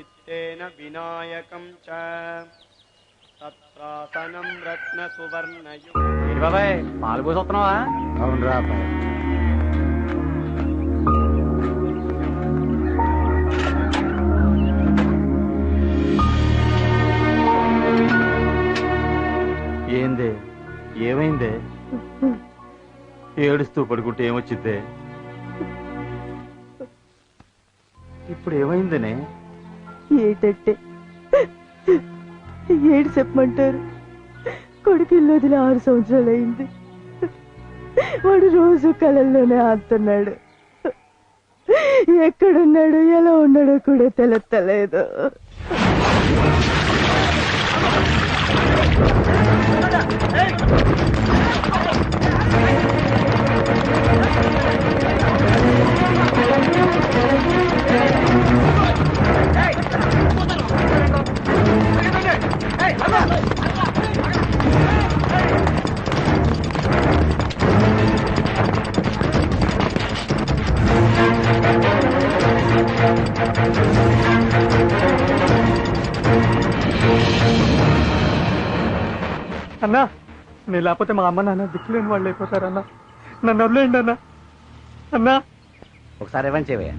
चित्तेन विनायकं च तत्रासनं रत्नसुवर्णयुक्तं। बाबाయ్ పాలు పోసి వస్తున్నావా? అవునరా ఏందే ఏమైందే? ఏడుస్తూ పడుకుంటే ఏమొచ్చిద్దే? ఇప్పుడు ఏమైందనే? ఏటంటే ఏడు చెప్పమంటారు. కొడుకు ఇల్లు వదిలి 6 సంవత్సరాలు అయింది. వాడు రోజు కళల్లోనే ఆడుతున్నాడు. ఎక్కడున్నాడు ఎలా ఉన్నాడో కూడా తెలుస్తలేదు. అన్నా నేను లేకపోతే మా అమ్మ నాన్న దిక్కులేని వాళ్ళు అయిపోతారన్నా. నన్ను వదిలేయండి అన్నా. అన్నా ఒకసారి ఏమని చేయవయ్యా?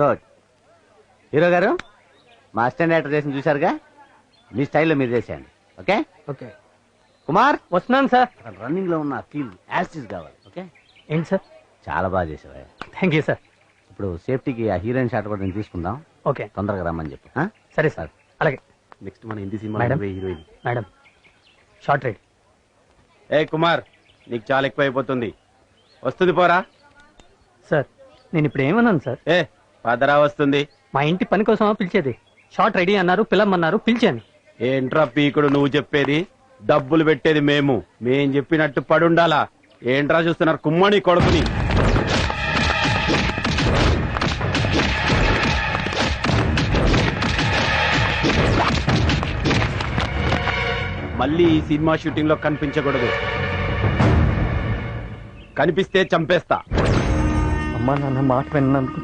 గుడ్. హీరో గారు మా అసిస్టెంట్ డైరెక్టర్ చేసిన చూశారుగా, మీ స్టైల్లో మీరు చేసేయండి. ఓకే ఓకే కుమార్, వస్తున్నాను సార్. రన్నింగ్ లో ఉన్న ఫీల్ యాస్టిస్ కావాలి. ఓకే ఏంటి సార్? చాలా బాగా చేసావా. Thank you sir. ఇప్పుడు సేఫ్టీకి ఆ హీరోయిన్ షాట్ కూడా నేను తీసుకుందాం. ఓకే తొందరగా రమ్మని చెప్పు. సరే సార్. అలాగే. నెక్స్ట్ మన Hindi cinema madam. Heroine madam short ride. ఏ కుమార్, నీకు చాలా ఎక్కువ అయిపోతుంది. వస్తుంది పోరా. సార్ నేను ఇప్పుడు ఏమన్నాను సార్? ఏ పదరా వస్తుంది. మా ఇంటి పని కోసమా పిలిచేది? షార్ట్ రెడీ అన్నారు, పిలవమన్నారు, పిలిచాను. ఏంట్రా పీకుడు నువ్వు చెప్పేది? డబ్బులు పెట్టేది మేం చెప్పినట్టు పడుండాలా? ఏంట్రా చూస్తున్నారు కుమ్మని కొడుకుని? మళ్ళీ ఈ సినిమా షూటింగ్ లో కనిపించకూడదు. కనిపిస్తే చంపేస్తా. అమ్మా నాన్న మాట విన్నందుకు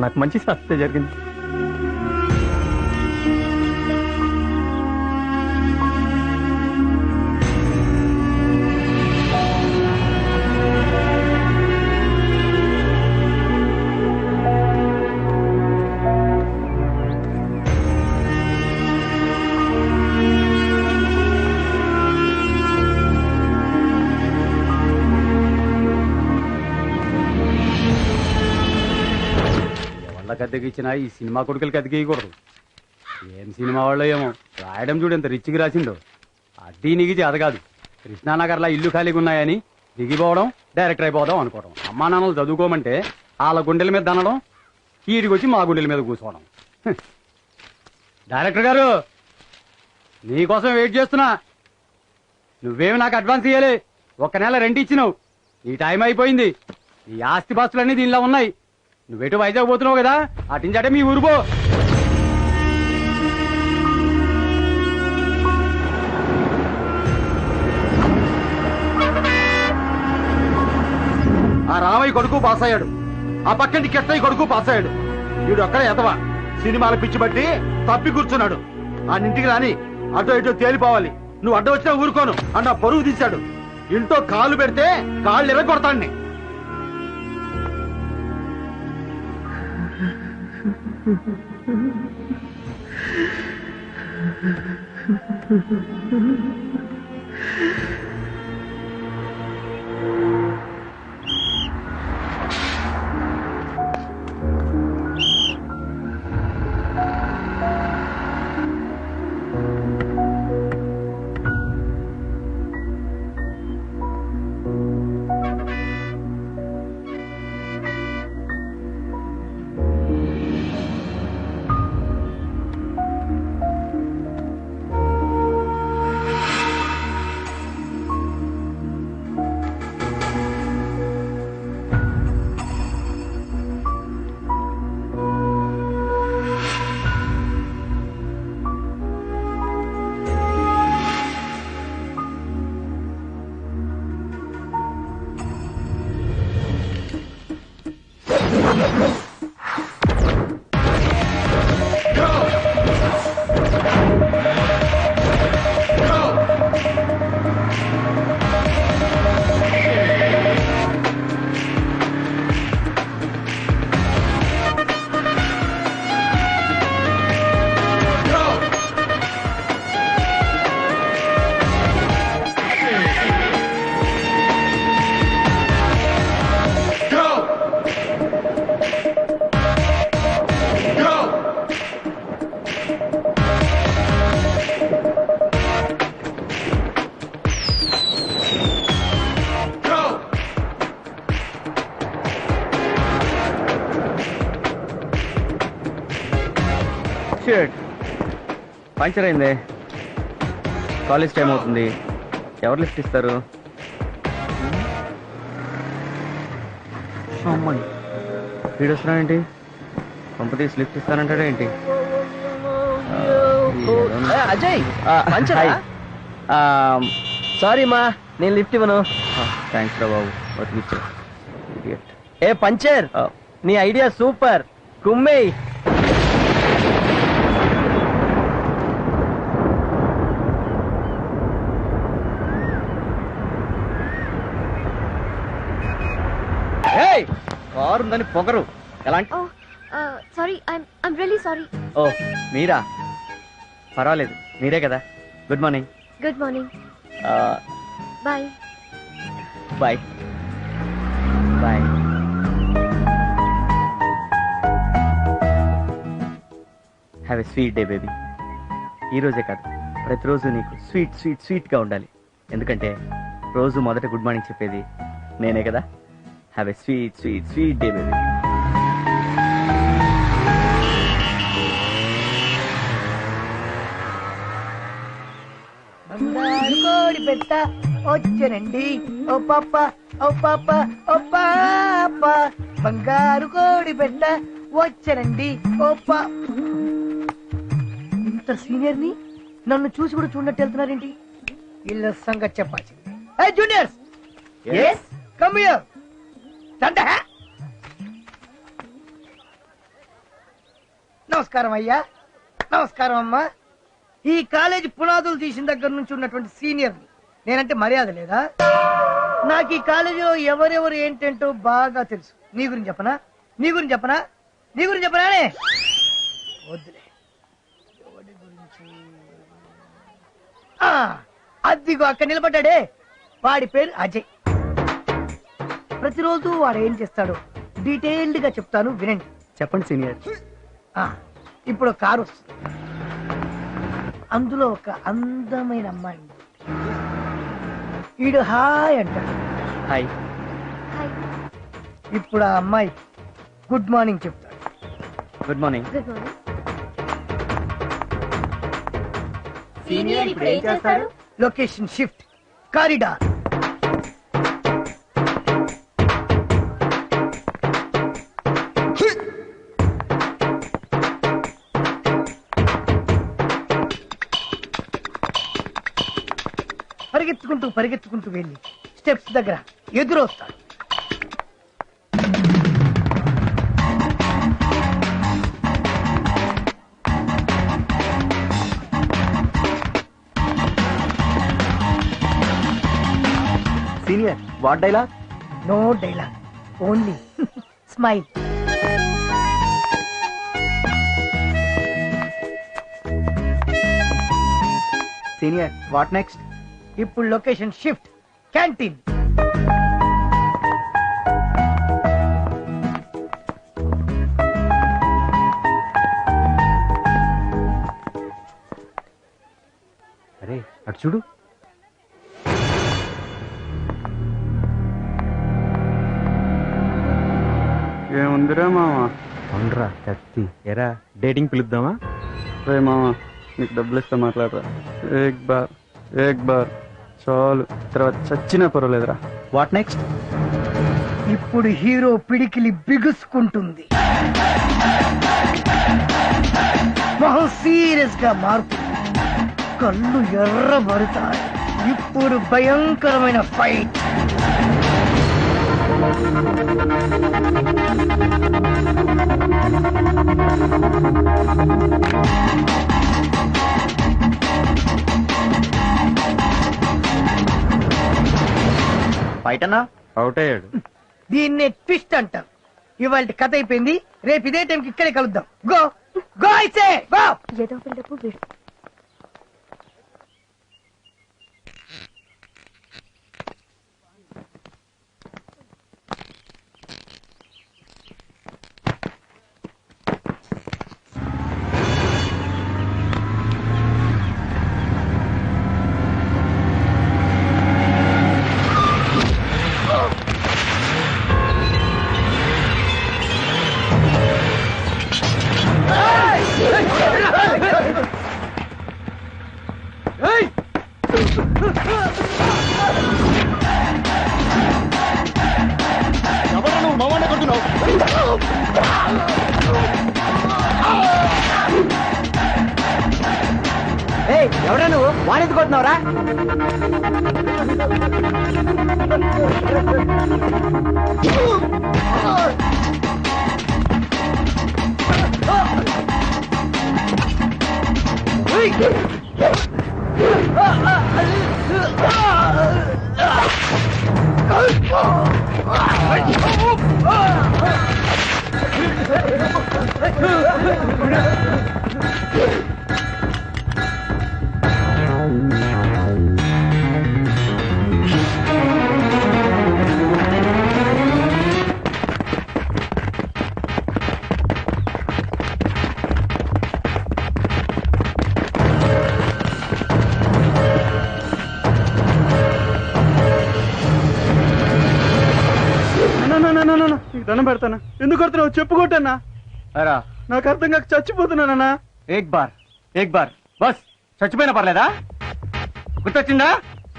నాకు మంచి శాస్త్ర జరిగింది. అద్దెకిచ్చినా ఈ సినిమా కొడుకులకి అద్దెకేయకూడదు. ఏం సినిమా వాళ్ళు ఏమో రాయడం చూడు ఎంత రిచ్కి రాసిండో. అద్దీ నిగిచి అదగాదు. కృష్ణానగర్లో ఇల్లు ఖాళీగా ఉన్నాయని దిగిపోవడం, డైరెక్టర్ అయిపోవడం అనుకోవడం. అమ్మా నాన్నలు చదువుకోమంటే వాళ్ళ గుండెల మీద దనడం, ఈడికి వచ్చి మా గుండెల మీద కూర్చోవడం. డైరెక్టర్ గారు నీకోసం వెయిట్ చేస్తున్నా. నువ్వేమి నాకు అడ్వాన్స్ ఇయ్యాలి. 1 నెల రెంట్ ఇచ్చినావు. నీ టైం అయిపోయింది. నీ ఆస్తి పాస్తులన్నీ దీనిలో ఉన్నాయి. నువ్వేటు వైజాగ్ పోతున్నావు కదా, అటించాటే మీ ఊరు పో. ఆ రామయ్య కొడుకు పాస్ అయ్యాడు. ఆ పక్కంటి కెట్టయ్య కొడుకు పాస్ అయ్యాడు. వీడు అక్కడ ఎదవా సినిమాల పిచ్చి బట్టి తప్పి కూర్చున్నాడు. ఆ ఇంటికి రాని అటో ఇటో తేలిపోవాలి. నువ్వు అడ్డ వచ్చినా ఊరుకోను అన్న పరువు తీశాడు. ఇంట్లో కాలు పెడితే కాళ్ళు ఎరగొడతాన్ని. షిట్ పంచర్ అయింది. కాలేజ్ టైం అవుతుంది. ఎవరు లిఫ్ట్ ఇస్తారు? అమ్మాయి వీడు వస్తున్నాడేంటి? పంప తీసి లిఫ్ట్ ఇస్తానంటాడా ఏంటి? అజయ్ సారీ మా, నేను లిఫ్ట్ ఇవ్వను. థ్యాంక్స్ రా బాబు, బతికిచ్చా. ఏ పంచర్, నీ ఐడియా సూపర్. కుమ్మే కారు ఉందని పొగరు ఎలాంటి? Sorry, I'm really sorry. ఓ మీరా? పర్వాలేదు, మీరే కదా. Good morning. Good morning. Bye. Bye bye. Have a sweet day baby. ఈరోజే కాదు, ప్రతిరోజు నీకు స్వీట్ స్వీట్ స్వీట్గా ఉండాలి. ఎందుకంటే రోజు మొదట గుడ్ మార్నింగ్ చెప్పేది నేనే కదా. Have a sweet sweet sweet day baby. బంగారు కోడి పెట్ట వచ్చనండి ఓ పాప ఓ పాప ఓ పాప, బంగారు కోడి పెట్ట వచ్చనండి ఓ పా. ఇంత సీనియర్ ని నన్ను చూసి కూడా చూడట్టు వెళ్తున్నారేంటి? వీళ్ళ సంగతి చెప్పాల్సింది. హే జూనియర్స్, yes come here. రండి. నమస్కారం అయ్యా. నమస్కారం అమ్మా. ఈ కాలేజీ పునాదులు తీసిన దగ్గర నుంచి ఉన్నటువంటి సీనియర్ నేనంటే మర్యాద లేదా? నాకు ఈ కాలేజీలో ఎవరెవరు ఏంటంటో బాగా తెలుసు. నీ గురించి చెప్పనా? నీ గురించి చెప్పనా? నీ గురించి చెప్పనానే? వద్దులే. ఎవరి గురించి? అదిగో అక్కడ నిలబడ్డాడే, వాడి పేరు అజయ్. ప్రతిరోజు వాడు ఏం చేస్తాడో డీటెయిల్డ్ గా చెప్తాను, వినండి. చెప్పండి సీనియర్. ఇప్పుడు కారు వస్తుంది, అందులో ఒక అందమైన అమ్మాయి ఉంది. ఈడు హాయ్ అంటాడు. హాయ్. ఇప్పుడు ఆ అమ్మాయి గుడ్ మార్నింగ్ చెప్తాడు. Good morning. Good morning. Senior ఇప్పుడు ఏం చేస్తాడు? Location shift, corridor. పరిగెత్తుకుంటూ పరిగెత్తుకుంటూ వెళ్ళి స్టెప్స్ దగ్గర ఎదురొస్తాడు. Senior what dialogue? No dialogue, only smile. Senior what next? ఇప్పుడు లొకేషన్ షిఫ్ట్, క్యాంటీన్. అరే అటు చూడు. ఏముందిరా మామ? అవునరా కత్తి. ఎరా డేటింగ్ పిలుద్దామా? రే మామ, నీకు డబ్బులు ఇస్తా, మాట్లాడరా. ఏక్ బార్ చాలు, తర్వాత చచ్చినా పర్వాలేదురా. What next? ఇప్పుడు హీరో పిడికిలి బిగుసుకుంటుంది, మొహం సీరియస్ గా మారుతుంది, కళ్ళు ఎర్రబడతాయి. ఇప్పుడు భయంకరమైన ఫైట్. ఫైట్ అన్నా? అవుట్ అయ్యాడు. దీన్నే ట్విస్ట్ అంటారు. ఇవాళ కథ అయిపోయింది, రేపు ఇదే టైంకి ఇక్కడే కలుద్దాం. గో గో అయితే గో. ఏదో ఒక డబ్బు వీడు. Hey! ఎవరు నువ్వు మమ్మల్ని కొడుతున్నావు? ఎవడా నువ్వు వాణిజ్య కొట్టినవరా? నీకు దండం పెడతానా? ఎందుకు కొడుతున్నావు? చెప్పు కొట్టన్నా. అరా నాకు అర్థం కాక చచ్చిపోతున్నానన్నా. ఏక్ బార్ బస్ చచ్చిపోయినా పర్లేదా? గుర్తొచ్చిందా?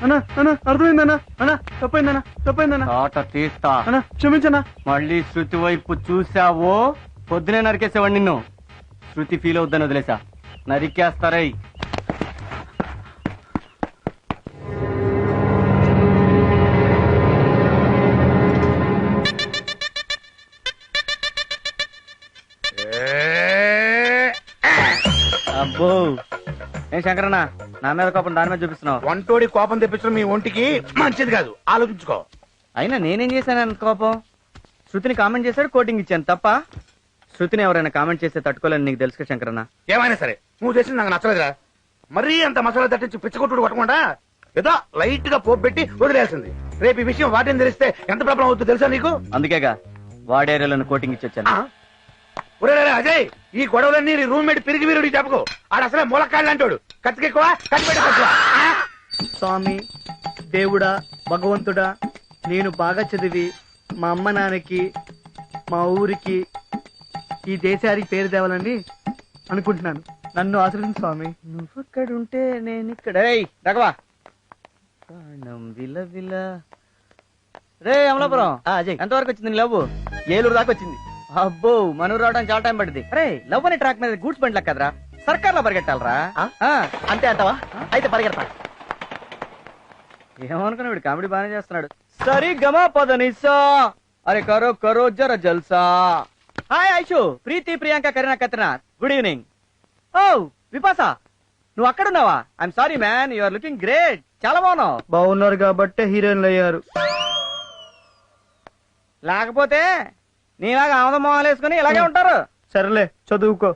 అన్నా అన్నా అర్థమైందన్నా. అన్నా తప్పైందన్నా. ఆట తీస్తా. అన్నా క్షమించన్నా. మళ్ళీ శృతి వైపు చూసావో పొద్దునే నరికేసేవాడు నిన్ను. శృతి ఫీల్ అవుద్దని వదిలేసా. నరికేస్తారై. అబ్బో ఏం శంకరన్న, నా మీద కోపం దాని మీద చూపిస్తున్నావు? వంటోడి కోపం తెప్పించడం మీ ఒంటికి మంచిది కాదు, ఆలోచించుకో. అయినా నేనేం చేశాను అంత కోపం? శృతిని కామెంట్ చేశాడు, కోటింగ్ ఇచ్చాను తప్ప. శృతిని ఎవరైనా కామెంట్ చేస్తే తట్టుకోలేని నీకు తెలుసు శంకరన్న. ఏమైనా సరే నువ్వు చేసింది నాకు నచ్చలేదురా. మరీ అంత మసాలా తట్టించి పిచ్చగొట్టుడు కొట్టకుండా ఏదో లైట్ గా పోపు పెట్టి వదిలేసింది. రేపు ఈ విషయం వాటిని తెలిస్తే ఎంత ప్రాబ్లం అవుతుందో తెలుసా నీకు? అందుకేగా వాడేరియాలను కోటింగ్ ఇచ్చి వచ్చాను. ఒరే అజయ్, ఈ గొడవలన్నీ నీ రూమ్మేట్ పిరిగి వీరుడి చెప్పుకో. ఆడు అసలే మూలకాళ్ళు అంటాడు. కత్తికెక్కువ కత్తిపెట్టుకో. స్వామి, దేవుడా, భగవంతుడా, నేను బాగా చదివి మా అమ్మ నాన్నకి, మా ఊరికి, ఈ దేశానికి పేరు తేవాలని అనుకుంటున్నాను. నన్ను ఆశ్రయించు స్వామి. నువ్వు ఇక్కడుంటే నేను ఇక్కడ. రఘవా విల రే అమలాపురం, అజయ్ ఎంతవరకు వచ్చింది నీ లవ్? ఏలూరు దాకా వచ్చింది. అబ్బో మనూరు రావడానికి చాలా టైం పడింది. అరే లవ్ అనే ట్రాక్ మీద గూడ్స్ బండి కదరా, సర్కార్ లో పరిగెట్టాలరా. అంతే అంటావా? అయితే పరిగెడతా. ఏమనుకున్నా వీడు కామెడీ బాగానే చేస్తున్నాడు. సరి గమా పదనిసా, అరే కరో కరో జర జల్సా. Hi Aishu, Preeti, Priyanka, Kareena, Katrina, good evening. ఓ విపాసా, నువ్వు అక్కడున్నావా? I'm sorry man, you are looking great. చాలా బాగున్నావు. బాగున్నారు కాబట్టే హీరోయిన్లు అయ్యారు. లేకపోతే నీలాగా ఆమద మొహాలు వేసుకుని ఇలాగే ఉంటారు. సరేలే చదువుకో.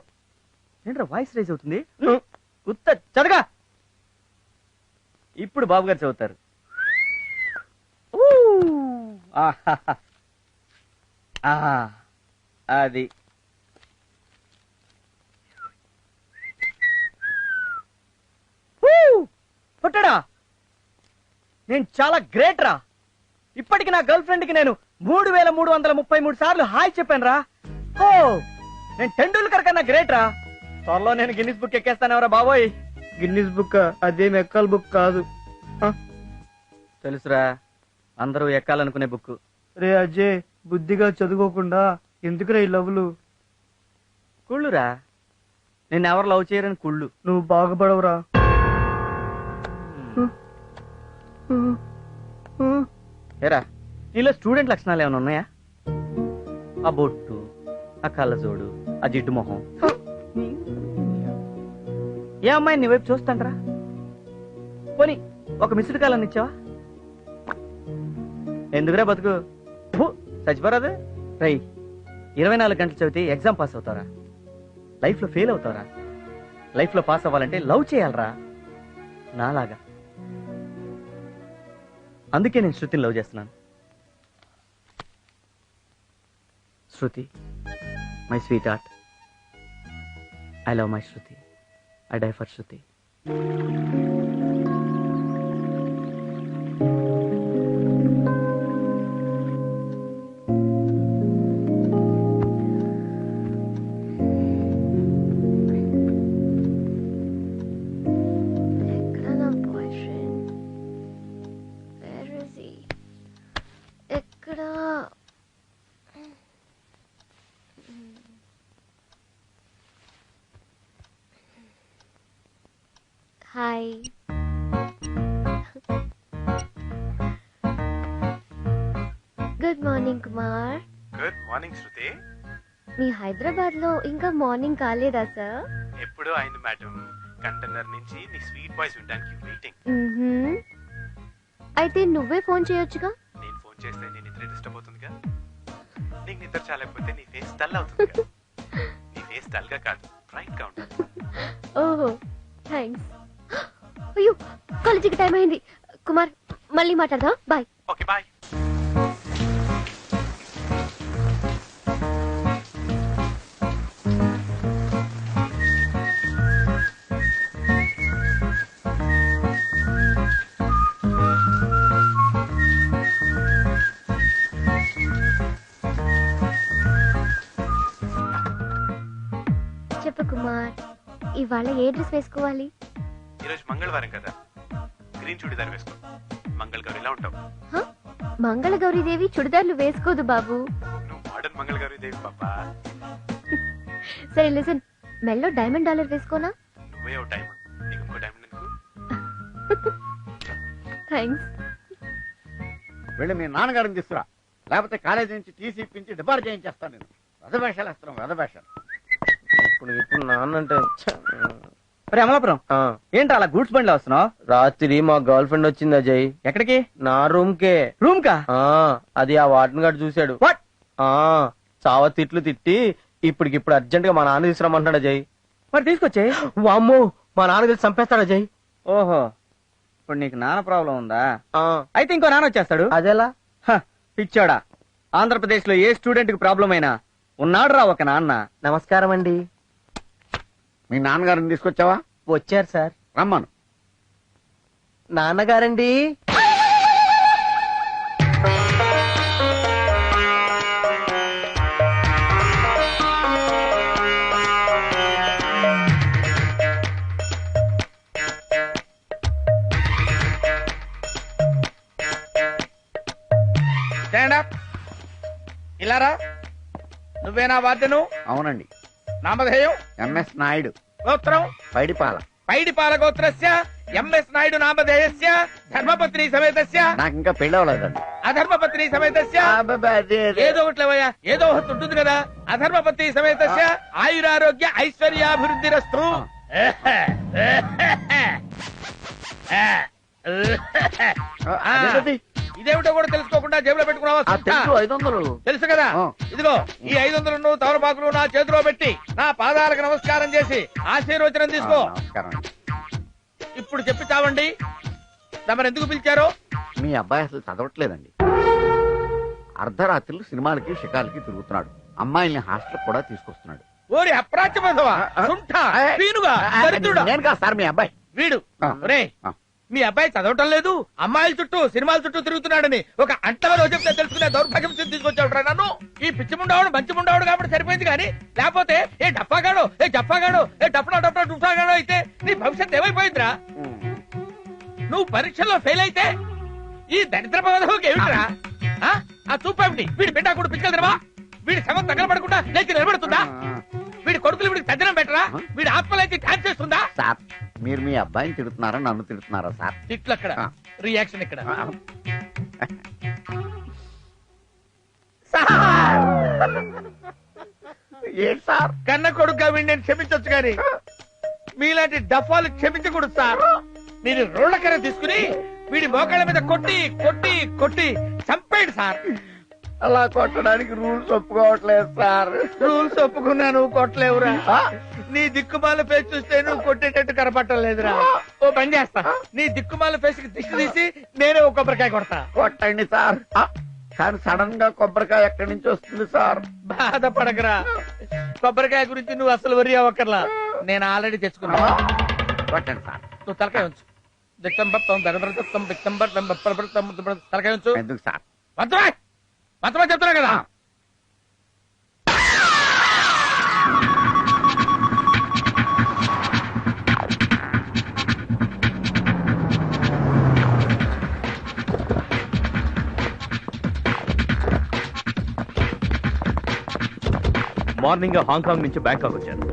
ఏంట్రా వాయిస్ రైజ్ అవుతుంది? ఉత్త చదువుగా. ఇప్పుడు బాబు గారు చదువుతారు. అది పుట్టడా, నేను చాలా గ్రేట్ రా. ఇప్పటికి నా గర్ల్ ఫ్రెండ్ కి నేను 3333 సార్లు హాయ్ చెప్పాను రా. ఓ నేను టెండూల్కర్ కన్నా గ్రేట్ రా. త్వరలో నేను గిన్నిస్ బుక్ ఎక్కేస్తానెవరా బాబోయ్. గిన్నిస్ బుక్ అదేం ఎక్కల బుక్ కాదు. తెలుసురా, అందరూ ఎక్కాలనుకునే బుక్. రే అజయ్, బుద్ధిగా చదువుకోకుండా ఎందుకురా ఈ లవ్లు? కుళ్ళురా, నేను ఎవరు లవ్ చేయరని కుళ్ళు. నువ్వు బాగుపడవురా. ఏరా నీలో స్టూడెంట్ లక్షణాలు ఏమైనా ఉన్నాయా? ఆ బొట్టు, ఆ కళ్ళజోడు, ఆ జిడ్డు మొహం. ఏ అమ్మాయిని నీ వైపు చూస్తాంట్రా? పోనీ ఒక మిస్డ్ కాల్ అని ఇచ్చావా? ఎందుకురా బతుకు చచ్చిపోరాదు. రై 24 గంటలు చదివితే ఎగ్జామ్ పాస్ అవుతారా? లైఫ్ లో ఫెయిల్ అవుతారా? లైఫ్ లో పాస్ అవ్వాలంటే లవ్ చేయాలరా నాలాగా. అందుకే నేను శృతిని లవ్ చేస్తున్నాను. Shruti, my sweetheart, I love my Shruti, I die for Shruti. ఎక్కడ నా boyfriend? Morning Kumar. Good morning Shruti. మీ హైదరాబాద్ లో ఇంకా మార్నింగ్ కాలేదా సార్? ఎప్పుడో అయింది మేడం. కంటైనర్ నుంచి నీ స్వీట్ వాయిస్ వినడానికి వెయిటింగ్. అయితే నువ్వే ఫోన్ చేయొచ్చుగా. నేను ఫోన్ చేస్తే నీ నిద్ర డిస్టర్బ్ అవుతుందిగా. నీకు నిద్ర చాలకపోతే నీ ఫేస్ డల్ అవుతుందిగా. నీ ఫేస్ డల్ గా కాదు, బ్రైట్ గా ఉంటుంది. ఓహో థ్యాంక్స్. అయ్యో కాలేజీకి టైం అయింది కుమార్, మళ్ళీ మాట్లాడదాం. బాయ్. Okay bye. చెప్పు కుమార్, ఇవాళ ఏ డ్రెస్ వేసుకోవాలి? ఈరోజు మంగళవారం కదా, గ్రీన్ చుడిదార్ వేసుకో. మంగళ గౌరిలా ఉంటావు. మంగళగౌరీదేవి చుడిదార్లు వేసుకోదు బాబు. నువ్వు మోడర్న్ మంగళ గౌరీదేవి పాపా. సరే లిసన్, మెల్లో డైమండ్ డాలర్ వేసుకోనా? నువ్వే ఓ డైమండ్, నీకు ఇంకో డైమండ్ ఎందుకు? థ్యాంక్స్. వెళ్ళి మీ నాన్నగారిని తీసుకురా, లేకపోతే కాలేజీ నుంచి టీసీ ఇప్పించి డిపార్ట్ చేయించేస్తాను. నేను వెధవేషాలు వేస్తున్నాం, వెధవేషాలు. ఇప్పుడు నాన్న అంటే అమలాపురం ఏంటి అలా గూడ్స్ బండిలో వస్తున్నావు? రాత్రి మా గర్ల్ ఫ్రెండ్ వచ్చింది అజయ్. ఎక్కడికి? నా రూమ్ కే. రూమ్ కా? అది ఆ వార్డెన్ గారు చూశాడు. వాట్? చావ తిట్లు తిట్టి ఇప్పటికిప్పుడు అర్జెంట్ గా మా నాన్న తీసుకురమ్మంటాడు అజయ్. మరి తీసుకొచ్చే. వామ్మో, మా నాన్న తెలిసి చంపేస్తాడు అజయ్. ఓహో, ఇప్పుడు నీకు నాన్న ప్రాబ్లం ఉందా? అయితే ఇంకో నాన్న వచ్చేస్తాడు. అదేలా? పిచ్చోడా, ఆంధ్రప్రదేశ్ లో ఏ స్టూడెంట్ కి ప్రాబ్లం అయినా ఉన్నాడు రా ఒక నాన్న. నమస్కారం అండి. మీ నాన్నగారిని తీసుకొచ్చావా? వచ్చారు సార్. రమ్మను. నాన్నగారండి. ఇలారా, నువ్వేనా వాద్యను? అవునండి. నామధేయం? ఎంఎస్ నాయుడు. గోత్రం? పైడిపాల. పైడిపాల గోత్రస్య ఎంఎస్ నాయుడు నామధేయస్య ధర్మపత్ని సమేతస్య. నాకు ఇంకా పెళ్ళి అవ్వలేదండి. అధర్మపత్ని సమేతస్య. ఏదో ఒకట్లేవయ్యా, ఏదో ఒకటి ఉంటుంది కదా. అధర్మపత్ని సమేతస్య ఆయురారోగ్య ఐశ్వర్యాభివృద్ధిరస్తు. ఇదేమిటో కూడా తెలుసుకోకుండా జేబులో పెట్టుకున్నావా? 500. తెలుసు కదా. ఇదిగో ఈ 500 తవరపాకులు నా చేతిలో పెట్టి నా పాదాలకు నమస్కారం చేసి ఆశీర్వచనం తీసుకో. ఇప్పుడు చెప్పి చావండి, తమరు ఎందుకు పిలిచారో? మీ అబ్బాయి అసలు చదవట్లేదండి. అర్ధరాత్రులు సినిమాలకి షికార్లకి తిరుగుతున్నాడు. అమ్మాయిల్ని హాస్టల్ కూడా తీసుకొస్తున్నాడు. ఓరి అప్రాచ్యమధవా, సుంఠ, పీనుగా, దరిద్రుడా. నేను కాదు సార్, మీ అబ్బాయి. వీడు రే, మీ అబ్బాయి చదవటం లేదు, అమ్మాయిల చుట్టూ సినిమాల చుట్టూ తిరుగుతున్నాడని ఒక అంటలో చెప్తే తెలుసుకునే దౌర్భాగ్యం తీసుకొచ్చాడు నన్ను. ఈ పిచ్చి ముండావుడు మంచి ముండావుడు కాబట్టి సరిపోయింది, కానీ లేకపోతే ఏ డప్పాగాడో, ఏ జప్పాగాడో, ఏ డప్పనా డప్పనా డుఫాగాడో అయితే నీ భవిష్యత్ ఏమైపోయిందిరా? నువ్వు పరీక్షల్లో ఫెయిల్ అయితే ఈ దరిద్ర పదవికి ఏమిట్రా? ఆ చూపేమిటి? వీడి బిడ్డ కూడా పిచ్చగలరా? వీడి శవం తగలబడకుండా లేచి నిలబడుతుందా? వీడి కొడుకులు వీడికి తద్దనం పెట్టరా? వీడి ఆత్మలైతే ఛాన్స్ చేస్తుందా? సార్, మీరు మీ అబ్బాయిని తిడుతున్నారా, నన్ను తిడుతున్నారా సార్? తిట్లు అక్కడ, రియాక్షన్ ఇక్కడ. ఏంటి సార్? కన్న కొడుకుగా వీడిని నేను క్షమించొచ్చు కానీ మీలాంటి డఫాలు క్షమించకూడదు సార్. మీరు రోళ్లకర తీసుకుని వీడి మోకాళ్ళ మీద కొట్టి కొట్టి కొట్టి చంపేయండి సార్. అలా కొట్టడానికి రూల్స్ ఒప్పుకోవట్లేదు సార్. రూల్స్ ఒప్పుకున్నా నువ్వు కొట్టలేవురా. నీ దిక్కుమాల ఫేస్ చూస్తే నువ్వు కొట్టేటట్టు కనపట్టలేదురా. ఓ పని చేస్తా, నీ దిక్కుమాల ఫేస్ కి దిష్టి తీసి నేనే ఒక కొబ్బరికాయ కొడతా. కొట్టండి సార్. కానీ సడన్ గా కొబ్బరికాయ ఎక్కడి నుంచి వస్తుంది సార్? బాధపడకరా, కొబ్బరికాయ గురించి నువ్వు అసలు వరి అవ్వక్కర్లా, నేను ఆల్రెడీ తెచ్చుకున్నా. కొట్టండి సార్. నువ్వు తలకాయ ఉంచు. తలకాయ ఉంచు. ఎందుకు సార్? మొత్తమా చెప్తున్నా కదా. మార్నింగ్ హాంకాంగ్ నుంచి బ్యాంకాక్ వచ్చాను.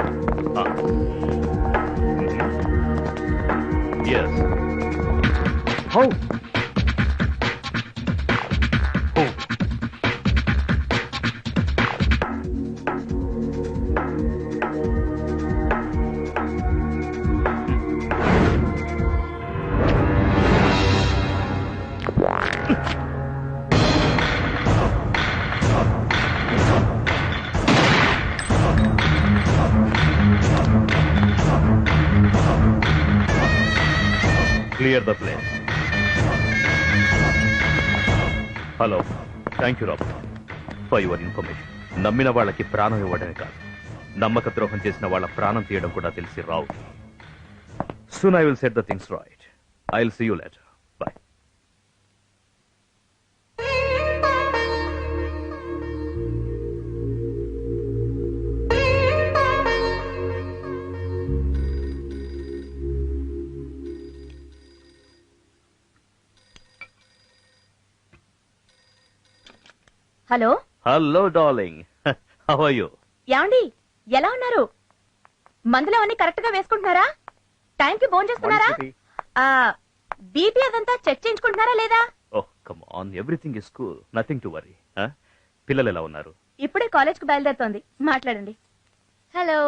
Clear the place. Hello, thank you Robert for your information. నమ్మిన వాళ్ళకి ప్రాణం ఇవ్వడమే కాదు, నమ్మక ద్రోహం చేసిన వాళ్ళ ప్రాణం తీయడం కూడా తెలిసి రావు. Soon I will set the things right. I will see you later. Bye. Hello hello darling, how are you? ఏమండి, ఎలా ఉన్నారు? మందులు అవన్నీ కరెక్ట్ గా వేసుకుంటున్నారా? టైంకి ఫోన్ చేస్తున్నారా? బీపీ అదంతా చెక్ చేయించుకుంటున్నారా లేదా? Oh come on, everything is cool, nothing to worry. పిల్లలు ఎలా ఉన్నారు? ఇప్పుడే కాలేజ్ కు బయలుదేరుతోంది. మాట్లాడండి. Hello,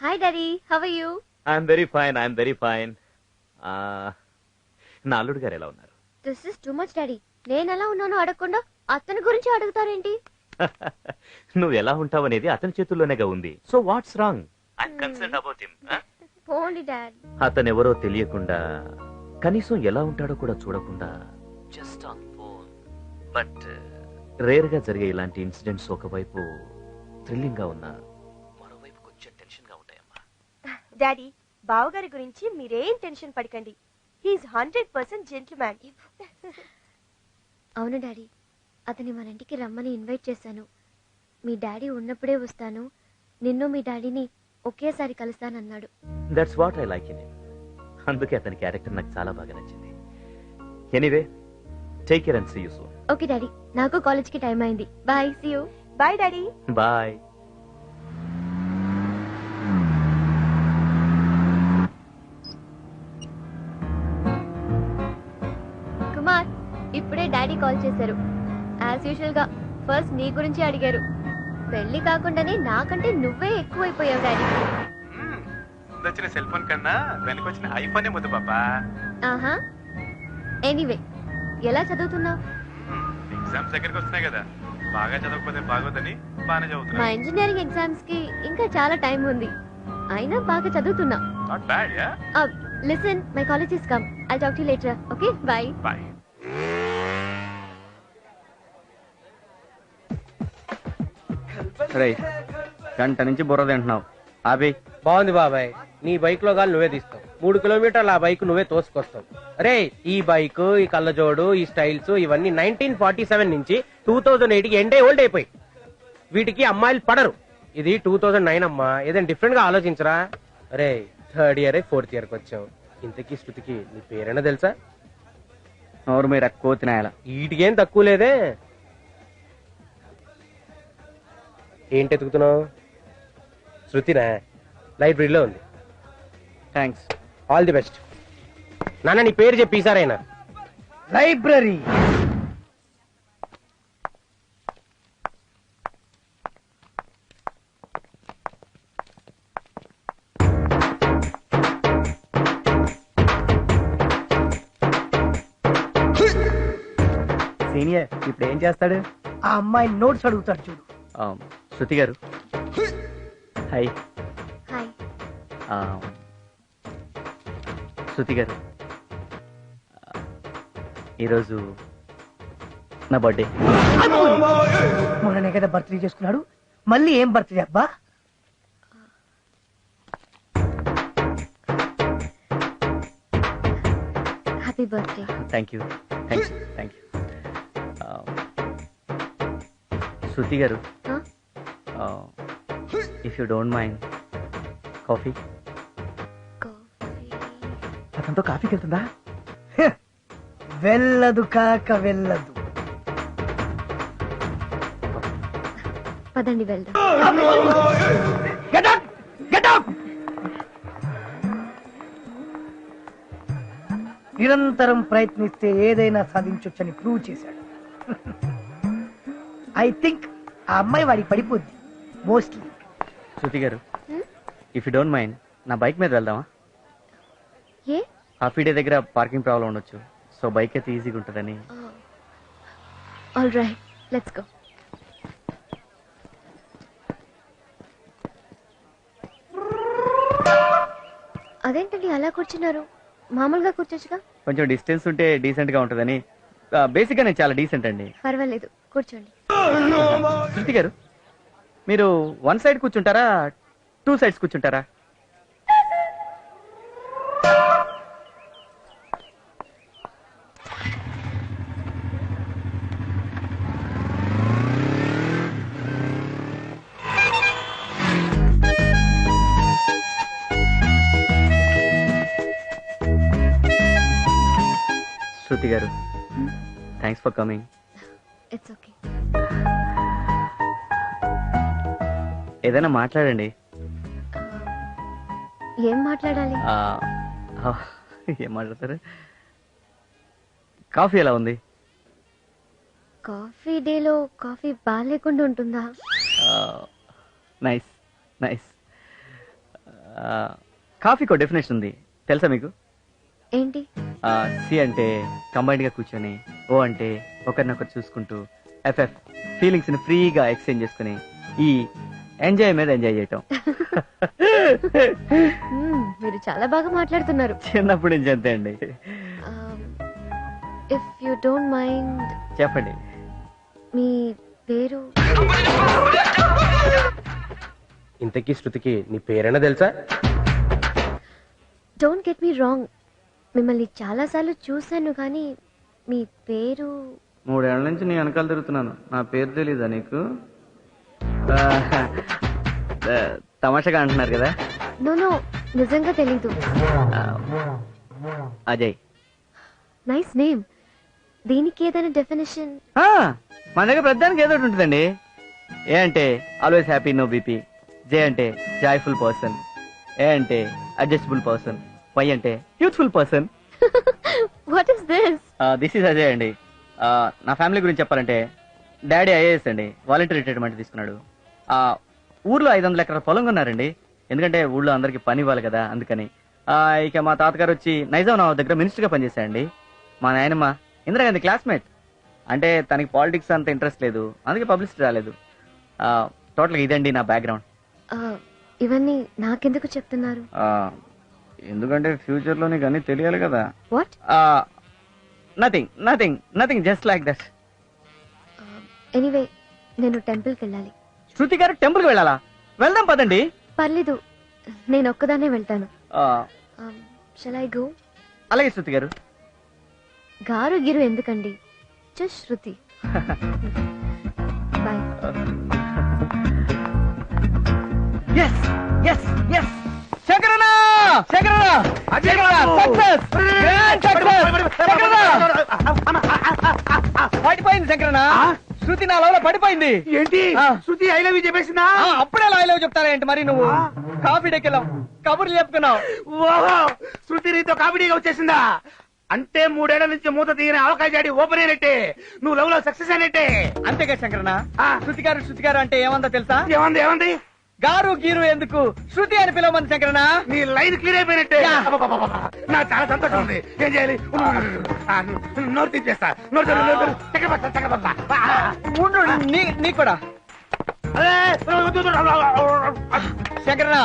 hi daddy, how are you? I'm very fine, I'm very fine. నా అల్లుడు గారు ఎలా ఉన్నారు? This is too much daddy. నేను ఎలా ఉన్నానో అడగకుండా అతని గురించి అడుగుతారేంటి? నువ్వు ఎలా ఉంటావనేది అతని చేతుల్లోనేగా ఉంది. So what's wrong? I'm concerned about him. పోండి డాడ్. అతనెవరో తెలియకుండా, కనీసం ఎలా ఉంటాడో కూడా చూడకుండా, just on phone. But rare గా జరిగే ఇలాంటి ఇన్సిడెంట్స్ ఒకవైపు థ్రిల్లింగ్ గా ఉన్నా, మరోవైపు కొంచెం టెన్షన్ గా ఉంటాయమ్మా. డాడీ, బావగారి గురించి మీరేం టెన్షన్ పడకండి. He's 100% gentleman. అవును డాడీ, అతని మన ఇంటికి రమ్మని ఇన్వైట్ చేశాను. మీ డాడీ ఉన్నప్పుడే వస్తాను, నిన్ను మీ డాడీని ఒకేసారి కలుస్తానన్నాడు. That's what I like in him. అందుకే అతని క్యారెక్టర్ నాకు చాలా బాగా నచ్చింది. Anyway, take care and see you soon. Okay daddy, నాకు కాలేజ్ కి టైం అయింది. Bye, see you. Bye daddy. Bye. Kumar, ఇప్పుడే డాడీ కాల్ చేశారు. యాజ్ యూజువల్ గా ఫస్ట్ నీ గురించి అడిగారు. పెళ్లి కాకుండానే నాకంటే నువ్వే ఎక్కువైపోయావు డాడీ. వచ్చిన సెల్ ఫోన్ కన్నా వెనకొచ్చిన ఐఫోనే ముద్దు పాపా. ఆహా. ఎనీవే, ఎలా చదువుతున్నావు? ఎగ్జామ్స్ దగ్గరికి వస్తున్నాయి కదా, బాగా చదవకపోతే బాగోదని బాగానే మా చదువుతున్నా. ఇంజనీరింగ్ ఎగ్జామ్స్ కి ఇంకా చాలా టైం ఉంది, అయినా బాగా చదువుతున్నా. Not bad. Ya, listen, my college is come. I'll talk to you later. Okay, bye. Bye. రేయ్, గంట నుంచి బుర్ర తింటున్నావు. ఆపి. బాగుంది బాబాయ్, నీ బైక్ లో గాలి నువ్వే తీస్తావు. 3 కిలోమీటర్ల ఆ బైక్ నువ్వే తోసుకొస్తావు. అరే, ఈ బైక్, ఈ కళ్ళజోడు, ఈ స్టైల్స్ ఇవన్నీ 1947 నుంచి 2008 కి ఎండే ఓల్డ్ అయిపోయి. వీటికి అమ్మాయిలు పడరు. ఇది 2009 అమ్మా, ఏదైనా డిఫరెంట్ గా ఆలోచించరా. అరే, 3rd ఇయర్ 4th ఇయర్ కి వచ్చావు. ఇంతకీ శృతికి నీ పేరైనా తెలుసా? నోరు మీరు ఎక్కువ తినాయాల. వీటికేం తక్కువ లేదే. ఏంటి ఎతుకుతున్నావు? శృతినా? లైబ్రరీలో ఉంది. థ్యాంక్స్. All the best. నాన్న, నీ పేరు చెప్పి ఈసారైనా. లైబ్రరీ. సీనియర్ ఇప్పుడు ఏం చేస్తాడు? ఆ అమ్మాయి నోట్స్ అడుగుతాడు చూడు. శృతి గారు, హాయ్. హాయ్. శృతి గారు, ఈరోజు నా బర్త్డే. మొన్ననే కదా బర్త్డే చేసుకున్నాడు, మళ్ళీ ఏం బర్త్డే అబ్బా? Happy birthday. Thank you, thank you, thank you. Shruti garu, if you don't mind, coffee. అతనితో కాఫీకి వెళ్తుందా? వెళ్ళదు కాక వెళ్ళదు. పదండి వెళ్దాం. నిరంతరం ప్రయత్నిస్తే ఏదైనా సాధించొచ్చని ప్రూవ్ చేశాడు. ఐ థింక్ ఆ అమ్మాయి వాడికి పడిపోద్ది mostly. Shruti garu, if you don't mind, నా బైక్ మీద వెళ్దామా? ఏ? హాఫీ డే దగ్గర పార్కింగ్ ప్రాబ్లం ఉండొచ్చు, సో బైక్ అయితే ఈజీగా ఉంటుందని. All right, let's go. అదేంటండి అలా కూర్చున్నారు? మామూలుగా కూర్చోచ్చుగా. కొంచెం డిస్టెన్స్ ఉంటే డీసెంట్ గా ఉంటుందని. బేసిక్ గా నేను చాలా డీసెంట్ అండి. పర్వాలేదు, కూర్చోండి. శృతి గారు, మీరు 1 సైడ్ కూర్చుంటారా 2 సైడ్స్ కూర్చుంటారా? శృతి గారు, thanks for coming. It's okay. ఏదైనా మాట్లాడండి. ఏం మాట్లాడాలి? ఏం మాట్లాడతారు? కాఫీ ఎలా ఉంది? కాఫీ డేలో కాఫీ బాగాలేకుండా ఉంటుందా? Nice nice. కాఫీకో డెఫినేషన్ ఉంది, తెలుసా మీకు? ఏంటి? సి అంటే కంబైన్డ్ గా కూర్చొని, ఓ అంటే ఒకరినొకరు చూసుకుంటూ, ఎఫ్ఎఫ్ ఫీలింగ్స్ ని ఫ్రీగా ఎక్స్చేంజ్ చేసుకుని, ఈ ఎంజాయ్ మీద ఎంజాయ్ చేయటం. మీరు చాలా బాగా మాట్లాడుతున్నారు. చిన్నప్పుడు నుంచి అంతే అండి. ఇఫ్ యు డోంట్ మైండ్ చెప్పండి. మీ పేరు? ఇంతకీ శృతికి నీ పేరైనా తెలుసా? డోంట్ గెట్ మీ రాంగ్, మిమ్మల్ని చాలా సార్లు చూశాను కానీ మీ పేరు? 3 ఏళ్ల నుంచి నీ వెనకాల తిరుగుతున్నాను, నా పేరు తెలీదా నీకు? తమాషగా అంటున్నారు కదా. నో, నిజంగా తెలీదు. అజయ్. Nice name. దీనికి ఏదైనా డెఫినేషన్? మన దగ్గర ప్రతిదానికి ఏదో ఒకటి ఉంటుందండి. ఏ అంటే ఆల్వేస్ హ్యాపీ, నో బీపీ. జే అంటే జాయ్ఫుల్ పర్సన్. ఏ అంటే అడ్జస్టబుల్ పర్సన్. వై అంటే youthful person. What is this? This is Ajay అండి. నా ఫ్యామిలీ గురించి చెప్పాలంటే, డాడీ ఐఏఎస్ అండి, వాలంటీర్ రిటైర్మెంట్ తీసుకున్నాడు. ఊర్లో 500 ఎకరాల పొలం కొన్నారండి, ఎందుకంటే ఊళ్ళో అందరికి పని ఇవ్వాలి కదా, అందుకని. ఇక మా తాతగారు వచ్చి నైజాం నవాబ్ దగ్గర మినిస్టర్ గా పనిచేశారండి. మా నాయనమ్మ ఇందిరాగాంధీ క్లాస్మేట్, అంటే తనకి పాలిటిక్స్ అంత ఇంట్రెస్ట్ లేదు, అందుకే పబ్లిసిటీ రాలేదు. టోటల్గా ఇదండి నా బ్యాక్గ్రౌండ్. ఇవన్నీ నాకెందుకు చెప్తున్నారు? ఎందుకంటే ఫ్యూచర్ లో నీకు అన్ని తెలియాలి కదా. What? Nothing just like that. Anyway, నేను టెంపుల్కి వెళ్ళాలి. శృతి గారు టెంపుల్కి వెళ్ళాలా? వెళ్దాం పదండి. పర్లేదు, నేను ఒక్కదానే వెళ్తాను. Shall I go? అలాగే శృతి గారు. గారు గిరు ఎందుకండి, జస్ట్ శృతి. బాయ్. పడిపోయింది శంకరన్న, శృతి నా లవ్ లో పడిపోయింది. ఏంటి శృతి ఐ లవ్ యూ చెప్పేసిందా? అప్పుడే ఐ లవ్ చెప్తారా ఏంటి మరి నువ్వు? కాఫీ డెక్కెళ్ళాం, కబుర్లు చెప్పుకున్నావు. ఓహో, శృతి నీతో కామెడీగా వచ్చేసిందా? అంటే 3 ఏళ్ల నుంచి మూత తీయని అవకాశాడి ఓపెన్ అయినట్టే, నువ్వు లవ్ లో సక్సెస్ అయినట్టే. అంతేగా శంకరన్న. శృతి గారు అంటే ఏమందో తెలుసా? ఏమంది? గారు గీరు ఎందుకు, శృతి అని పిలవమంది శంకరన్న. నీ లైన్ క్లియర్ అయిపోయినట్టే. నాకు చాలా సంతోషం ఉంది. ఏం చేయాలి? నోరు తీసేస్తా. నీకు కూడా శంకరన్న,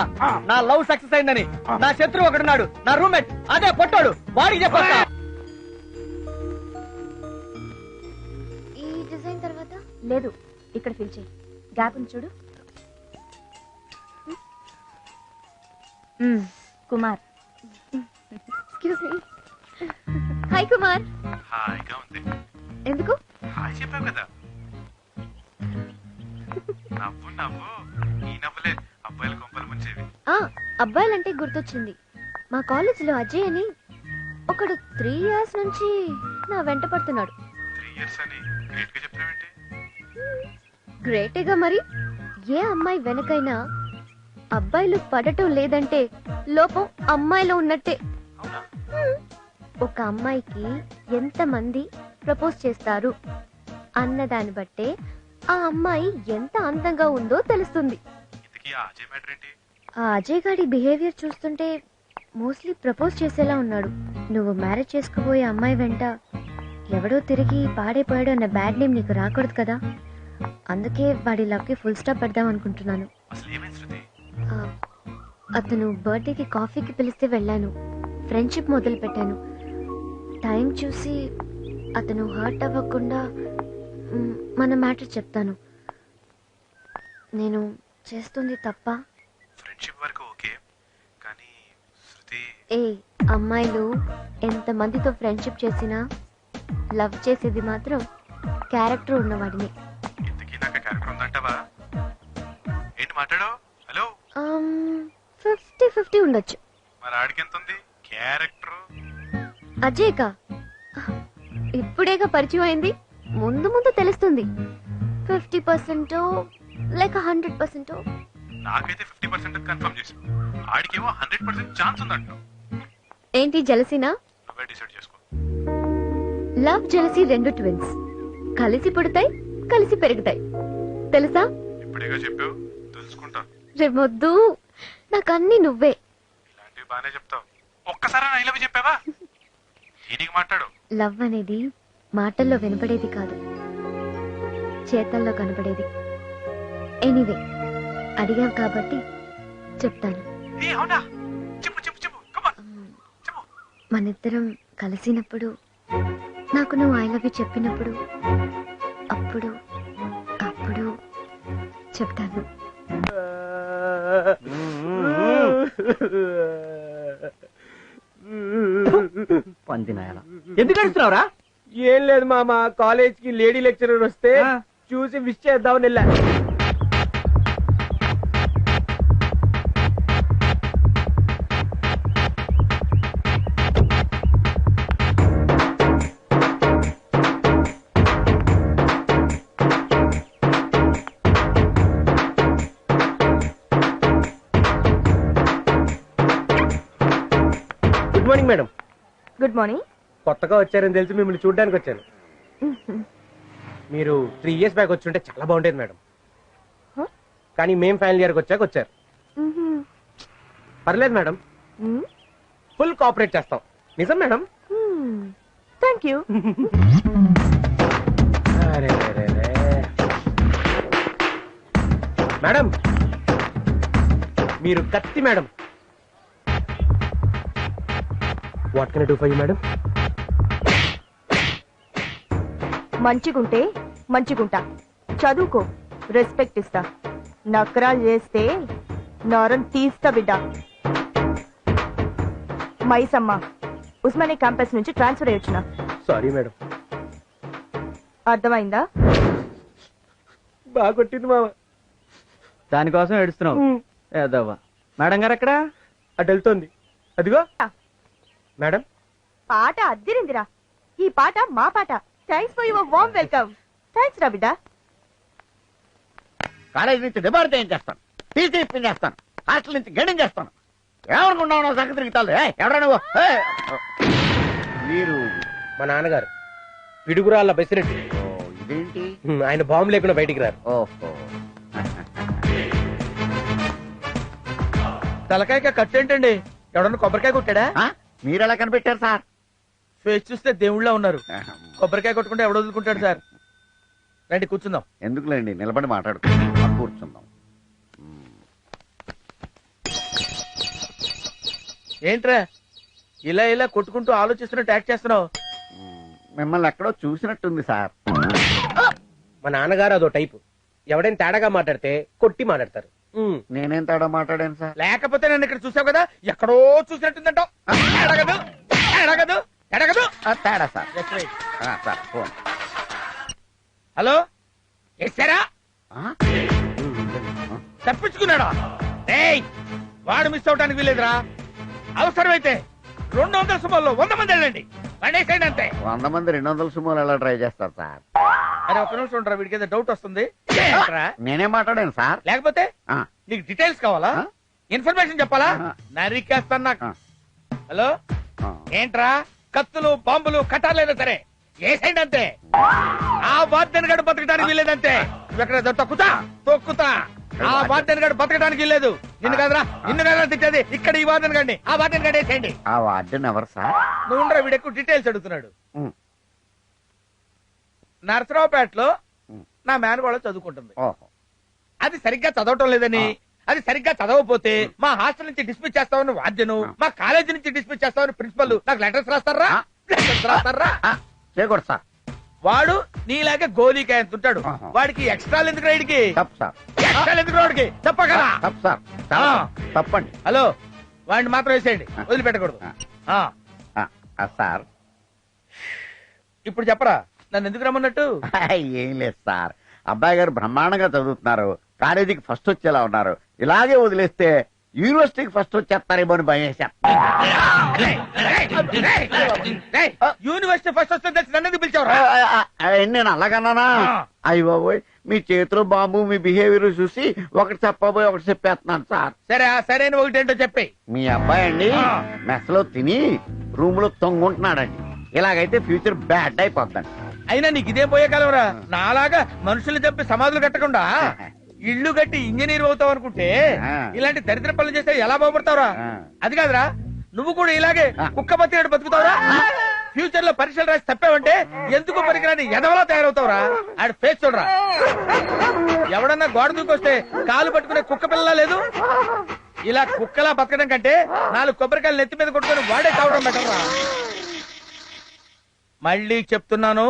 నా లవ్ సక్సెస్ అయిందని నా శత్రువు ఒకడున్నాడు, నా రూమ్మేట్, అదే పొట్టాడు, వాడికి చెప్పొస్తా. ఈ డిజైన్ తర్వాత లేదు, ఇక్కడ ఫిల్ చేయి. గ్యాప్ ఉంది చూడు. Kumar. Excuse me. Hi Kumar. హాయిగా ఉంది. ఎందుకు? హాయ్ చెప్పావు కదా. నవ్వు ఈ నవ్వులే అబ్బాయిల కొంపలు ముంచేవి. అబ్బాయిలంటే గుర్తొచ్చింది, మా కాలేజీలో అజయ్ అని ఒకడు 3 years నుంచి నా వెంట పడుతున్నాడు. 3 years అని గ్రేట్ గా చెప్తున్నావేంటి? గ్రేటేగా మరి. ఏ అమ్మాయి వెనకైనా అబ్బాయిలు పడటం లేదంటే లోపం అమ్మాయిలో ఉన్నట్టే. ఒక అమ్మాయికి ఎంతమంది ప్రపోజ్ చేస్తారు అన్నదాన్ని బట్టే ఆ అమ్మాయి ఎంత అందంగా ఉందో తెలుస్తుంది. ఆ అజయ్ గాడి బిహేవియర్ చూస్తుంటే మోస్ట్లీ ప్రపోజ్ చేసేలా ఉన్నాడు. నువ్వు మ్యారేజ్ చేసుకోబోయే అమ్మాయి వెంట ఎవడో తిరిగి పాడైపోయాడు అన్న బ్యాడ్ నేమ్ నీకు రాకూడదు కదా, అందుకే వాడి లవ్కి ఫుల్ స్టాప్ పెడదాం అనుకుంటున్నాను. అసలు ఏమైంది శృతి? అతను బర్త్డేకి కాఫీకి పిలిస్తే వెళ్ళాను. ఫ్రెండ్షిప్ మొదలు పెట్టాను. టైం చూసి అతను హర్ట్ అవ్వకుండా మన మ్యాటర్ చెప్తాను. నేను చేస్తుంది తప్ప? ఫ్రెండ్షిప్ వరకు ఓకే, కానీ శృతి అమ్మాయిలు ఎంతమందితో ఫ్రెండ్షిప్ చేసినా లవ్ చేసేది మాత్రం క్యారెక్టర్ ఉన్నవాడిని. ఇంతకీ నాకు క్యారెక్టర్ ఉందంటావా? ఏంటి మాట్లాడో? హలో 50-50 ఉండొచ్చు. మరి ఆడికి ఎంత ఉంది క్యారెక్టర్? అజయ్కా ఇప్పుడేగా పరిచయం అయింది, ముందు ముందు తెలుస్తుంది. 50% లేక 100%. నాకైతే 50% కన్ఫర్మ్ చేసి, ఆడికేమో 100% ఛాన్స్ ఉందంటావు. ఏంటి జలసీనా? నువ్వే డిసైడ్ చేసుకో. లవ్ జలసీ రెండు ట్విన్స్, కలిసి పుడతాయి కలిసి పెరుగుతాయి, తెలుసా? ఇప్పుడేగా చెప్పావు, తెలుసుకుంటా. రేమొద్దు, నాకన్నీ నువ్వే. ఇలాంటివి బానే చెప్తావు. ఒక్కసారి ఐ లవ్ చెప్పావా? దీనికి మాట్లాడు. లవ్ అనేది మాటల్లో వినపడేది కాదు, చేతల్లో కనపడేది. ఎనీవే, అడిగావు కాబట్టి చెప్తాను. అవునా? చెప్పు చెప్పు చెప్పు. చెప్పు. మనిద్దరం కలిసినప్పుడు, నాకు నువ్వు ఐ లవ్ యూ చెప్పినప్పుడు, అప్పుడు అప్పుడు చెప్తాను. పందినాయాల ఎందుకు అడుగుతున్నావురా? ఏం లేదు మామ, కాలేజ్ కి లేడీ లెక్చరర్ వస్తే చూసి విష్ చేద్దామని వెళ్ళా. Good morning madam. Good morning. కొత్తగా వచ్చారని తెలిసి మిమ్మల్ని చూడడానికి వచ్చాను. మీరు 3 years బ్యాక్ వచ్చి ఉంటే చాలా బాగుండేది మేడం, కానీ మేము ఫైనల్ ఇయర్కి వచ్చాక వచ్చారు. పర్లేదు మేడం, ఫుల్ కోఆపరేట్ చేస్తాం. నిజం మేడం. Thank you. మేడం మీరు కత్తి madam. What can I do for you madam? మంచిగుంటే మంచిగుంటా, చదువుకో, రెస్పెక్ట్ ఇస్తా. నకరాలు చేస్తే నరం తీస్తా బిడ్డ. మైసమ్మ, ఉస్మానియా క్యాంపస్ నుంచి ట్రాన్స్ఫర్ అయ్యొచ్చునా. Sorry madam. అర్థమైందా? బాగా కొట్టింది మామ. దానికోసం ఏడుస్తున్నావు ఏదవ్వా. మేడం గారు ఎక్కడ? అటు వెళ్తోంది, అదిగో. మేడం పాట అద్దిరిందిరా. ఈ పాట మా పాట. Thanks for your warm welcome. Thanks రా బిడ్డ. కాలేజ్ నుంచి డిబార్ చేయించేస్తాను, టీసీ ఇప్పించేస్తాను, హాస్టల్ నుంచి గడిం చేస్తాను. ఏమనుకున్నావు సంగతి తిరుగుతాను. ఎవడా నువ్వు? మీరు మా నాన్నగారు పిడుగురాళ్ళ బెసిరెడ్డి. ఇదేంటి? ఆయన బాంబు లేకుండా బయటికి రారు. ఓహో, తలకాయ కట్టేంటండి? ఎవడన్నా కొబ్బరికాయ కొట్టాడా? మీరు ఎలా కనిపెట్టారు సార్? ఫేస్ చూస్తే దేవుళ్ళ ఉన్నారు. కొబ్బరికాయ కొట్టుకుంటే ఎవడు వదులుకుంటాడు సార్? రండి కూర్చుందాం. ఎందుకులేండి, నిలబడి మాట్లాడుకుందాం. కూర్చుందాం. ఏంట్రా ఇలా ఇలా కొట్టుకుంటూ ఆలోచిస్తున్నట్టు యాక్ట్ చేస్తున్నావు? మిమ్మల్ని ఎక్కడో చూసినట్టుంది సార్. మా నాన్నగారు అదో టైపు. ఎవడైనా తేడాగా మాట్లాడితే కొట్టి మాట్లాడతారు. నేనేం తేడా మాట్లాడాను సార్? లేకపోతే నన్ను ఇక్కడ చూసావు కదా, ఎక్కడో చూసినట్టుందంటావు. తేడా సార్. Sir phone. హలో, ఎస్సారా? తప్పించుకున్నాడా? వాడు మిస్ అవడానికి వీలేదురా. అవసరమైతే 200 సుమారులో 100 మంది వెళ్ళండి. పడేసేయండి అంతే. 100 మంది 200 సుమోలు ఎలా ట్రై చేస్తారు సార్? అరే ఒక నిమిషం ఉంటారా, వీడికి ఏదో డౌట్ వస్తుంది. నేనేం మాట్లాడాను సార్? లేకపోతే నీకు డీటెయిల్స్ కావాలా? ఇన్ఫర్మేషన్ చెప్పాలా? నరికేస్తాను నాకు. హలో, ఏంట్రా? కత్తులు బాంబులు కట్టాలైనా సరే వేసేయండి అంతే. ఆ వాద్యన్ గడు బతకడానికి వీల్లేదంతే. నువ్వెక్కడ తొక్కుతా తొక్కుతా. ఆ వాద్యన్ గడు బతకడానికి వీల్లేదు. నిన్ను కాదురా, నిన్ను కాదురా తిట్టేది. ఇక్కడ ఈ వాద్యన్ గడిని ఆ వాద్యన్ గడి వేసేయండి. ఆ వార్డెన్ ఎవరు సార్? నువ్వు ఉండరా, వీడు ఎక్కువ డీటెయిల్స్ అడుగుతున్నాడు. నరసరావుపేటలో నా మేనగోళ చదువుకుంటుంది. ఓహో. అది సరిగ్గా చదవటం లేదని, అది సరిగ్గా చదవకపోతే మా హాస్టల్ నుంచి డిస్మిస్ చేస్తామని వాద్యను, మా కాలేజీ నుంచి డిస్మిస్ చేస్తామని ప్రిన్సిపల్ నాకు లెటర్స్ రాస్తారా? లెటర్స్ రాస్తారా? చేయకూడదు సార్. వాడు నీలాగే గోలీకాయ ఎంత ఉంటాడు. ఆహా. వాడికి ఎక్స్ట్రా ఎందుకు రైడ్కి? తప్పు సార్. ఎక్స్ట్రా ఎందుకు రోడ్కి? చెప్పగలరా? తప్పు సార్. చాలా తప్పండి. హలో, వాడిని మాత్రం వేసేయండి, వదిలిపెట్టకూడదు. సార్ ఇప్పుడు చెప్పరా, నన్ను ఎందుకు రమ్మన్నట్టు? ఏం లేదు సార్, అబ్బాయి గారు బ్రహ్మాండంగా చదువుతున్నారు, కాలేజీకి ఫస్ట్ వచ్చేలా ఉన్నారు. ఇలాగే వదిలేస్తే యూనివర్సిటీకి ఫస్ట్ వచ్చేస్తారేమో అని భయం వేశారు. యూనివర్సిటీ ఫస్ట్ వస్తే తెలిసి నన్ను ఎందుకు పిలిచావురా? నేను అలాగన్నానా? అయ్య బాబోయ్, మీ చేతిలో బాబు మీ బిహేవియర్ చూసి ఒకటి చెప్పబోయి ఒకటి చెప్పేస్తున్నాను సార్. సరే, ఆ సరైన ఒకటేంటో చెప్పి. మీ అబ్బాయి అండి మెస్లో తిని రూమ్ లో తొంగుంటున్నాడండి. ఇలాగైతే ఫ్యూచర్ బ్యాడ్ అయిపోద్దండి. అయినా నీకు ఇదే పోయే కాలంరా. నాలాగా మనుషులు చంపి సమాధులు కట్టకుండా ఇల్లు కట్టి ఇంజనీర్ అవుతావు అనుకుంటే ఇలాంటి దరిద్ర పనులు చేస్తే ఎలా బాగుపడతావురా? అది కాదురా, నువ్వు కూడా ఇలాగే కుక్క బతికేడు బతుకుతావురా? ఫ్యూచర్ లో పరీక్షలు రాసి తప్పావంటే ఎందుకు పనికిరాని ఎదవలా తయారవుతావురా? ఆడ ఫేస్ చూడరా. ఎవడన్నా గోడ దూకొస్తే కాలు పట్టుకునే కుక్క పిల్లలా లేదు? ఇలా కుక్కలా బతకడం కంటే 4 కొబ్బరికాయలు నెత్తి మీద కొట్టుకొని వాడే కావడం బెటర్రా. మళ్ళీ చెప్తున్నాను,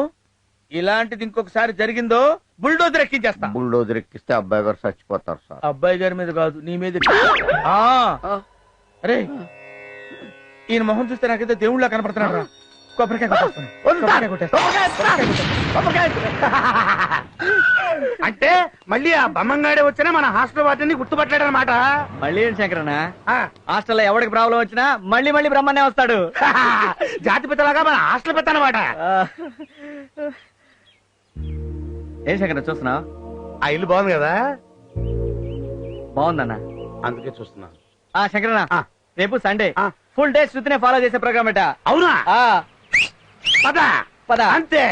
ఇలాంటిది ఇంకొకసారి జరిగిందో బుల్డోజర్ ఎక్కించేస్తా. బుల్డోజర్ ఎక్కిస్తే అబ్బాయి గారు చచ్చిపోతారు సార్. అబ్బాయి గారి మీద కాదు, నీ మీద. అరే, ఈయన మొహం చూస్తే నాకైతే దేవుళ్ళ కనపడుతున్నాడు. కొబ్బరికాయ అంటే మళ్ళీ ఆ బమ్మంగాడే వచ్చినా మన హాస్టల్ వాటిని గుర్తుపట్టాడనమాట. మళ్ళీ ఏంటి శంకరన్న, హాస్టల్లో ఎవరికి ప్రాబ్లం వచ్చినా మళ్ళీ మళ్ళీ బ్రహ్మనే వస్తాడు. జాతి పిత్తలాగా మన హాస్టల్ పెద్ద అనమాట. ఏం శంకరన్న చూస్తున్నావు? ఆ ఇల్లు బాగుంది కదా? బాగుందన్న, అందుకే చూస్తున్నా. శంకరన్న, రేపు సండే ఫుల్ డే శృతినే ఫాలో చేసే ప్రోగ్రామ్ ఎట. అవునా? పద పద. అంతే.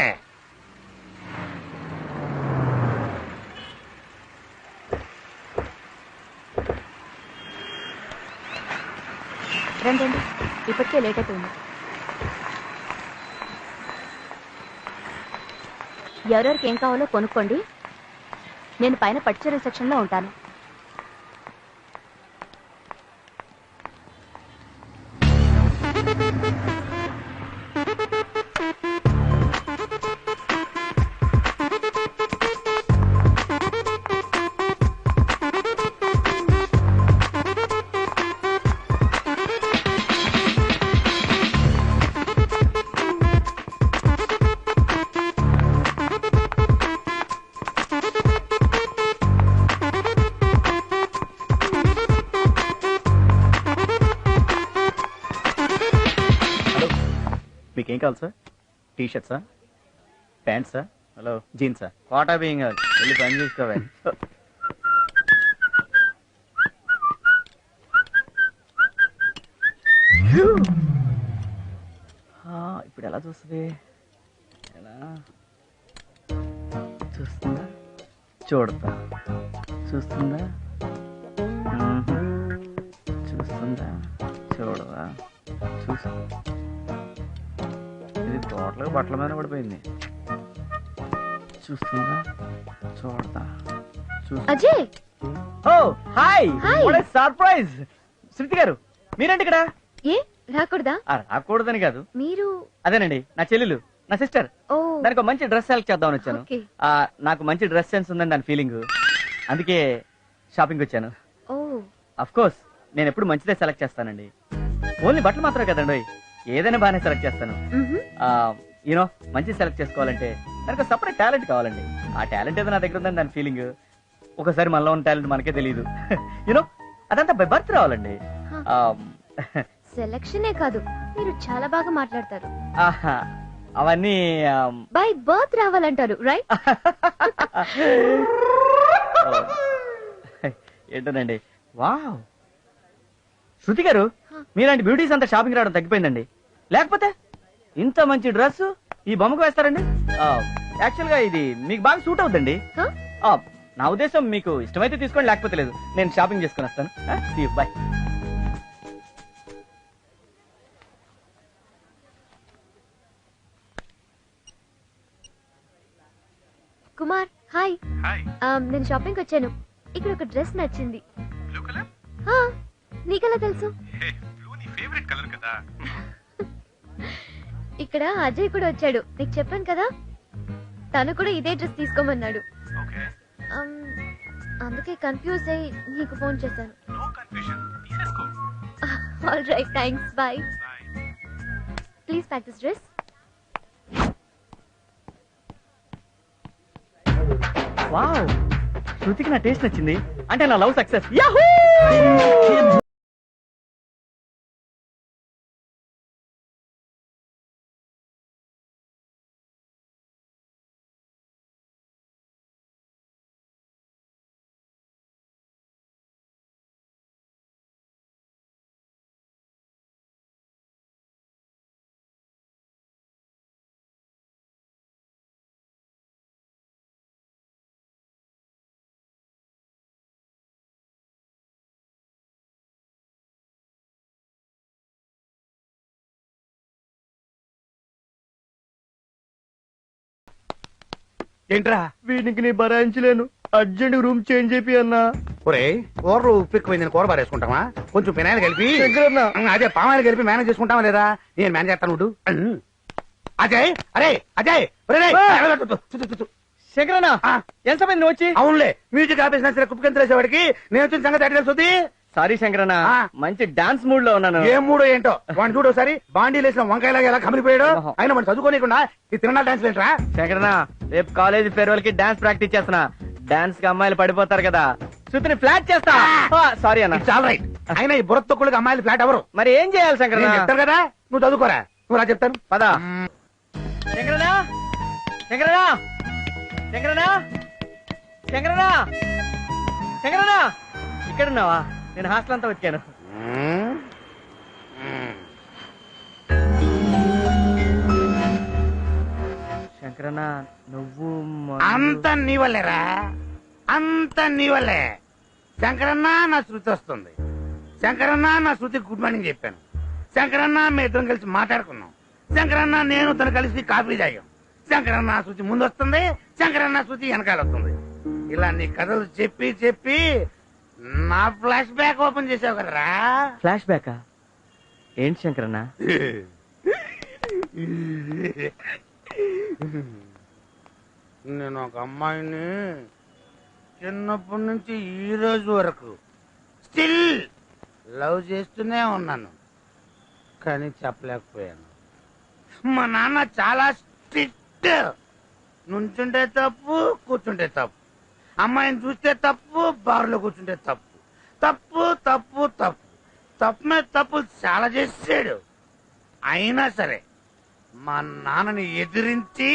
రండి, ఇప్పటికే లేట్ అయిపోయింది. ఎవరెవరికి ఏం కావాలో కొనుక్కోండి. నేను పైన పట్టుచీరల సెక్షన్ లో ఉంటాను. మీకేం కావాలి సార్? టీ షర్ట్సా, ప్యాంట్సా, హలో జీన్సా, కోటా బియ్యం కావాలి. వెళ్ళి పని చూసుకోవాలి. ఇప్పుడు ఎలా చూస్తుంది? ఎలా చూస్తుందా? చూడతా. చూస్తుందా? చూస్తుందా? చూడదా? చూస్తుందా? ఇది టోటల్గా బట్టల మీద పడిపోయింది. చూస్తుందా? చూడదా? Ajay, oh hi. Hi. What a surprise. Shruti garu, మీరేంటి ఇక్కడ? ఏ రాకూడదా? రాకూడదని కాదు, మీరు అదేనండి నా చెల్లెలు, నా సిస్టర్. ఓ దానికి ఒక మంచి డ్రెస్ సెలెక్ట్ చేద్దామని వచ్చాను. ఓకే. నాకు మంచి డ్రెస్ సెన్స్ ఉందని దాని ఫీలింగ్, అందుకే షాపింగ్ వచ్చాను. ఓ అఫ్ కోర్స్ నేను ఎప్పుడు మంచిదే సెలెక్ట్ చేస్తానండి. ఓన్లీ బట్టలు మాత్రమే కదండి, ఏదైనా బాగానే సెలెక్ట్ చేస్తాను. యూనో మంచి సెలెక్ట్ చేసుకోవాలంటే దానికి సపరేట్ టాలెంట్ కావాలండి. ఆ టాలెంట్ ఏదో నా దగ్గర ఉందని దాని ఫీలింగ్. ఒకసారి మనలో ఉన్న టాలెంట్ మనకే తెలియదు. యూనో అదంతా బై బర్త్ రావాలండి. సెలక్షనే కాదు, మీరు చాలా బాగా మాట్లాడతారు. అవన్నీ బై బర్త్ రావాలంటారు, రైట్? ఏంటోనండి. వావ్, శృతి గారు, మీలాంటి బ్యూటీస్ అంతా షాపింగ్ రావడం తగ్గిపోయిందండి. లేకపోతే ఇంత మంచి డ్రెస్ ఈ బొమ్మకు వేస్తారండి. యాక్చువల్ గా ఇది మీకు బాగా సూట్ అవుతుందండి. నా ఉద్దేశం మీకు ఇష్టమైతే తీసుకోండి, లేకపోతే లేదు. నేను షాపింగ్ చేసుకుని వస్తాను. బాయ్. కుమార్ హాయ్ హాయ్ నేను షాపింగ్ వచ్చాను. ఇక్కడ ఒక డ్రెస్ నచ్చింది. బ్లూ కలర్ ఆ, నీకెలా తెలుసు? బ్లూ నీ ఫేవరెట్ కలర్ కదా. ఇక్కడ అజయ్ కూడా వచ్చాడు, నీకు చెప్పాను కదా. తను కూడా ఇదే డ్రెస్ తీసుకోమన్నాడు. ఓకే అందుకే కన్ఫ్యూజ్ అయ్యి నీకు ఫోన్ చేశాను. నో కన్ఫ్యూజన్, తీసేసుకో. All right, thanks, bye. Bye. Please pack this dress. Wow, శృతికి నా టేస్ట్ నచ్చింది అంటే నా లవ్ సక్సెస్. యాహూ! ఏంట్రా వీడికి నీ భరాయించలేను, అర్జెంట్ రూమ్ చేంజ్ చేపి అన్నా. ఒరే కూరలు ఉప్పు ఎక్కువైందని కూర బారేసుకుంటావా? కొంచెం పినాయిలు కలిపి శంకరన్న. అదే పామాయిలు కలిపి మేనేజ్ చేసుకుంటావా లేదా? నేను మేనేజ్ చేస్తాను ఉండు. అజయ్, అరే అజయ్, ఒరేయ్, శంకరన్న, ఎంత మంది నువ్వు వచ్చి? అవునులే, మ్యూజిక్ ఆఫీస్ నుంచి కుప్పకింత వేసేవాడికి నేను వచ్చిన సంగతి ఎట్లా తెలుస్తుంది? సారీ శంకరన్న, ఆ. మంచి డాన్స్ మూడ్ లో ఉన్నాను. ఏ మూడో ఏంటో వాడిని చూడు ఒకసారి. బాండీ లేసిన వంకాయలాగా ఎలా కమిలిపోయాడు. అయినా మనం చదువుకోలేకుండా ఈ తిరణాలు డాన్స్ ఏంట్రా? శంకరన్న, రేపు కాలేజ్ ఫేర్వెల్ కి డాన్స్ ప్రాక్టీస్ చేస్తున్నా. డాన్స్ కి అమ్మాయిలు పడిపోతారు కదా, శృతిని ఫ్లాట్ చేస్తా. సారీ అన్న. It's all right. అయినా ఈ బుర్ర తొక్కులకి అమ్మాయిలు ఫ్లాట్ ఎవరు? మరి ఏం చేయాలి శంకరన్న? నేను చెప్తాను కదా, నువ్వు చదువుకోరా. నువ్వు రా చెప్తాను. పదా. శంకరన్న, శంకరన్న, శంకరన్న, శంకరన్న, శంకరన్న, ఇక్కడ ఉన్నావా? నేను హాస్టల్ అంతా వెతికాను. శంకరన్న, నువ్వు అంత నీ వల్లేరా, అంత నీ వల్లే. శంకరన్న నా శృతి వస్తుంది. శంకరన్న నా శృతికి గుడ్ మార్నింగ్ చెప్పాను. శంకరన్న మీ ఇద్దరం కలిసి మాట్లాడుకున్నాం. శంకరన్న నేను తను కలిసి కాఫీ తాగాం. శంకరన్న శృతి ముందు వస్తుంది, శంకరన్న శృతి వెనకాల వస్తుంది. ఇలా నీ కథలు చెప్పి చెప్పి నా ఫ్లాష్ బ్యాక్ ఓపెన్ చేసావు కదరా. ఫ్లాష్ బ్యాకా? ఏంటి శంకరన్న? నేను ఒక అమ్మాయిని చిన్నప్పటి నుంచి ఈ రోజు వరకు స్టిల్ లవ్ చేస్తూనే ఉన్నాను, కానీ చెప్పలేకపోయాను. మా నాన్న చాలా స్ట్రిక్ట్. నుంచుంటే తప్పు, కూర్చుంటే తప్పు. అమ్మాయిని చూస్తే తప్పు, బార్లో కూర్చుంటే తప్పు. తప్పు తప్పు తప్పు తప్పు మీద తప్పు చాలా చేసాడు. అయినా సరే మా నాన్నని ఎదిరించి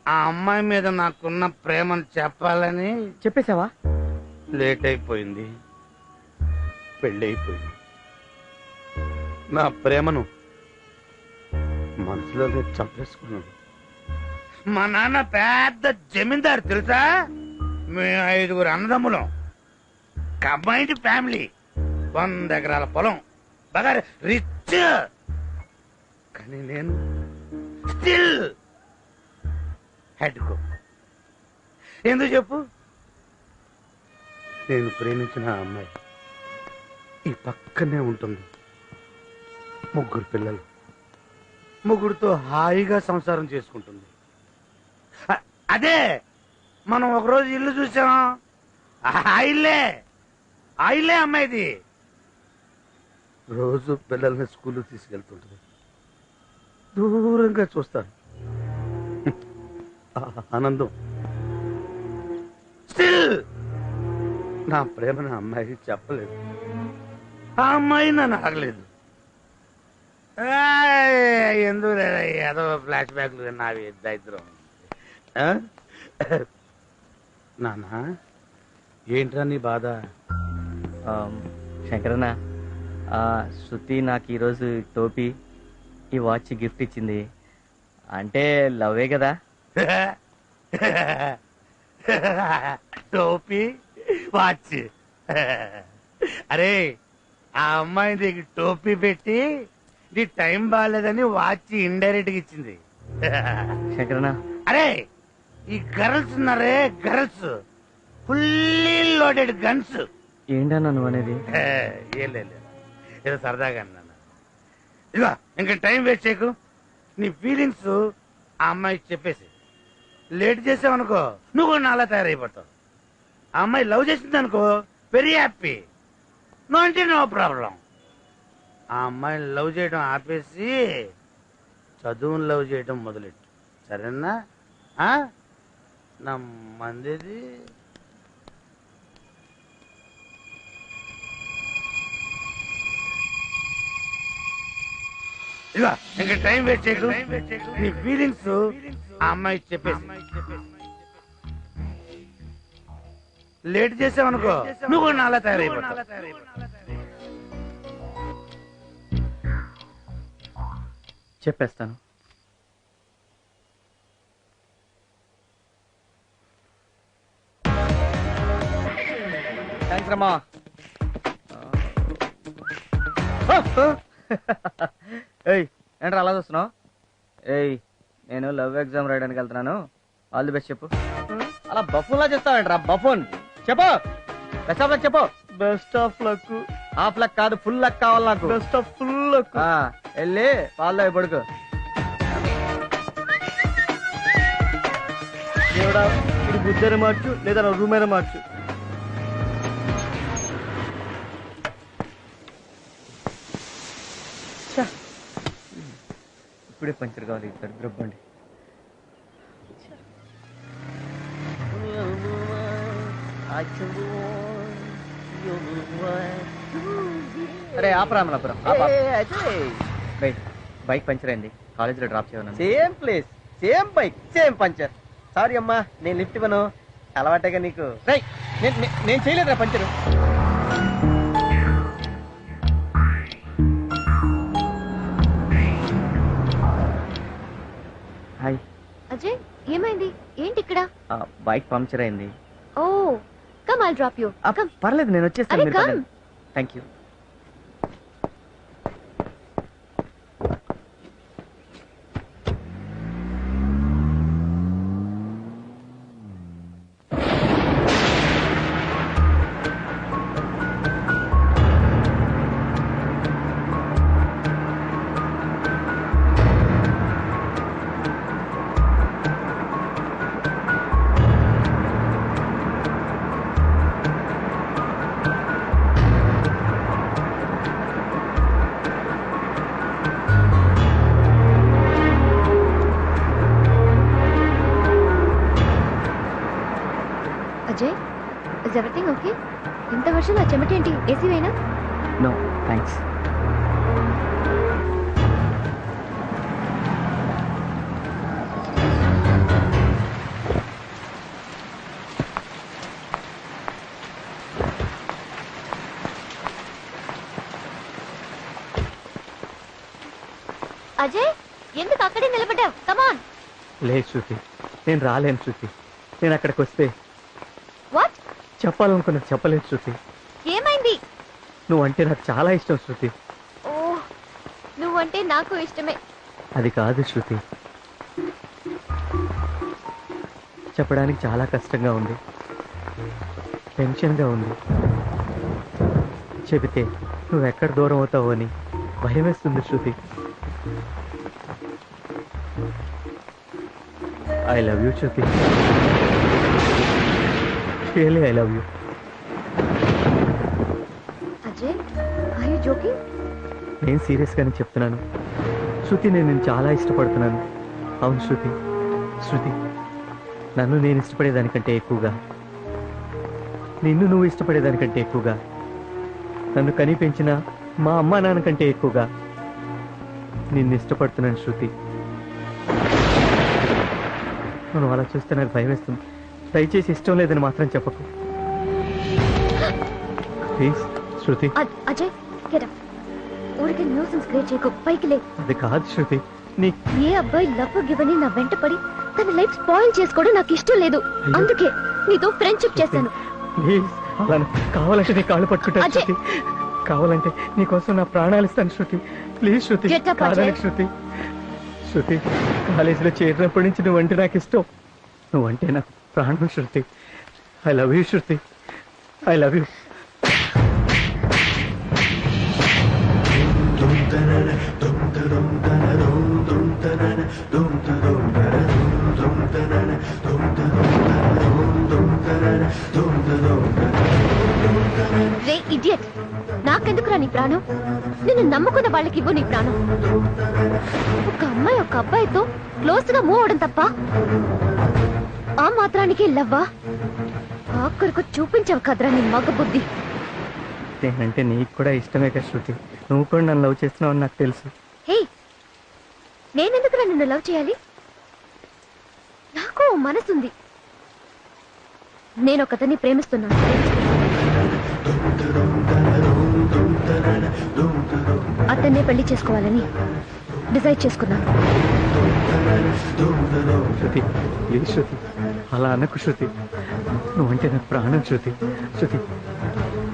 ఆ అమ్మాయి మీద నాకున్న ప్రేమను చెప్పాలని చెప్పేశావా? లేట్ అయిపోయింది, పెళ్ళైపోయింది. నా ప్రేమను మనసులోనే చంపేసుకున్నాను. మా నాన్న పెద్ద జమీందారు తెలుసా? మేము 5 అన్నదమ్ములం, కంబైన్డ్ ఫ్యామిలీ, 100 ఎకరాల పొలం, బాగా రిచ్. కానీ నేను స్టిల్ హెడ్ కో. ఎందుకు చెప్పు? నేను ప్రేమించిన ఆ అమ్మాయి ఈ పక్కనే ఉంటుంది. 3 పిల్లలు, 3తో హాయిగా సంసారం చేసుకుంటుంది. అదే మనం ఒకరోజు ఇల్లు చూసాం, ఆ ఇల్లే అమ్మాయిది. రోజు పిల్లల్ని స్కూల్కి తీసుకెళ్తుంటుంది. దూరంగా చూస్తాను, ఆనందం. స్టిల్ నా ప్రేమను అమ్మాయికి చెప్పలేదు. ఆ అమ్మాయి నన్ను అడగలేదు. ఎందుకు ఏదో ఫ్లాష్ బ్యాక్లు నావి దరిద్రం. నాన్న, ఏంట్రా నీ బాధ? శంకరన్న, శృతి నాకు ఈరోజు టోపీ, ఈ వాచ్ గిఫ్ట్ ఇచ్చింది. అంటే లవ్వే కదా? టోపీ వాచ్. అరే, ఆ అమ్మాయి నీకు టోపీ పెట్టి నీ టైం బాగాలేదని వాచ్ ఇండైరెక్ట్ గా ఇచ్చింది. శంకరన్న, అరే ఈ గర్ల్స్ ఉన్నారే గర్ల్స్ ఫుల్లీ లోడెడ్ గన్స్. ఏంటన్నా నువ్వు అనేది? ఏం లేదు, ఏదో సరదాగా అన్నాను. ఇదిగో ఇంకా టైం వేస్ట్ చేయకు. నీ ఫీలింగ్స్ ఆ అమ్మాయికి చెప్పేసి లేట్ చేసావనుకో నువ్వు కూడా నాలా తయారైపోతావు. ఆ అమ్మాయి లవ్ చేసింది అనుకో వెరీ హ్యాపీ, నో అంటే నో ప్రాబ్లం. ఆ అమ్మాయిని లవ్ చేయడం ఆపేసి చదువుని లవ్ చేయడం మొదలెట్టు, సరేనా? నా మందిది ఇదిగో ఇంకా టైం వేస్ట్ చేయకు. నీ ఫీలింగ్స్ ఆ అమ్మాయికి చెప్పేసి లేట్ చేసావనుకో నువ్వు కూడా నాలా తయారైపోతావు. చెప్పేస్తాను. థ్యాంక్స్ రమ్మా. ఏయ్ ఏంట్రా అలా చూస్తున్నావు? ఏయ్ నేను లవ్ ఎగ్జామ్ రాయడానికి వెళ్తున్నాను, ఆల్ ది బెస్ట్ చెప్పు. అలా బఫూన్లా చేస్తావేంట్రా? బఫూన్ చెప్పు, బెస్ట్ ఆఫ్ లక్ చెప్పు. Best of luck. Half luck కాదు, ఫుల్ లక్ కావాలి నాకు. Best of full luck. వెళ్ళి పాల్లో పడుకో. దేవుడా, ఇది బుద్ధైన మార్చు లేదా నా రూమైనా మార్చు. ఇప్పుడే పంచర్ కావాలి, దరిద్రబ్బండి. అరే ఆపరామలాపురం, బైక్ పంచర్ అయింది, కాలేజీలో డ్రాప్ చేయను. Same place, same bike, same puncture. Sorry అమ్మా, నేను లిఫ్ట్ ఇవ్వను, అలవాటేగా నీకు. నేను చేయలేదురా పంచరు. హాయ్ అజయ్, ఏమైంది? ఏంటి ఇక్కడ? బైక్ పంక్చర్ అయింది. Oh come, I'll drop you. Come. పర్లేదు, నేను వచ్చేస్తాను. అరే come. Thank you. Ajay, is everything okay? ఇంత వర్షం ఆ చెమటేంటి? ఏసీ వేనా? No thanks. అజయ్, ఎందుకు అక్కడే నిలబడ్డావు? కమాన్. లేదు శృతి, నేను రాలేను శృతి. నేను అక్కడికి వస్తే వాట్ చెప్పాలనుకున్నది చెప్పలేదు శృతి. ఏమైంది? నువ్వంటే నాకు చాలా ఇష్టం శృతి. ఓ, నువ్వంటే నాకు ఇష్టమే. అది కాదు శృతి, చెప్పడానికి చాలా కష్టంగా ఉంది, టెన్షన్గా ఉంది. చెబితే నువ్వెక్కడ దూరం అవుతావో అని భయం వేస్తుంది Shruti. I love you Shruti, really I love you. Ajay, are you joking? నేను సీరియస్గానే చెప్తున్నాను శృతి, నేను నిన్ను చాలా ఇష్టపడుతున్నాను. అవును శృతి. శృతి, నన్ను నేను ఇష్టపడేదానికంటే ఎక్కువగా, నిన్ను నువ్వు ఇష్టపడేదానికంటే ఎక్కువగా, నన్ను కని పెంచిన మా అమ్మా నాన్న కంటే ఎక్కువగా నిన్ను ఇష్టపడుతున్నాను శృతి. మనం అలా చూస్తే నాకు భయం వేస్తుంది. దయచేసి ఇష్టం లేదని మాత్రం చెప్పకు please Shruti. Ajay, get up. ఊరికే న్యూసెన్స్ క్రియేట్ చేయకు, పైకి లే. అది కాదు శృతి, నీ ఏ అబ్బాయి లవ్ గివని నా వెంట పడి తన లైఫ్ స్పాయిల్ చేసుకోవడం నాకు ఇష్టం లేదు. అందుకే నీతో ఫ్రెండ్షిప్ చేశాను. ప్లీజ్, అలా కావాలంటే నీ కాళ్ళు పట్టుకుంటాను అజయ్. శృతి. కావాలంటే నీకోసం నా ప్రాణాలు ఇస్తాను శృతి. ప్లీజ్ శృతి, Get up, కాదని అజయ్. శృతి. శృతి, కాలేజీలో చేరినప్పటి నుంచి నువ్వంటే నాకు ఇష్టం. నువ్వంటే నాకు ప్రాణం Shruti. I love you Shruti, I love you. రే ఇడియట్, నాకెందుకురా నీ ప్రాణం? నిన్ను నమ్ముకున్న వాళ్ళకి ఇవ్వు నీ ప్రాణం. ఒక అమ్మాయి ఒక అబ్బాయితో క్లోజ్ గా మూవ్ అవడం తప్ప ఆ మాత్రానికి లవ్వా? ఆఖరికి చూపించవు కదరా నీ మగ బుద్ధి. నేనంటే నీకు కూడా ఇష్టమే కదా శృతి. నువ్వు కూడా నన్ను లవ్ చేస్తున్నావు నాకు తెలుసు. హే, నేనెందుకురా నిన్ను లవ్ చేయాలి? నాకు మనసుంది. నేను ఒకతన్ని ప్రేమిస్తున్నాను. అతన్నే పెళ్లి చేసుకోవాలని డిసైడ్ చేసుకున్నాను. శృతి ప్లీజ్ శృతి, అలా అనకు శృతి. నువ్వంటే నాకు ప్రాణం శృతి. శృతి,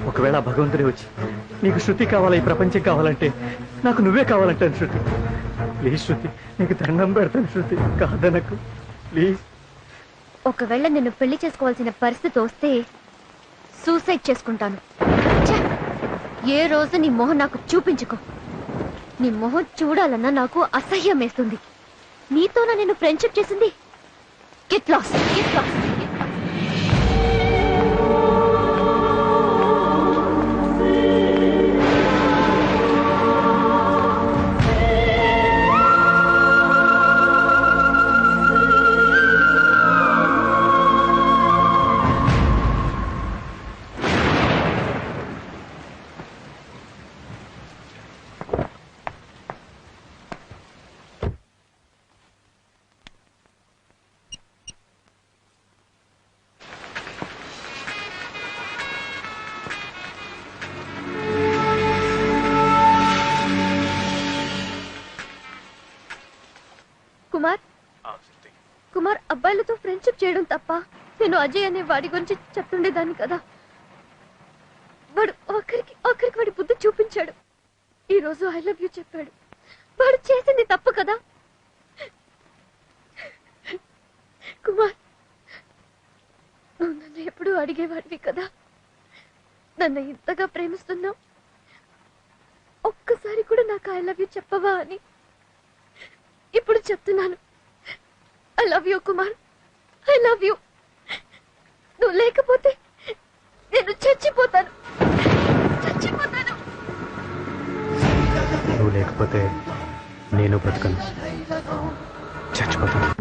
ఒకవేళ భగవంతుడే వచ్చి నీకు శృతి కావాలా, ఈ ప్రపంచం కావాలంటే నాకు నువ్వే కావాలంటాను శృతి. ప్లీజ్ శృతి, నీకు దండం పెడతాను శృతి, కాదనకు ప్లీజ్. ఒకవేళ నిన్ను పెళ్లి చేసుకోవాల్సిన పరిస్థితి వస్తే సూసైడ్ చేసుకుంటాను. ఛ! ఏ రోజు నీ మొహం నాకు చూపించుకో. నీ మొహం చూడాలన్నా నాకు అసహ్యం వేస్తుంది. నీతోనా నేను ఫ్రెండ్షిప్ చేసింది? Get lost, get lost. Kumar, అబ్బాయిలతో ఫ్రెండ్షిప్ చేయడం తప్ప నేను అజయ్ అనే వాడి గురించి చెప్తుండేదాన్ని కదా. వాడు ఆఖరికి వాడి బుద్ధి చూపించాడు. ఈ రోజు ఐ లవ్ యూ చెప్పాడు. వాడు చేసింది తప్పు కదా. కుమార్, నువ్వు నన్ను ఎప్పుడూ అడిగేవాడివి కదా, నన్ను ఇంతగా ప్రేమిస్తున్నావు, ఒక్కసారి కూడా నాకు ఐ లవ్ యూ చెప్పవా అని. ఇప్పుడు చెప్తున్నాను, I love you Kumar, I love you. నువ్వు లేకపోతే నేను చచ్చిపోతాను. నువ్వు లేకపోతే నేను బ్రతకను, చచ్చిపోతాను.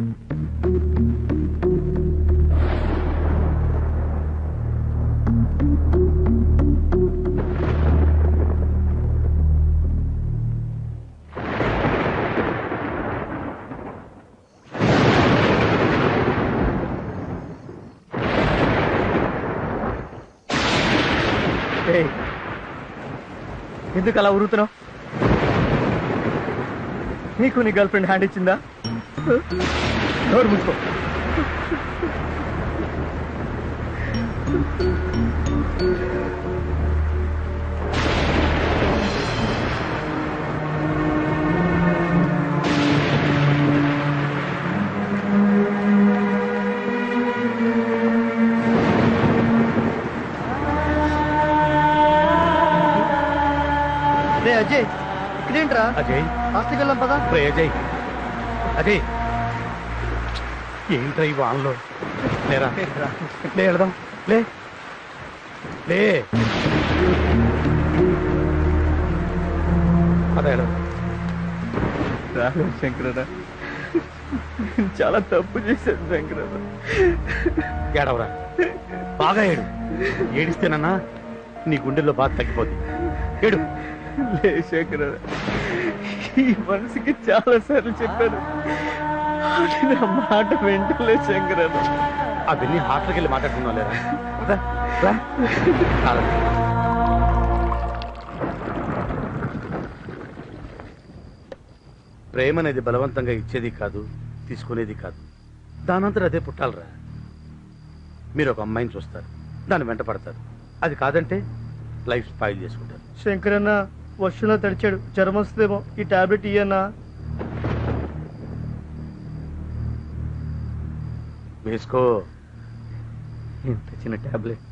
ఎందుకు అలా ఉరుతున్నావు? నీకు నీ గర్ల్ ఫ్రెండ్ హ్యాండ్ ఇచ్చిందా? నోరు మూసుకో. అజయ్, ఇక్కడేంట్రా? అజయ్, హాస్టల్కి వెళ్ళాం పదా. అజయ్, అజయ్, ఏంట్రా ఈ వాన్లో? లేరా, లే వెళదాం, లే లే అదే శంకరన్న, చాలా తప్పు చేశాను శంకరన్న. ఏడవరా, బాగా ఏడు. ఏడిస్తేనన్నా నీ గుండెల్లో బాధ తగ్గిపోద్ది. ఏడు. లే శంకరన్న, ఈ మనసుకి చాలా సార్లు చెప్పాను, నా మాట వెంటలే శంకరన్న. అవన్నీ హాస్టల్కి వెళ్ళి మాట్లాడుకున్నావు లేరా? ప్రేమ అనేది బలవంతంగా ఇచ్చేది కాదు, తీసుకునేది కాదు. దానంతరం అదే పుట్టాలరా. మీరు ఒక అమ్మాయిని చూస్తారు, దాన్ని వెంట పడతారు. అది కాదంటే లైఫ్ స్పాయిల్ చేసుకుంటారు. శంకరన్న వర్షంలో తడిచాడు, జ్వరం వస్తుందేమో, ఈ టాబ్లెట్ ఇయ్యన్నా. వేసుకో. ఇంత చిన్న టాబ్లెట్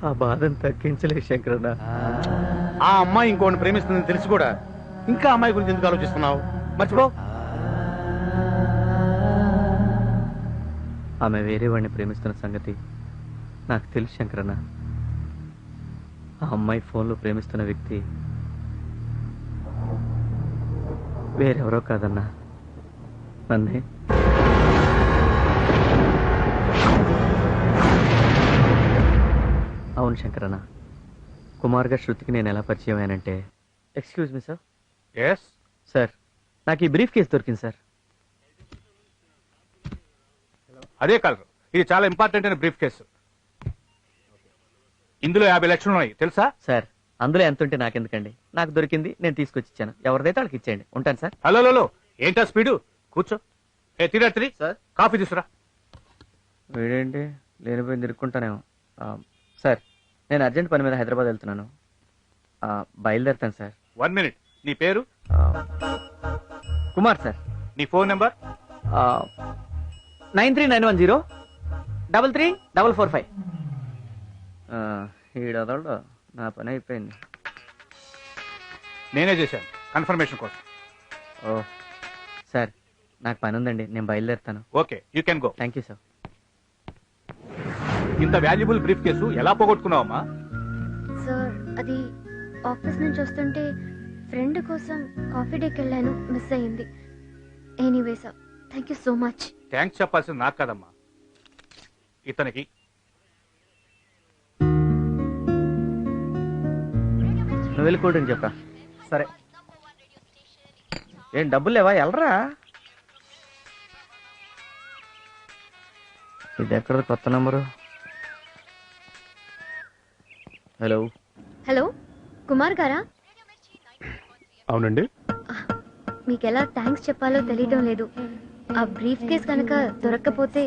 ఆ బాధను తగ్గించలే శంకరన్న. ఆ అమ్మాయి ఇంకోటి ప్రేమిస్తుందని తెలిసి కూడా ఇంకా అమ్మాయి గురించి ఎందుకు ఆలోచిస్తున్నావు? మర్చిపో. ఆమె వేరే వాడిని ప్రేమిస్తున్న సంగతి నాకు తెలుసు శంకరన్న. ఆ అమ్మాయి ఫోన్లో ప్రేమిస్తున్న వ్యక్తి వేరెవరో కాదన్నా, నన్నే. అవును శంకరన్న, కుమార్గా శృతికి నేను ఎలా పరిచయం అయ్యానంటే... excuse me sir. Yes sir, నాకు ఈ బ్రీఫ్ కేసు దొరికింది సార్. అదే కలర్. ఇది చాలా ఇంపార్టెంట్ అయిన బ్రీఫ్ కేసు. ఇందులో 50 లక్షలు ఉన్నాయి తెలుసా? సార్, అందులో ఎంత ఉంటే నాకెందుకండి, నాకు దొరికింది, నేను తీసుకొచ్చి ఇచ్చాను. ఎవరిదైతే వాళ్ళకి ఇచ్చేయండి. ఉంటాను సార్. హలో, ఏంటా స్పీడు? కూర్చో. ఏ తిరి సార్, కాఫీ తీసురా. వీడేంటి లేనిపోయింది ఇరుక్కుంటానేమో. సార్, నేను అర్జెంట్ పని మీద హైదరాబాద్ వెళ్తున్నాను. బయలుదేరుతాను సార్. 1 మినిట్. నీ పేరు? కుమార్ సార్. నీ ఫోన్ నెంబర్? 9391033445. ఈడదోడు నా పని అయిపోయింది. నేనే చేశాను కన్ఫర్మేషన్ కోసం. ఓ సార్, నాకు పని ఉందండి, నేను బయలుదేరుతాను. Okay, you can go. Thank you sir. ఇంత వాల్యుబుల్ బ్రీఫ్ కేసు ఎలా పోగొట్టుకున్నావమ్మా? సార్, అది ఆఫీస్ నుంచి వస్తుంటే ఫ్రెండ్ కోసం కాఫీ డేకి వెళ్ళాను, మిస్ అయ్యింది. Anyway sir, thank you so much. Thanks చెప్పాల్సింది నాకు కదమ్మా, ఇతనికి. నువ్వు వెళ్ళి కూల్ డ్రింక్ చెప్పా. సరే. ఏం డబ్బులు లేవా? వెళ్ళరా. ఇది ఎక్కడ కొత్త నంబరు? హలో. హలో, కుమార్ గారా? అవునండి. మీకు ఎలా థ్యాంక్స్ చెప్పాలో తెలియడం లేదు. ఆ బ్రీఫ్ కేస్ కనుక దొరక్కపోతే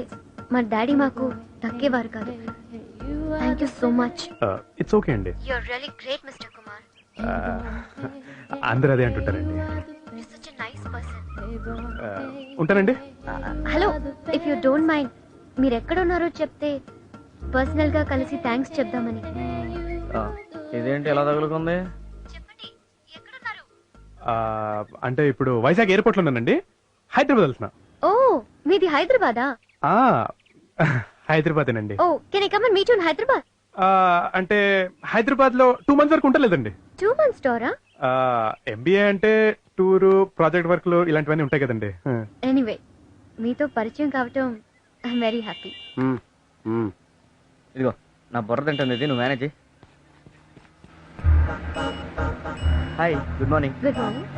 మా డాడీ మాకు దక్కేవారు కాదు. Thank you so much. It's okay అండి. You are really great mister Kumar. అందరూ అదే అంటుంటారండి. You are such a nice person. ఉంటానండి. Hello, if you don't mind, మీరు ఎక్కడ ఉన్నారో చెప్తే పర్సనల్ గా కలిసి థ్యాంక్స్ చెప్దామని. ఇదేంటి ఎలా తగులుకుంది? చెప్పండి, ఎక్కడున్నారు? అంటే ఇప్పుడు వైజాగ్ ఎయిర్పోర్ట్ లో ఉన్నానండి. హైదరాబాద్ వెళ్తున్నా. ఓ, మీది హైదరాబాదా? హైదరాబాదేనండి. ఓ, can I come and meet you in Hyderabad? అంటే హైదరాబాద్ లో 2 months వరకు ఉంటలేదండి. 2 months టూరా? ఎంబీఏ అంటే టూరు, ప్రాజెక్ట్ వర్క్లు ఇలాంటివన్నీ ఉంటాయి కదండి. ఎనీవే, మీతో పరిచయం కావటం ఐఎమ్ వెరీ హ్యాపీ. ఇదిగో నా బుర్ర తింటుంది, ఇది నువ్వు manage. Hi, good morning. Good morning.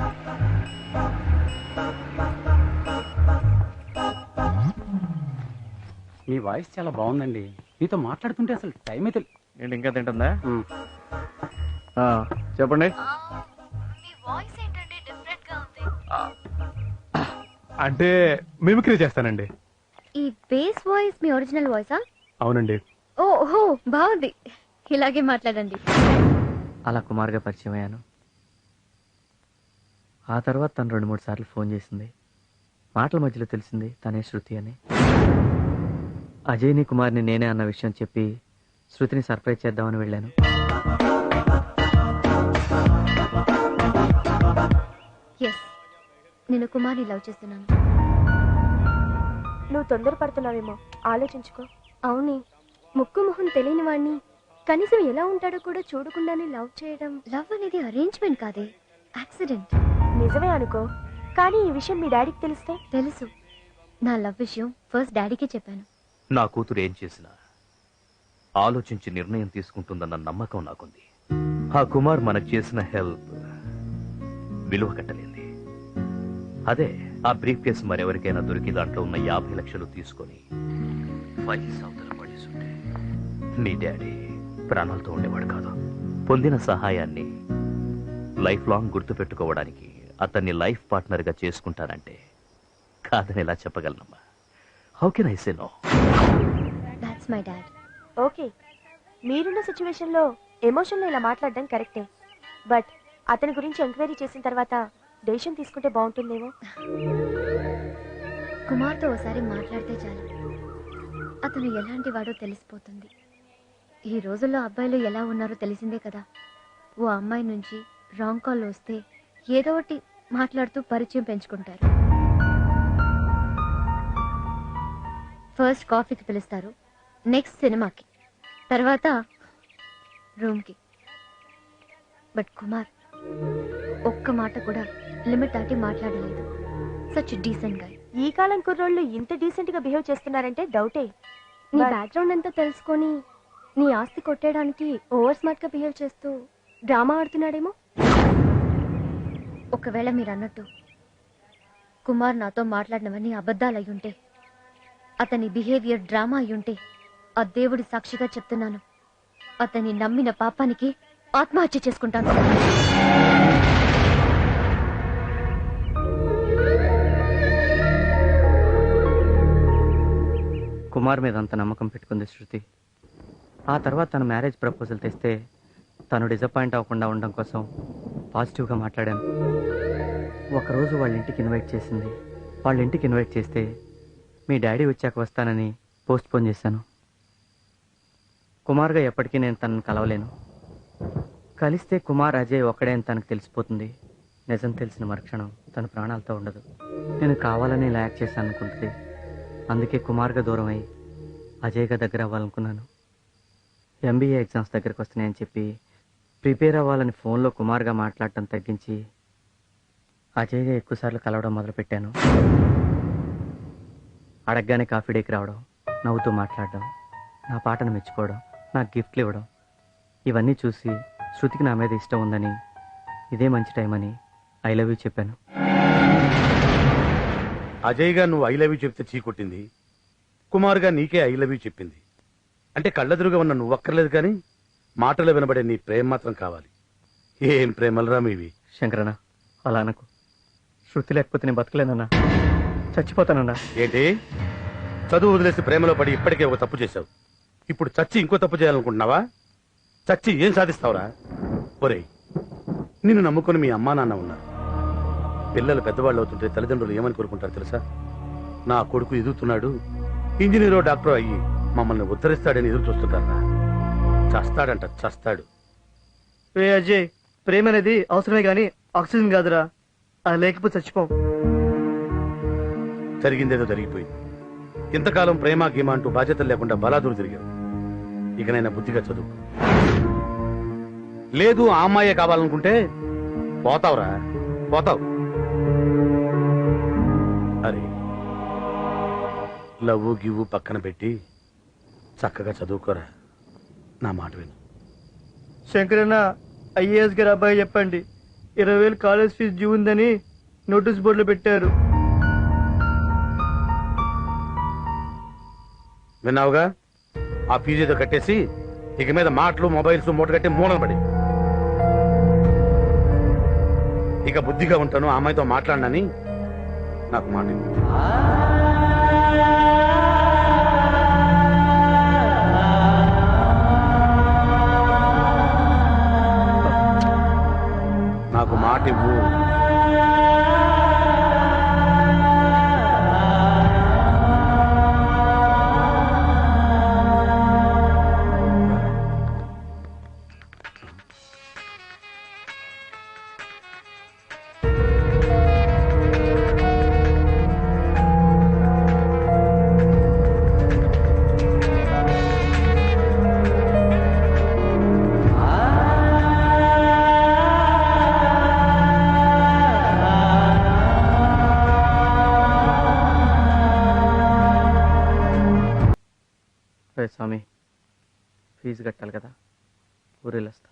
మీ వాయిస్ చాలా బాగుందండి. మీతో మాట్లాడుతుంటే అసలు టైం అయితే. ఏంటి ఇంకా తింటుందా? చెప్పండి. మీ వాయిస్ ఏంటండి డిఫరెంట్ గా ఉంది? అంటే మిమిక్రీ చేస్తానండి. ఈ బేస్ వాయిస్ మీ ఒరిజినల్ వాయిసా? అవునండి. ఓహో, బాగుంది. ఇలాగే మాట్లాడండి. అలా కుమార్గా పరిచయం అయ్యాను. ఆ తర్వాత తను 2-3 సార్లు ఫోన్ చేసింది. మాటల మధ్యలో తెలిసింది తనే శృతి అని. అజయ్ని కుమార్ని నేనే అన్న విషయం చెప్పి శృతిని సర్ప్రైజ్ చేద్దామని వెళ్ళాను. ఎస్, నేను కుమార్ని లవ్ చేస్తున్నాను. నువ్వు తొందరపడుతున్నావేమో, ఆలోచించుకో. అవునే, ముక్కు మొహం తెలియని వాడిని కనీసం ఎలా ఉంటాడో కూడా చూడకుండానే లవ్ చేయడం. లవ్ అనేది అరేంజ్మెంట్ కాదే, యాక్సిడెంట్. నిజమే అనుకో, కానీ ఈ విషయం మీ డాడీకి తెలిస్తే? తెలుసు. నా లవ్ విషయం ఫస్ట్ డాడీకే చెప్పాను. నా కూతురు ఏం చేసినా ఆలోచించి నిర్ణయం తీసుకుంటుందన్న నమ్మకం నాకుంది. ఆ కుమార్ మనకు చేసిన హెల్ప్ విలువ కట్టలేంది. అదే ఆ బ్రీఫ్ కేసు మరెవరికైనా దొరికి దాంట్లో ఉన్న 50 లక్షలు తీసుకొని ఫైల్స్ అవతల పడేసుంటే నీ డాడీ ప్రాణాలతో ఉండేవాడు కాదు. పొందిన సహాయాన్ని లైఫ్ లాంగ్ గుర్తుపెట్టుకోవడానికి అతన్ని లైఫ్ పార్ట్నర్గా చేసుకుంటానంటే కాదని ఎలా చెప్పగలనమ్మా? How can I say no? That's my dad. Okay, మీరున్న సిచ్యువేషన్లో ఎమోషన్లో ఇలా మాట్లాడడం కరెక్టే. బట్ అతని గురించి ఎంక్వైరీ చేసిన తర్వాత డెసిషన్ తీసుకుంటే బాగుంటుందేమో. కుమార్తో ఒకసారి మాట్లాడితే చాలు, అతను ఎలాంటి వాడో తెలిసిపోతుంది. ఈ రోజుల్లో అబ్బాయిలు ఎలా ఉన్నారో తెలిసిందే కదా. ఓ అమ్మాయి నుంచి రాంగ్ కాల్ వస్తే ఏదో ఒకటి మాట్లాడుతూ పరిచయం పెంచుకుంటారు. ఫస్ట్ కాఫీకి పిలుస్తారు, నెక్స్ట్ సినిమాకి, తర్వాత రూమ్కి. బట్ కుమార్ ఒక్క మాట కూడా లిమిట్ దాటి మాట్లాడలేదు. సచ్ డీసెంట్ గా. ఈ కాలం కుర్రోళ్ళు ఇంత డీసెంట్ గా బిహేవ్ చేస్తున్నారంటే డౌటే. నీ బ్యాక్గ్రౌండ్ అంతా తెలుసుకొని నీ ఆస్తి కొట్టేయడానికి ఓవర్ స్మార్ట్ గా బిహేవ్ చేస్తూ డ్రామా ఆడుతున్నాడేమో. ఒకవేళ మీరు అన్నట్టు కుమార్ నాతో మాట్లాడినవన్నీ అబద్ధాలు అయ్యుంటే, అతని బిహేవియర్ డ్రామా అయ్యుంటే, ఆ దేవుడి సాక్షిగా చెప్తున్నాను, అతని నమ్మిన పాపానికి ఆత్మహత్య చేసుకుంటాను. కుమార్ మీద అంత నమ్మకం పెట్టుకుంది శృతి. ఆ తర్వాత తన మ్యారేజ్ ప్రపోజల్ తెస్తే తను డిసప్పాయింట్ అవ్వకుండా ఉండడం కోసం పాజిటివ్గా మాట్లాడాను. ఒకరోజు వాళ్ళ ఇంటికి ఇన్వైట్ చేసింది. వాళ్ళ ఇంటికి ఇన్వైట్ చేస్తే మీ డాడీ వచ్చాక వస్తానని పోస్ట్పోన్ చేశాను. కుమార్గా ఎప్పటికీ నేను తనను కలవలేను. కలిస్తే కుమార్ అజయ్ ఒక్కడే అని తనకు తెలిసిపోతుంది. నిజం తెలిసిన మరుక్షణం తన ప్రాణాలతో ఉండదు. నేను కావాలని ఇలా యాక్ట్ చేశాను అనుకుంటుంది. అందుకే కుమార్గా దూరం అయ్యి అజయ్గా దగ్గర అవ్వాలనుకున్నాను. ఎంబీఏ ఎగ్జామ్స్ దగ్గరకు వస్తున్నాయని చెప్పి ప్రిపేర్ అవ్వాలని ఫోన్లో కుమార్గా మాట్లాడటం తగ్గించి అజయ్గా ఎక్కువసార్లు కలవడం మొదలుపెట్టాను. అడగగానే కాఫీ డేకి రావడం, నవ్వుతూ మాట్లాడడం, నా పాటను మెచ్చుకోవడం, నాకు గిఫ్ట్లు ఇవ్వడం, ఇవన్నీ చూసి శృతికి నా మీద ఇష్టం ఉందని, ఇదే మంచి టైం అని ఐ లవ్ యూ చెప్పాను. అజయ్ గా నువ్వు ఐ లవ్ యూ చెప్తే చీకొట్టింది, కుమార్ గా నీకే ఐ లవ్ యూ చెప్పింది. అంటే కళ్ళెదురుగా ఉన్న నువ్వు అక్కర్లేదు, కానీ మాటలు వినబడే నీ ప్రేమ మాత్రం కావాలి. ఏం ప్రేమలరా మీవి. శంకరన్న, అలా అనకు. శృతి లేకపోతే నేను బతకలేనన్నా, చచ్చిపోతానన్నా. ఏంటి, చదువు వదిలేసి ప్రేమలో పడి ఇప్పటికే ఒక తప్పు చేశావు. ఇప్పుడు చచ్చి ఇంకో తప్పు చేయాలనుకుంటున్నావా? చచ్చి ఏం సాధిస్తావురా? ఒరేయ్, నిన్ను నమ్ముకుని మీ అమ్మా నాన్న ఉన్నారు. పిల్లలు పెద్దవాళ్ళు అవుతుంటే తల్లిదండ్రులు ఏమని కోరుకుంటారు తెలుసా? నా కొడుకు ఎదుగుతున్నాడు, ఇంజనీరో డాక్టరో అయ్యి మమ్మల్ని ఉద్ధరిస్తాడని ఎదురు చూస్తుంటారా? చస్తాడంట, చస్తాడు. రే అజయ్, ప్రేమ అనేది అవసరమే గాని ఆక్సిజన్ కాదురా. అది లేకపోతే చచ్చిపోం. జరిగిందేదో జరిగిపోయింది. ఇంతకాలం ప్రేమ గీమ అంటూ బాధ్యతలు లేకుండా బలాదూరు తిరిగావు. ఇకనైనా బుద్ధిగా చదువు. లేదు ఆ అమ్మాయే కావాలనుకుంటే పోతావురా, పోతావు. అరే, లవ్వు గివ్వు పక్కన పెట్టి చక్కగా చదువుకోరా. నా మాట విను. శంకరన్న, ఐఏఎస్ గారు అబ్బాయి చెప్పండి, 20,000 కాలేజ్ ఫీజు డ్యూ ఉందని నోటీస్ బోర్డులో పెట్టారు. విన్నావుగా? ఆ ఫీజు ఏదో కట్టేసి ఇక మీద మాటలు మొబైల్స్ మూట కట్టి మూలం పడి. ఇక బుద్ధిగా ఉంటాను, ఆ అమ్మాయితో మాట్లాడినని నాకు మాట ఇవ్వు. నాకు మాట ఇవ్వు. స్వామి, ఫీజు కట్టాలి కదా, ఊరెళ్ళొస్తా.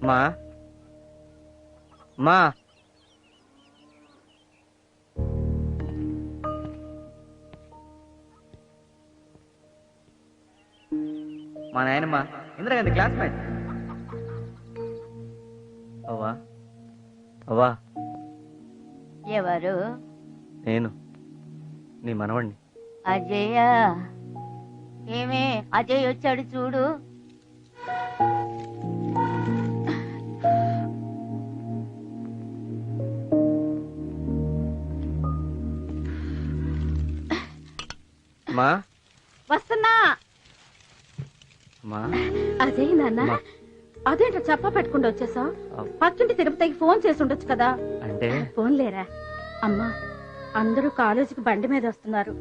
మా మా మా నాయనమ్మ ఇందిరాగాంధీ క్లాస్మేట్. అవ్వా అవ్వా. ఎవరు? నేను నీ మనవణ్ణి. అజయ్య. ఏమే అజయ్ వచ్చాడు చూడు. మా వస్తున్నా. మా అజయ్ నాన్న, అదేంటో చెప్ప పెట్టుకుంటూ వచ్చేసావు? పక్కింటి తిరుపతికి ఫోన్ చేసి ఉండొచ్చు కదా. అంటే ఫోన్ లేరా? అమ్మా, అందరూ కాలేజీకి బండి మీద వస్తున్నారు,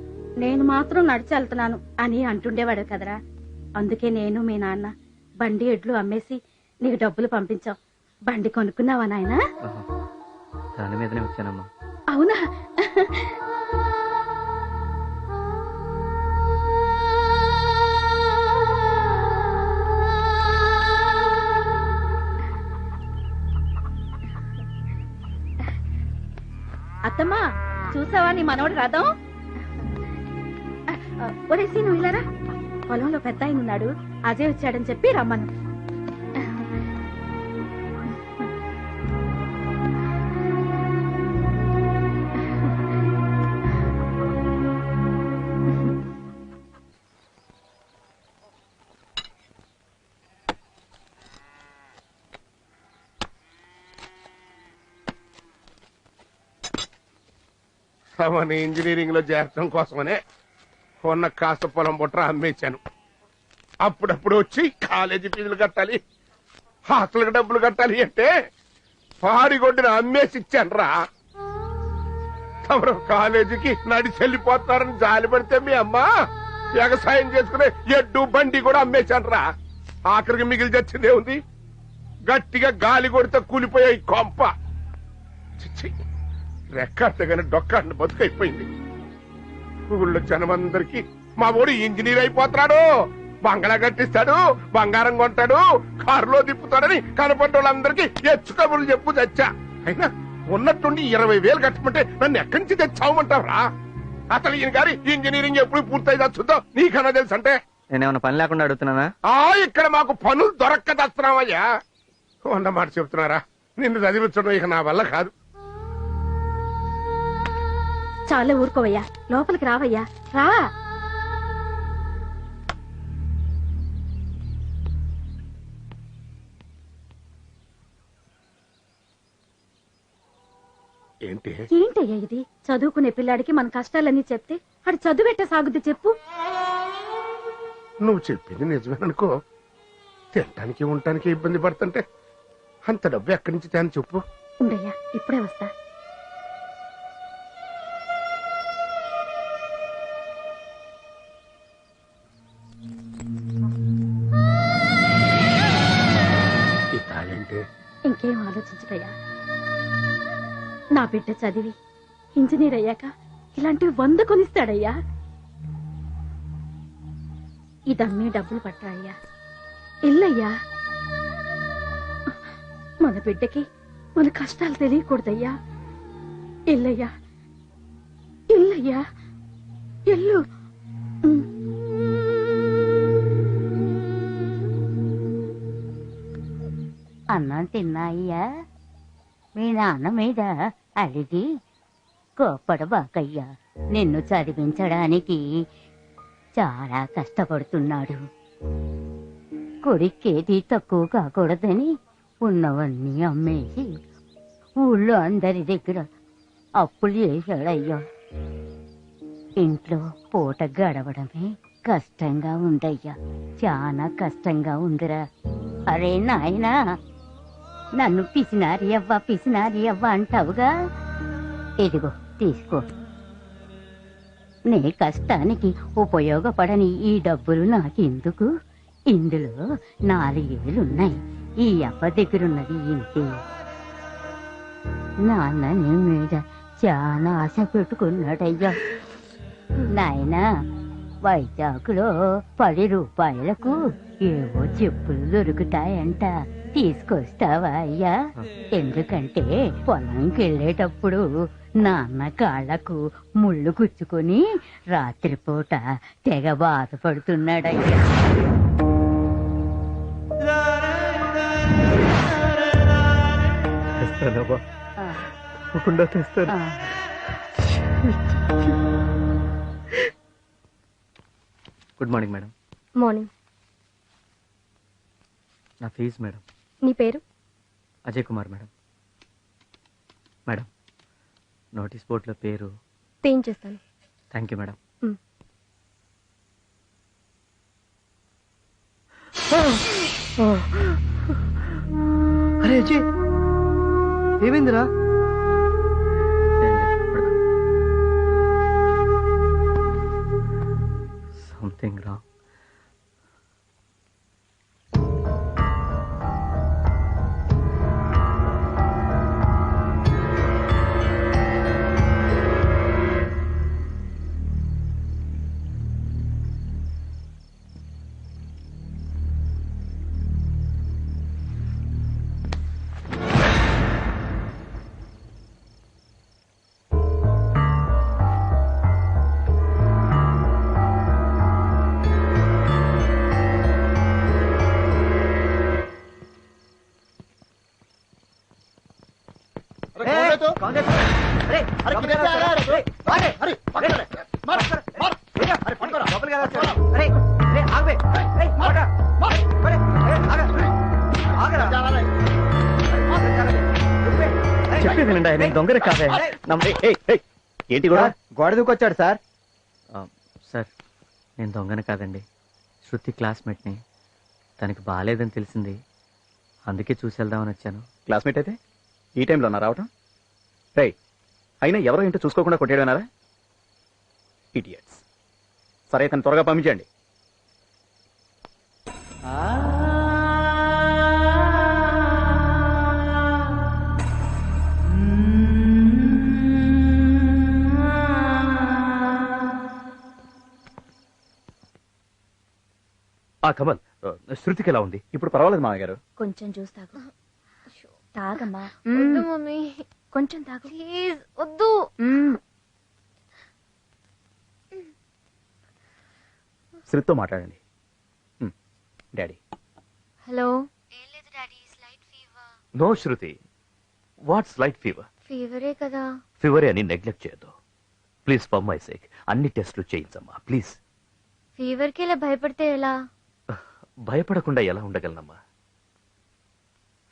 నేను మాత్రం నడిచి వెళ్తున్నాను అని అంటుండేవాడు కదరా. అందుకే నేను మీ నాన్న బండి ఎడ్లు అమ్మేసి నీకు డబ్బులు పంపించాం. బండి కొనుక్కున్నావా నాయనా? దాని మీదనే వచ్చానమ్మా. అవునా? అత్తమ్మా, చూసావా నీ మనోడు రథం? ఒరేసి నువ్వు ఇలారా, పొలంలో పెద్ద ఆయన ఉన్నాడు, అజయ్ వచ్చాడని చెప్పి రమ్మను. అవన్నీ ఇంజనీరింగ్ లో చేరడం కోసమనే ఉన్న కాస్త పొలం బుట్ర అమ్మేశాను. అప్పుడప్పుడు వచ్చి కాలేజీ ఫీజులు కట్టాలి, హాస్టల్కి డబ్బులు కట్టాలి అంటే పాడిగొడ్డిన అమ్మేసి ఇచ్చాను రా. తమరు కాలేజీకి నడిచి వెళ్ళిపోతున్నారని జాలి పడితే మీ అమ్మ వ్యవసాయం చేసుకునే ఎడ్డు బండి కూడా అమ్మేశాను రా. ఆఖరికి మిగిలి తెచ్చిందే ఉంది, గట్టిగా గాలి కొడితే కూలిపోయే ఈ కొంప. రెక్కాడగానే డొక్కాడిని బతుకైపోయింది. ఊళ్ళో జనమందరికి మా ఊడు ఇంజనీర్ అయిపోతున్నాడు, బంగళా కట్టిస్తాడు, బంగారం కొంటాడు, కారులో తిప్పుతాడని కనపడ్డ వాళ్ళందరికీ ఎచ్చు కబుర్లు చెప్పు తెచ్చా. అయినా ఉన్నట్టుండి 20,000 కట్టమంటే నన్ను ఎక్కడి నుంచి తెచ్చావమంటావురా? అసలు ఈయన గారి ఇంజనీరింగ్ ఎప్పుడు పూర్తయిదా చూద్దాం, నీకన్నా తెలుసు అంటే. నేనేమన్నా పని లేకుండా అడుగుతున్నానా? ఇక్కడ మాకు పనులు దొరక్క తెస్తున్నావయ్యా. అన్నమాట చెప్తున్నారా, నిన్ను చదివించడం ఇక నా వల్ల కాదు. చాలా ఊరుకోవయ్యా, లోపలికి రావయ్యా, రా. ఏంటయ్యా ఇది? చదువుకునే పిల్లాడికి మన కష్టాలన్నీ చెప్తే అడు చదువెట్ట సాగుద్ది చెప్పు. నువ్వు చెప్పింది నిజమేననుకో, తినటానికి ఉండటానికి ఇబ్బంది పడుతుంటే అంత డబ్బు ఎక్కడి నుంచి తేని చెప్పు. ఉండయ్యా, ఇప్పుడే వస్తా. ఇంకేం ఆలోచించకయ్యా, నా బిడ్డ చదివి ఇంజనీర్ అయ్యాక ఇలాంటివి 100 కొనిస్తాడయ్యా. ఇదమ్మి డబ్బులు పట్టాయ్యా, ఇల్లయ్యా. మన బిడ్డకి మన కష్టాలు తెలియకూడదయ్యా. ఇల్లయ్యా, ఇల్లయ్యా, ఇల్లు. అన్నం తిన్నాయ్యా? మీ నాన్న మీద అడిగి కోప్పడబాకయ్యా. నిన్ను చదివించడానికి చాలా కష్టపడుతున్నాడు. కొడుకేది తక్కువ కాకూడదని ఉన్నవన్నీ అమ్మేసి ఊళ్ళో అందరి దగ్గర అప్పులు చేశాడయ్యా. ఇంట్లో పూట గడవడమే కష్టంగా ఉందయ్యా, చాలా కష్టంగా ఉందిరా. అరే నాయనా, నన్ను పిసినారి అవ్వ అంటావుగా, ఇదిగో తీసుకో. నీ కష్టానికి ఉపయోగపడని ఈ డబ్బులు నాకెందుకు? ఇందులో 4,000 ఈ అవ్వ దగ్గరున్నది ఇంతే. నాన్న నీ మీద చాలా ఆశ పెట్టుకున్నాడయ్యా. నాయనా, వైజాగ్లో 10 రూపాయలకు ఏవో చెప్పులు దొరుకుతాయంట, తీసుకొస్తావా అయ్యా? ఎందుకంటే పొలంకి వెళ్ళేటప్పుడు నాన్న కాళ్లకు ముళ్ళు గుచ్చుకొని రాత్రిపూట తెగ బాధపడుతున్నాడయ్యా. తెస్తానమ్మా, తప్పకుండా తెస్తాను. Good morning madam. మార్నింగ్. నా ఫీజు మేడం. నీ పేరు? Ajay Kumar madam. Madam, notice బోర్డులో పేరు చేస్తాను. Thank you madam. అరే అజయ్, ఏమైందిరా? Something wrong. చెప్పేది వినండి, నేను దొంగని కాదే. ఏంటి కూడా గోడ దూకొచ్చాడు సార్? సార్, నేను దొంగని కాదండి, శృతి క్లాస్మేట్ని. తనకి బాగాలేదని తెలిసింది, అందుకే చూసి వెళ్దామని వచ్చాను. క్లాస్మేట్ అయితే ఈ టైంలో నా రావటం? రేయ్, అయినా ఎవరో ఏంటో చూసుకోకుండా కొట్టేయడమన్నారా? ఇడియట్స్. సరే, తను త్వరగా పంపించండి. కమల్, శృతికి ఎలా ఉంది? ఇప్పుడు పర్వాలేదు మామయ్య గారు. కొంచెం జ్యూస్ తాగు. తాగమ్మా. వద్దు మమ్మీ, కొంచెం తాగు ప్లీజ్ వద్దు. శృతితో మాట్లాడండి. డాడీ. హలో. ఏం లేదు డాడీ, స్లైట్ ఫీవర్. నో శృతి, వాట్స్ లైట్ ఫీవర్? ఫీవరే కదా. ఫీవరే అని నెగ్లెక్ట్ చేయొద్దు ప్లీజ్. ఫర్ మై సేక్ అన్ని టెస్టులు చేయించమ్మా ప్లీజ్. ఫీవర్కి ఇలా భయపడితే ఎలా? భయపడకుండా ఎలా ఉండగలనమ్మా?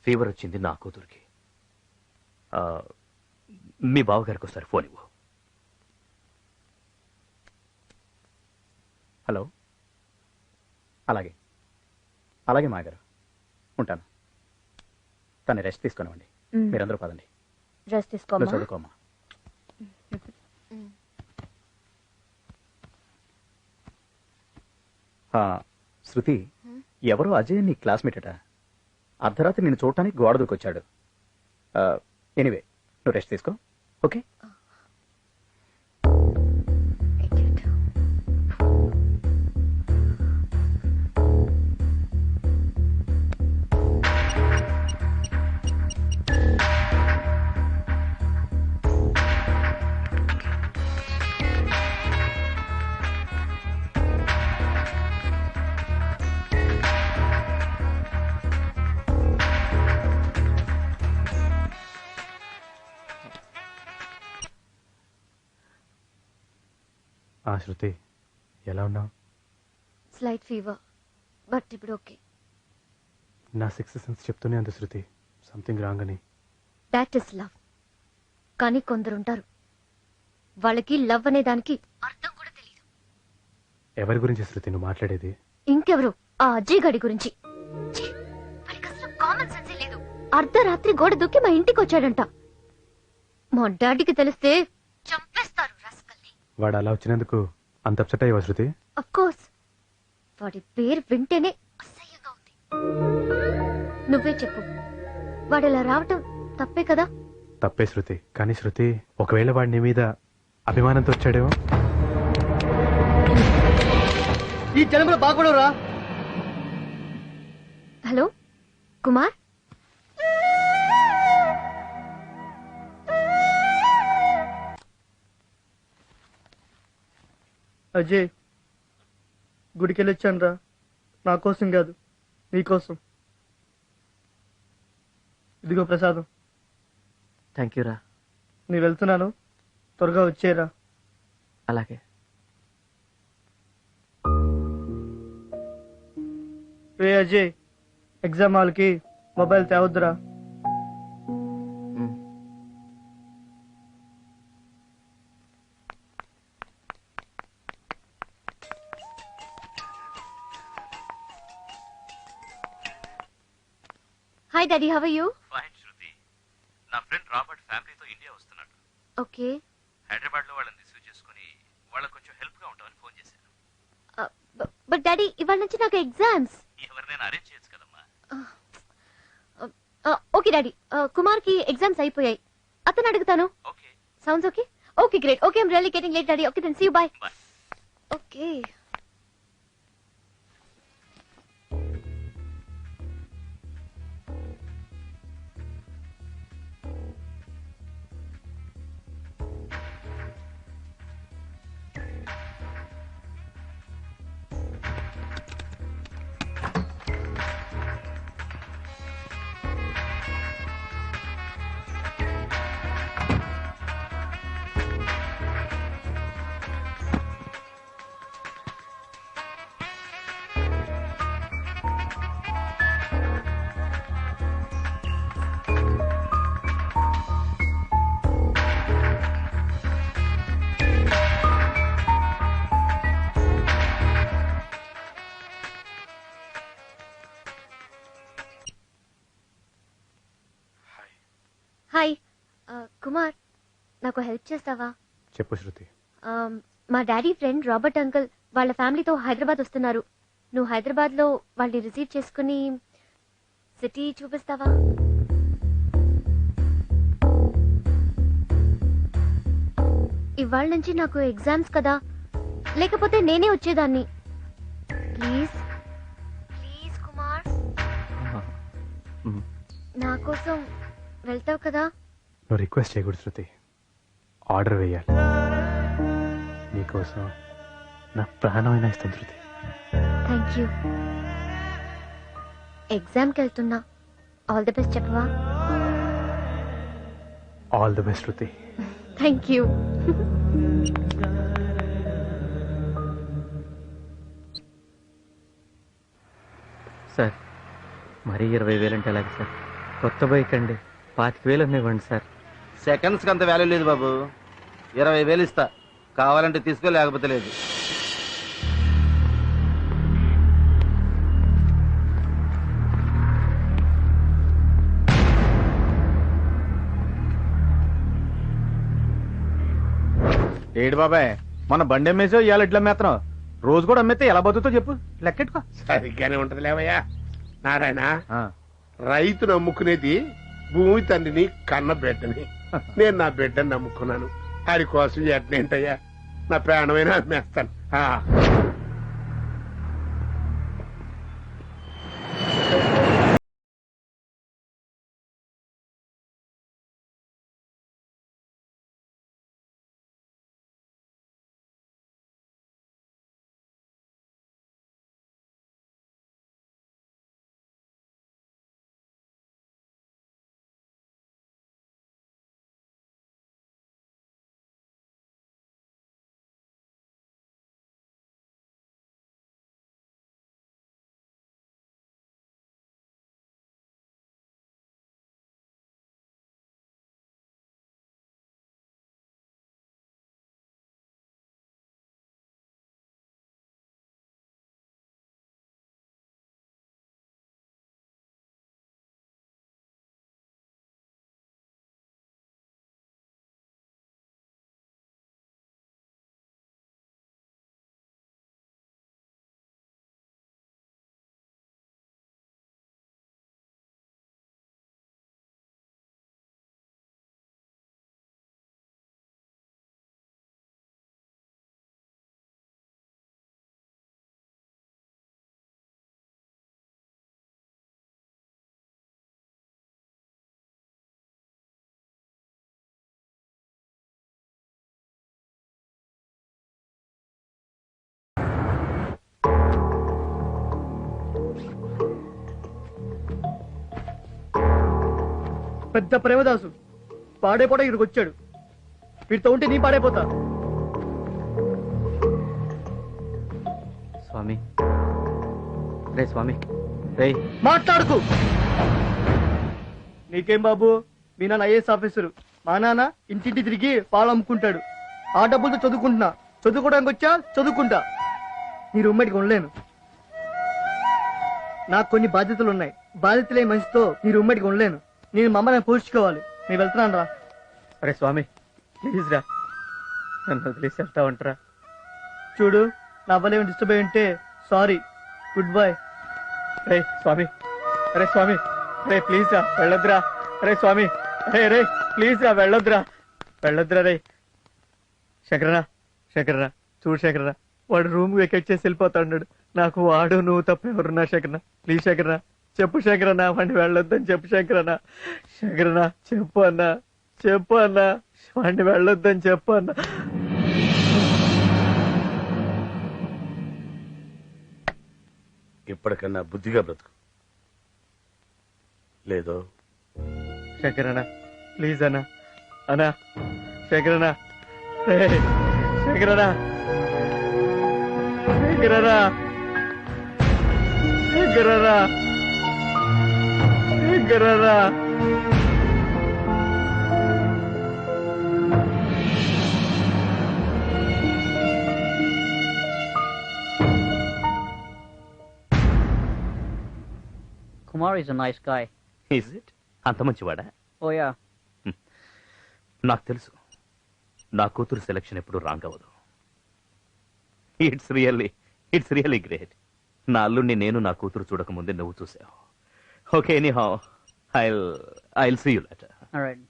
ఫీవర్ వచ్చింది నా కూతురికి. మీ బావగారికి ఒకసారి ఫోన్ ఇవ్వు. హలో. అలాగే అలాగే మాగారు, ఉంటాను. తను రెస్ట్ తీసుకునివ్వండి. మీరందరూ పదండి. రెస్ట్ తీసుకోమ్మా. చదువుకోమ్మా. శృతి, ఎవరో అజయ్ నీ క్లాస్మేట్ అట. అర్ధరాత్రి నేను చూడటానికి గోడ దూకొచ్చాడు. ఎనీవే, నువ్వు రెస్ట్ తీసుకో, ఓకే? శృతి, ఎలా ఉన్నావు? స్లైట్ ఫీవర్, బట్ ఇప్పుడు ఓకే. నా సిక్స్త్ సెన్స్ చెప్తూనే ఉంది శృతి, సంథింగ్ రాంగ్ అని. That is love. కానీ కొందరుంటారు, వాళ్ళకి లవ్ అనే దానికి అర్థం కూడా తెలియదు. ఎవరి గురించి శృతి నువ్వు మాట్లాడేది? ఇంకెవరు, ఆ అజయ్ గడి గురించి. వాడికి అసలు కామన్ సెన్సే లేదు. అర్ధరాత్రి గోడ దూకి మా ఇంటికి వచ్చాడంట. మా డాడీకి తెలిస్తే చంపేస్తారు రస్కల్ని. వాడు అలా వచ్చినందుకు అంత అప్సెట్ అయ్యవా శృతి? Of course. వాడి పేరు వింటేనే అసహ్యంగా ఉంది. నువ్వే చెప్పు, వాడు ఇలా రావటం తప్పే కదా? తప్పే శృతి, కానీ శృతి, ఒకవేళ వాడి నీ మీద అభిమానంతో వచ్చాడేమో. ఈ జన్మలో బాగుపడవురా. హలో కుమార్. అజయ్, గుడికి వెళ్ళొచ్చాను రా. నా కోసం కాదు, నీకోసం. ఇదిగో ప్రసాదం. థ్యాంక్ యూ రా. నేను వెళ్తున్నాను, త్వరగా వచ్చేరా. అలాగే. రే అజయ్, ఎగ్జామ్ హాల్కి మొబైల్ తేవద్దురా. Hi daddy, how are you? Fine Shruti. నా ఫ్రెండ్ రాబర్ట్ ఫ్యామిలీతో ఇండియా వస్తున్నాడు. ఓకే. హైదరాబాద్ లో వాళ్ళని రిసీవ్ చేసుకుని వాళ్ళకి కొంచెం హెల్ప్ గా ఉంటామని ఫోన్ చేశాను. బట్ డాడీ, ఇవాళ నుంచి నాకు ఎగ్జామ్స్. ఎవరినైనా అరేంజ్ చేయొచ్చు కదమ్మా. ఓకే డాడీ, కుమార్ కి ఎగ్జామ్స్ అయిపోయాయి, అతను అడుగుతాను. Okay. Sounds okay? Okay great. Okay, I'm really getting late daddy. Okay then see you, bye. Okay. Hi Kumar, నాకు హెల్ప్ చేస్తావా? చెప్పు శృతి. మా డాడీ ఫ్రెండ్ రాబర్ట్ అంకుల్ వాళ్ళ ఫ్యామిలీతో హైదరాబాద్ వస్తున్నారు. నువ్వు హైదరాబాద్ లో వాళ్ళని రిసీవ్ చేసుకుని సిటీ చూపిస్తావా? ఇవాళ నుంచి నాకు ఎగ్జామ్స్ కదా, లేకపోతే నేనే వచ్చేదాన్ని. ప్లీజ్ ప్లీజ్ కుమార్, నా కోసం వెళ్తావు కదా? నువ్వు రిక్వెస్ట్ చేయకూడదు శృతి, ఆర్డర్ వేయాలి. నీకోసం నా ప్రాణమైనా ఇస్తాను శృతి. Thank you. ఎగ్జామ్కి వెళ్తున్నా, ఆల్ ది బెస్ట్ చెప్పవా? All the best Shruti. Thank you. Sir, మరీ 20,000 అంటే ఎలాగే సార్? కొత్త బైక్ అండి, 25,000 ఇవ్వండి సార్. సెకండ్స్కి అంత వాల్యూ లేదు బాబు. 20,000 ఇస్తా, కావాలంటే తీసుకో, లేకపోతే లేదు. ఏడు బాబాయ్, మన బండి అమ్మేసో ఇవాళ ఇట్లా అమ్మేస్తున్నాం. రోజు కూడా అమ్మేస్తే ఎలా బతుకుతో చెప్పు, లెక్కెట్టుకో. సరిగ్గానే ఉంటది లేవయ్యా నారాయణ. రైతును నమ్ముకునేది భూమి తండ్రిని కన్న బిడ్డని. నేను నా బిడ్డని నమ్ముకున్నాను, అది కోసం ఎట్నేంటయ్యా నా ప్రాణమైనా అమ్మేస్తాను. పెద్ద ప్రేమదాసు, పాడైపోవడం ఇక్కడికి వచ్చాడు. వీడితో ఉంటే నీ పాడైపోతా. స్వామి రే స్వామి రే మాట్లాడుకు. నీకేం బాబు, మీ నాన్న ఐఏఎస్ ఆఫీసరు, మా నాన్న ఇంటింటి తిరిగి పాలు అమ్ముకుంటాడు. ఆ డబ్బులతో చదువుకుంటున్నా. చదువుకోవడానికి వచ్చా, చదువుకుంటా. నీ రూమ్మేట్కి ఉండలేను. నాకు కొన్ని బాధ్యతలు ఉన్నాయి. బాధ్యతలే మనిషితో నీ రూమ్మేట్కి ఉండలేను. నేను మా అమ్మని పోషించుకోవాలి. నేను వెళ్తున్నాను రా. అరే స్వామి ప్లీజ్ రా, నన్ను వదిలేసి వెళ్తా ఉంటారా? చూడు, నా వల్ల ఏమైనా డిస్టర్బ్ అయి ఉంటే సారీ. Goodbye. రే స్వామి, అరే స్వామి, రే ప్లీజ్ రా, వెళ్ళొద్దురా. అరే స్వామి, రే రే ప్లీజ్ రా, వెళ్ళొద్దురా, వెళ్ళొద్దురా. రే శంకరనా, శంకరనా చూడు శంకరనా, వాడు రూమ్ వెకెట్ చేసి వెళ్ళిపోతా ఉన్నాడు. నాకు వాడు నువ్వు తప్ప ఎవరున్నా శంకరనా? ప్లీజ్ శంకరనా చెప్పు శంకరనా, వాడిని వెళ్ళొద్దని చెప్పు శంకరనా. శంకరనా చెప్పు అన్నా, చెప్పు అన్నా, వాడిని వెళ్ళొద్దని చెప్పు అన్నా. ఇప్పటికన్నా బుద్ధిగా బ్రతుకు. లేదో శంకరనా ప్లీజ్ అన్నా, అన్నా శంకరనా, రే శంకరనా, శంకరనా, శంకరనా, శంకరనా. Kumar is a nice guy. Is it? అంత మంచివాడా? Oh yeah. నాకు తెలుసు, నా కూతురు సెలక్షన్ ఎప్పుడు రాంగ్ అవ్వదు. It's really great. నా అల్లుడిని నేను నా కూతురు చూడకముందే నువ్వు చూసావు. Okay, anyhow I'll see you later. All right.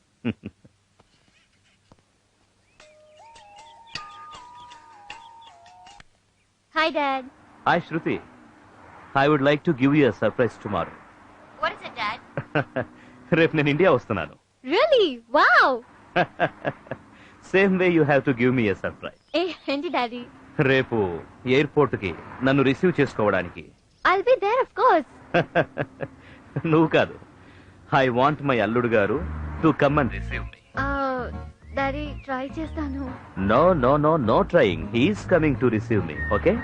Hi, Dad. Hi, Shruti. I would like to give you a surprise tomorrow. What is it, Dad? రేపు నేను ఇండియా వస్తున్నాను. Really? Wow. Same way you have to give me a surprise. ఏంటి daddy? రేపు airport కి నన్ను receive చేసుకోవడానికి. I'll be there, of course. నువ్వు కాదు, ఐ వాంట్ మై అల్లుడు గారు to come and receive me. Daddy try చేస్తాను. No no no no trying, he's coming to receive me. Okay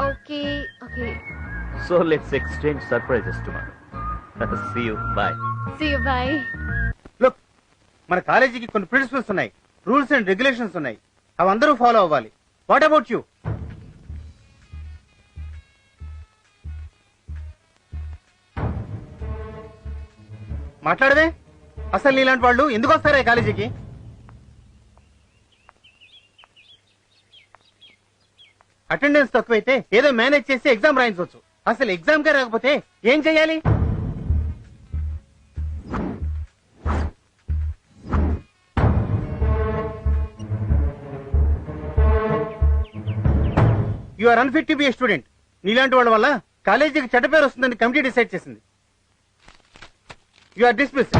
okay okay. So let's exchange surprises tomorrow. See you, bye. See you, bye. Look, మన కాలేజీకి కొన్ని principles ఉన్నాయి, rules and regulations ఉన్నాయి, అవి అందరూ follow అవ్వాలి. What about you? మాట్లాడవే, అసలు నీలాంటి వాళ్ళు ఎందుకు వస్తారా ఈ కాలేజీకి? అటెండెన్స్ తక్కువైతే ఏదో మేనేజ్ చేసి ఎగ్జామ్ రాయించవచ్చు. అసలు ఎగ్జామ్ గా రాకపోతే ఏం చెయ్యాలి? You are unfit to be a student. నీలాంటి వాళ్ళ వల్ల కాలేజీకి చెడ్డ పేరు వస్తుందని కమిటీ డిసైడ్ చేసింది. You are dismissed.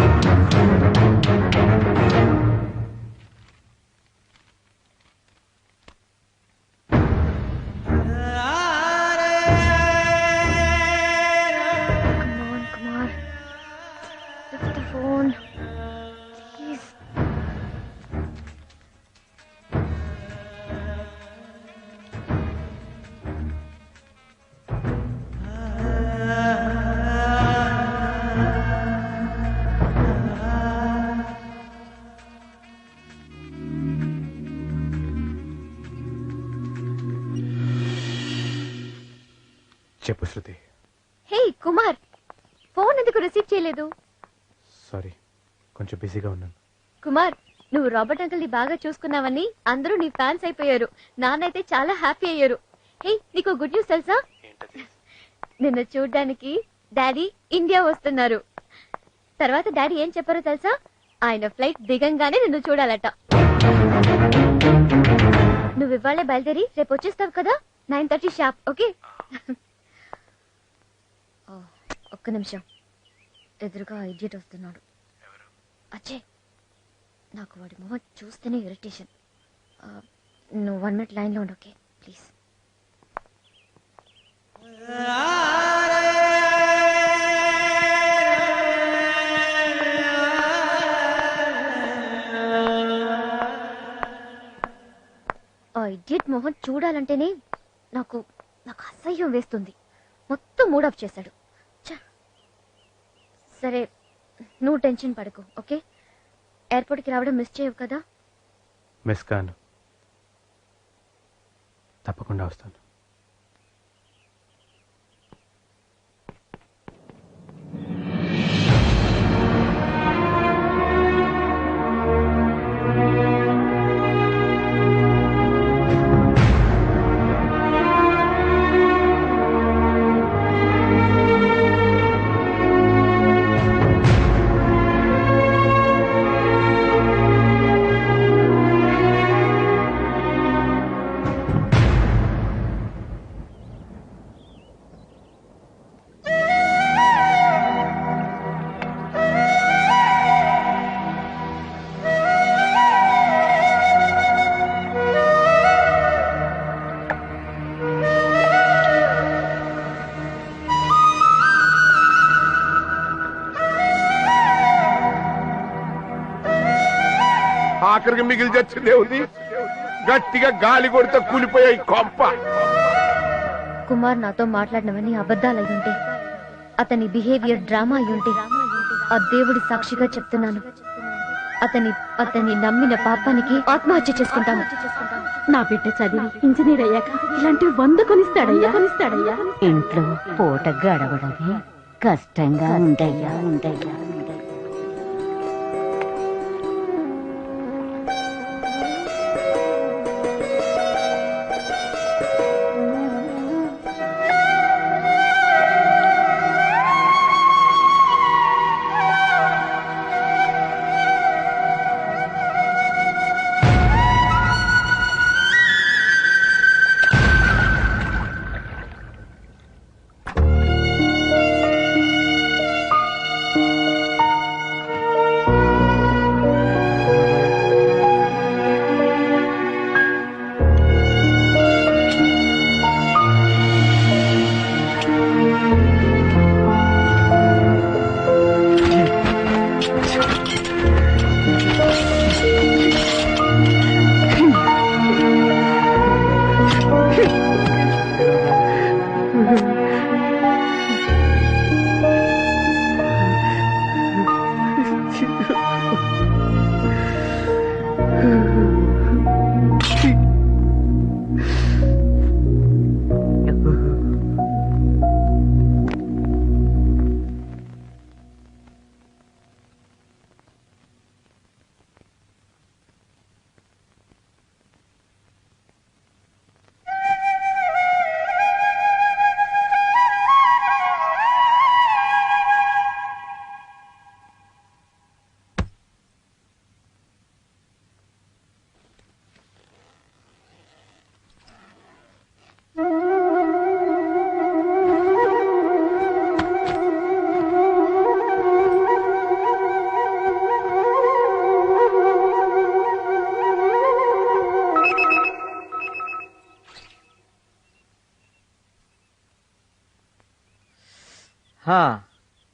చెప్పు శృతి. హే కుమార్, ఫోన్ ఎందుకు రిసీవ్ చేయలేదు? సారీ, కొంచెం బిజీగా ఉన్నాను. కుమార్, నువ్వు రాబర్ట్ అంకుల్ ని బాగా చూసుకున్నావని అందరూ నీ ఫ్యాన్స్ అయిపోయారు. నాన్నైతే చాలా హ్యాపీ అయ్యారు. హే, నీకు గుడ్ న్యూస్ తెలుసా? నిన్ను చూడ్డానికి డాడీ ఇండియా వస్తున్నారు. తర్వాత డాడీ ఏం చెప్పారో తెలుసా? ఆయన ఫ్లైట్ దిగంగానే నిన్ను చూడాలట. నువ్వు ఇవాళే బయలుదేరి రేపు వచ్చేస్తావు కదా, 9:30 షార్ప్. ఓకే? ఒక్క నిమిషం, ఎదురుగా ఇడియట్ వస్తున్నాడు. అచ్చే, నాకు వాడి మొహం చూస్తేనే ఇరిటేషన్. నువ్వు 1 minute లైన్లో ఉండు, ఓకే ప్లీజ్. మొహం చూడాలంటేనే నాకు నాకు అసహ్యం వేస్తుంది. మొత్తం మూడ్ ఆఫ్ చేశాడు. ఛ! సరే, నువ్వు టెన్షన్ పడకు, ఓకే? ఎయిర్పోర్ట్కి రావడం మిస్ చేయవు కదా? మిస్ కాను, తప్పకుండా వస్తాను. ఆఖరికి మిగిలి చచ్చిందే ఉంది. గట్టిగా గాలి కొడితే కూలిపోయాయి కొంప. కుమార్ నాతో మాట్లాడినవన్నీ అబద్ధాలయ్యుంటే, అతని బిహేవియర్ డ్రామా అయ్యుంటే, ఆ దేవుడి సాక్షిగా చెప్తున్నాను, అతన్ని నమ్మిన పాపానికి ఆత్మహత్య చేసుకుంటాను. నా బిడ్డ చదివి ఇంజనీర్ అయ్యాక ఇలాంటివి 100 కొనిస్తాడయ్యా. ఇంట్లో పూట గడవడమే కష్టంగా ఉండయ్యా.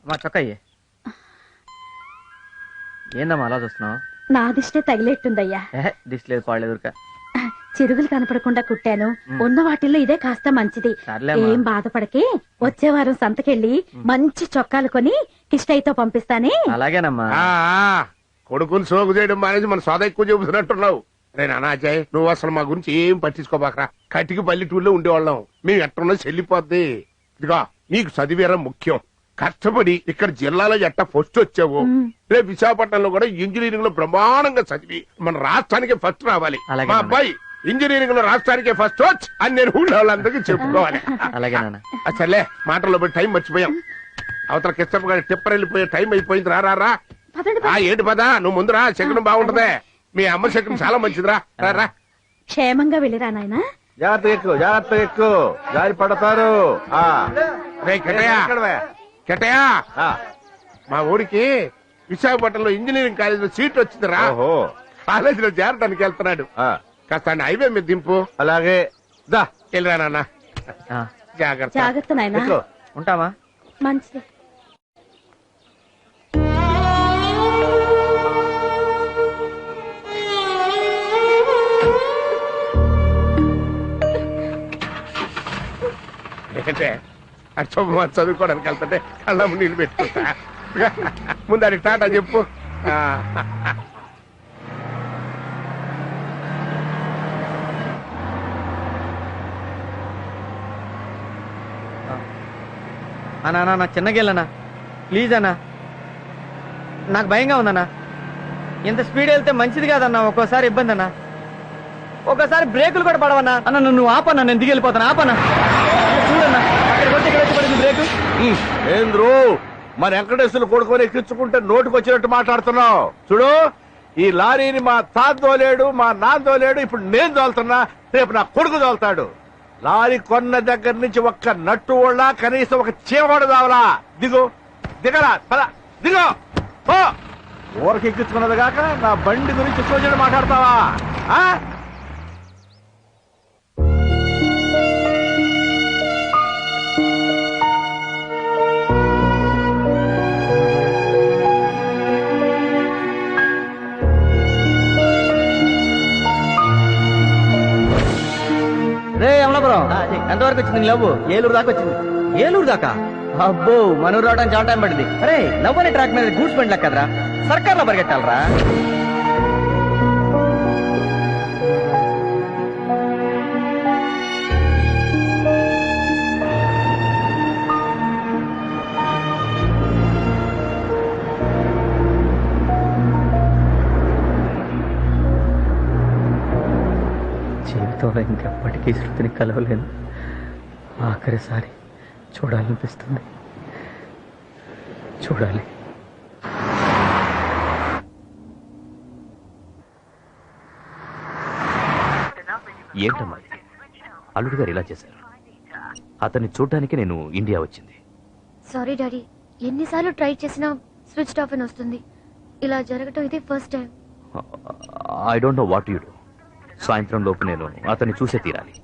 మా చొక్కయ్యే ఏందమ్మా అలా చూస్తున్నావు? నా దిష్టే తగిలేట్టుందయ్యా. దిష్టి లేదు, పాడలేదు. చిరుగులు కనపడకుండా కుట్టాను. ఉన్న వాటిల్లో ఇదే కాస్త మంచిది. ఏం బాధపడకే, వచ్చే వారం సంతకెళ్ళి మంచి చొక్కాలు కొని కిష్టయ్యతో పంపిస్తానే. అలాగేనమ్మా. కొడుకుని సోగు చేయడం మానేసి మన సోద ఎక్కువ చెబుతున్నట్టున్నావు. రే నానాజయ్, నువ్వు అసలు మా గురించి ఏం పట్టించుకోబాకరా. కటికి పల్లెటూరులో ఉండేవాళ్ళం. మేము ఎట్టున్నా చెల్లిపోద్ది. ఇదిగా నీకు చదివేరా ముఖ్యం. కష్టపడి ఇక్కడ జిల్లాలో ఎట్ట ఫస్ట్ వచ్చావు, రేపు విశాఖపట్నంలో కూడా ఇంజనీరింగ్ లో బ్రహ్మాండంగా చదివి మన రాష్ట్రానికి ఫస్ట్ రావాలి. మా అబ్బాయి ఇంజనీరింగ్ లో రాష్ట్రానికే ఫస్ట్ వచ్చి అని నేను ఊళ్ళో వాళ్ళందరికీ చెప్పుకోవాలి. సర్లే, మాటల్లో బట్టి టైం మర్చిపోయాం. అవతల కిష్టప్ప గారి టిప్పర్ వెళ్ళిపోయే టైం అయిపోయింది. రా ఏంటి పదా, నువ్వు ముందురా. శకునం బాగుంటదే. మీ అమ్మ శకునం చాలా మంచిదిరా. రా క్షేమంగా వెళ్ళిరా నాయనా. జాగ్రత్త ఎక్కు జారి పడతారు. కెటయా, మా ఊరికి విశాఖపట్నంలో ఇంజనీరింగ్ కాలేజీలో సీట్ వచ్చిందిరా. కాలేజీలో చేరడానికి వెళ్తున్నాడు. కాస్త హైవే మీద దింపు. అలాగే దా వెళ్ళరా నాన్న. జాగ్రత్త నాయనా. ఉంటామా? మంచిది. ఏంటంటే అటు చూపు చదువుకోవడానికి వెళ్తుంటే కళ్ళము నీళ్ళు పెట్టుకుంటా ముందు అడిగి టాటా చెప్పు. అన్నా నాకు చిన్నగా వెళ్ళన్నా ప్లీజ్ అన్నా, నాకు భయంగా ఉందన్నా. ఇంత స్పీడ్ వెళ్తే మంచిది కాదన్నా, ఒక్కోసారి ఇబ్బంది అన్నా, ఒక్కోసారి బ్రేకులు కూడా పడవన్నా. అన్న నువ్వు ఆపన్నా, నేను దిగి వెళ్ళిపోతాను. ఆపన్నా, చూడన్నా అక్కడికి వచ్చి ఇక్కడ వచ్చి పడింది బ్రేకు. ఏంద్రు మన వెంకటేశ్వరులు కొడుకొని ఎక్కించుకుంటే నోటికి వచ్చినట్టు మాట్లాడుతున్నావు. చూడు, ఈ లారీని మా తాత తోలేడు, మా నాన్న తోలేడు, ఇప్పుడు నేను తోలుతున్నా, రేపు నా కొడుకు తోలుతాడు. లారీ కొన్న దగ్గర నుంచి ఒక్క నట్టు వాళ్ళ కనీసం ఒక చీమడు కావాలా? దిగు, దిగరా, పద, దిగు. ఊరికి ఎక్కించుకున్నది కాక నా బండి గురించి సోజన మాట్లాడతావా? రే అమలాపురం, ఎంతవరకు వచ్చింది లవ్? ఏలూరు దాకా వచ్చింది. ఏలూరు దాకా? అబ్బో, మనూరు రావడానికి చాలా టైం పడింది. అరే లవ్ అనే ట్రాక్ మీద గూడ్స్ బండి కదరా, సర్కార్లో పరిగెట్టాలరా. జీవితంలో ఇంకెప్పటికీ శృతిని కలవలేను. ఆఖరిసారి చూడాలనిపిస్తుంది. చూడాలి. ఏంటమ్మా అల్లుడు గారు ఇలా చేశారు? అతన్ని చూడ్డానికి నేను ఇండియా వచ్చింది. సారీ డాడీ, ఎన్నిసార్లు ట్రై చేసినా స్విచ్ ఆఫ్ అని వస్తుంది. ఇలా జరగటం ఇది first time. I don't know what you do. సాయంత్రం లోపు నేను అతన్ని చూసే తీరాలి.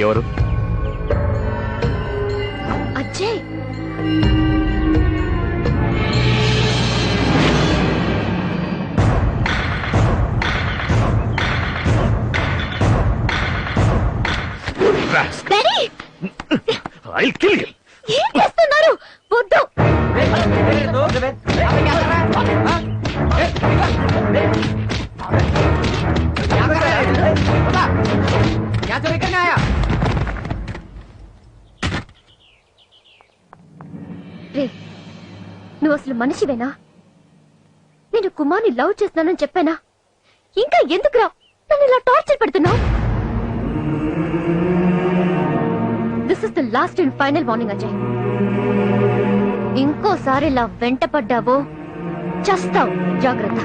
ఎవరు? Ajay, I'll kill you. ఏం చేస్తున్నారు? వద్దు. రే, నువ్వు అసలు మనిషివేనా? నేను కుమార్ని లవ్ చేస్తున్నానని చెప్పానా? ఇంకా ఎందుకురా నన్ను ఇలా టార్చర్ పెడుతున్నావు? This is the last and final warning Ajay. ఇంకోసారి ఇలా వెంట పడ్డావో చస్తావు. జాగ్రత్త.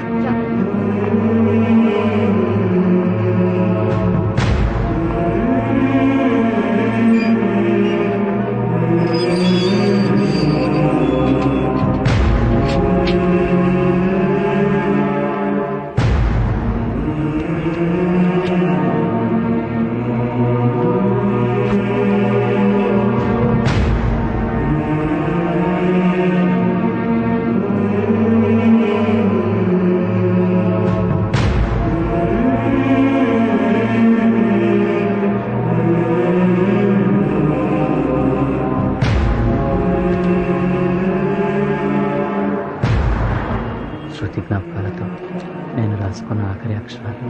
శృతి జ్ఞాపకాలతో నేను రాసుకున్న ఆఖరి అక్షరాలు.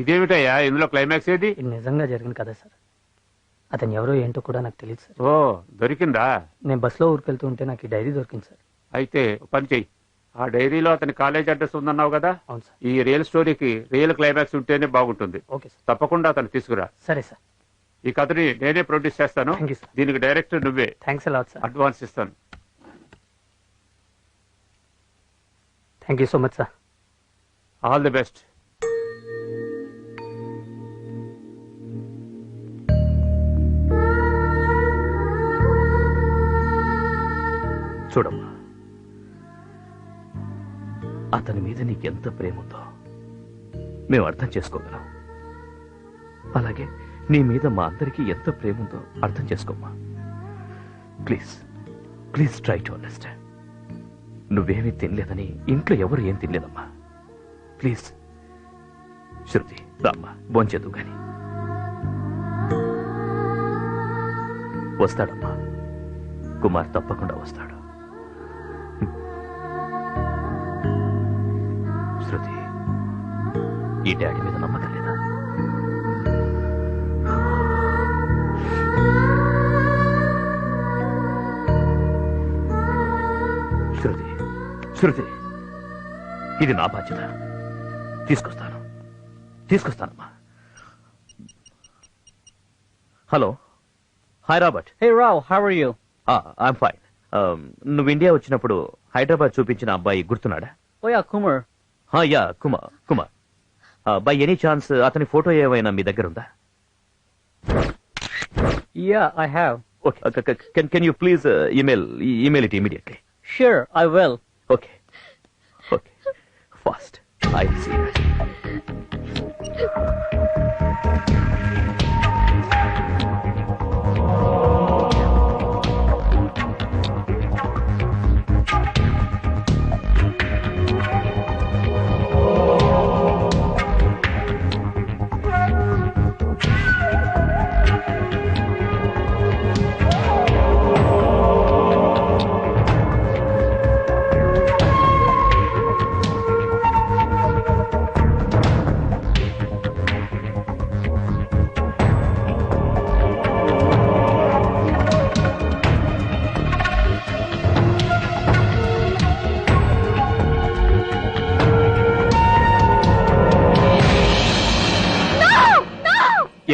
ఇదేమిటయ్యా ఇందులో క్లైమాక్స్ ఏంటి? ఇది నిజంగా జరిగింది కదా సార్. అతను ఎవరో ఏంటో కూడా నాకు తెలియదు సార్. ఓ, దొరికిందా? నేను బస్సులో ఊరికెళ్తూ ఉంటే నాకు ఈ డైరీ దొరికింది సార్. అయితే పని చెయ్యి, ఆ డైరీలో అతని కాలేజ్ అడ్రస్ ఉందన్నావు కదా, అవును సార్. ఈ రియల్ స్టోరీకి రియల్ క్లైమాక్స్ ఉంటేనే బాగుంటుంది. Okay sir. తప్పకుండా అతను తీసుకురా. సరే సార్. ఈ కథని నేనే ప్రొడ్యూస్ చేస్తాను. Thank you, sir. దీనికి డైరెక్టర్ నువ్వే. Thanks a lot sir. అడ్వాన్స్ ఇస్తాను. Thank you so much sir. All the best. చూడమ్మా, అతని మీద నీకెంత ప్రేమ ఉందో మేము అర్థం చేసుకోగలం. అలాగే నీ మీద మా అందరికీ ఎంత ప్రేమ ఉందో అర్థం చేసుకోమ్మా. Please please try to understand. నువ్వేమీ తినలేదని ఇంట్లో ఎవరు ఏం తినలేదమ్మా. ప్లీజ్ శృతి, రామ్మా, భోంచేద్దు గాని. వస్తాడమ్మా, కుమార్ తప్పకుండా వస్తాడు. శృతి, ఈ డాడీ మీద నమ్మకం లేదా? శృతి, శృతి, ఇది నా బాధ్యత. తీసుకొస్తానమ్మా. Hello, hi Robert. Hey Rao, how are you? I'm fine. నువ్వు ఇండియా వచ్చినప్పుడు హైదరాబాద్ చూపించిన అబ్బాయి గుర్తున్నాడా? Oh yeah, Kumar. Yeah, Kumar. By any chance అతని ఫోటో ఏమైనా మీ దగ్గర ఉందా? Yeah, I have. Okay, can you please email it immediately? Sure, I will. Okay. Fast. I see it.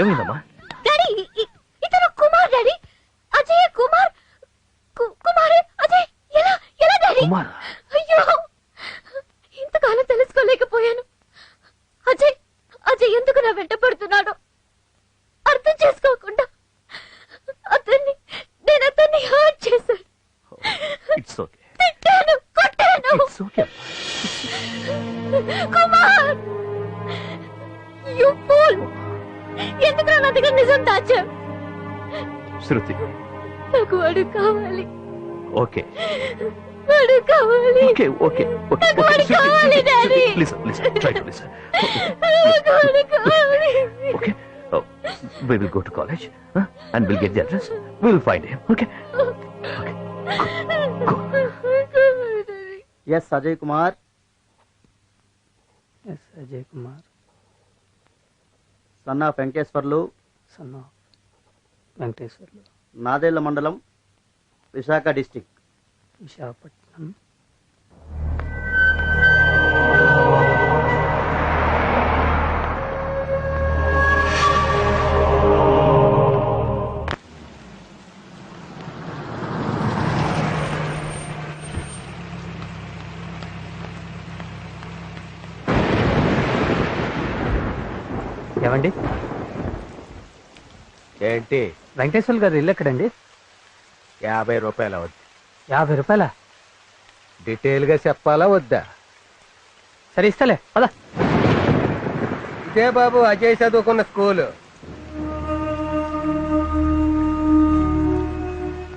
ఏమైందమ్మా? డాడీ, ఇతను కుమార్ డాడీ. అజయ్ కుమార్. కుమార్ అజయ్. ఎలా డాడీ? కుమార్. అయ్యో, ఇంతకాలం తెలుసుకోలేకపోయాను. అజయ్ ఎందుకు నా వెంట పడుతున్నాడో అర్థం చేసుకోకుండా నేను అతన్ని హర్ట్ చేశాను. It's okay. తిట్టాను, కొట్టాను. It's okay. Kumar, you fool. ఎందుకు నా దగ్గర నిజం దాచా? శృతి, నాకు వాడు కావాలి. ఓకే వాడు కావాలి. ఓకే. నాకు వాడు కావాలి daddy. Listen, try to listen. నాకు వాడు కావాలి. Okay, we will go to college, and we'll get the address. We will find him. Okay. Go. Yes, Ajay Kumar. Yes, Ajay Kumar. Son of Venkateswarlu. Son of Venkateswarlu. Nadella Mandalam, Visakha district. Visakhapatnam. ఏమండి? ఏంటి? వెంకటేశ్వర గారు ఇల్లు ఎక్కడండి? 50 రూపాయలు అవుద్ది. 50 రూపాయల? Detail గా చెప్పాలా వద్దా? సరే, ఇస్తలే, పద. ఇదే బాబు అజయ్ చదువుకున్న స్కూలు.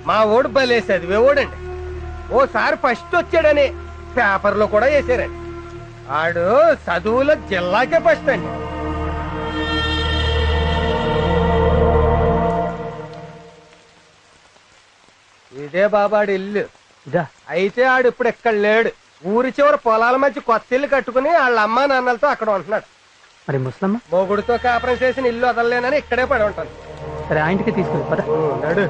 మా ఓడు బలే చదివేవాడండి. ఓసారి ఫస్ట్ వచ్చాడని పేపర్లో కూడా వేసారండి. ఆడు చదువులో జిల్లాకే ఫస్ట్ అండి. ఇదే బాబాడి ఇల్లు. ఇదా? అయితే ఆడు ఇప్పుడు ఎక్కడ లేడు. ఊరి చివరి పొలాల మధ్య కొత్త ఇల్లు కట్టుకుని వాళ్ళ అమ్మా నాన్నలతో అక్కడ ఉంటున్నాడు. మరి ముసలమ్మ? మొగుడుతో కాపురం చేసిన ఇల్లు వదలలేనని ఇక్కడే పడి ఉంటాను. సరే, ఆ ఇంటికి తీసుకెళ్ళి పద. నడు.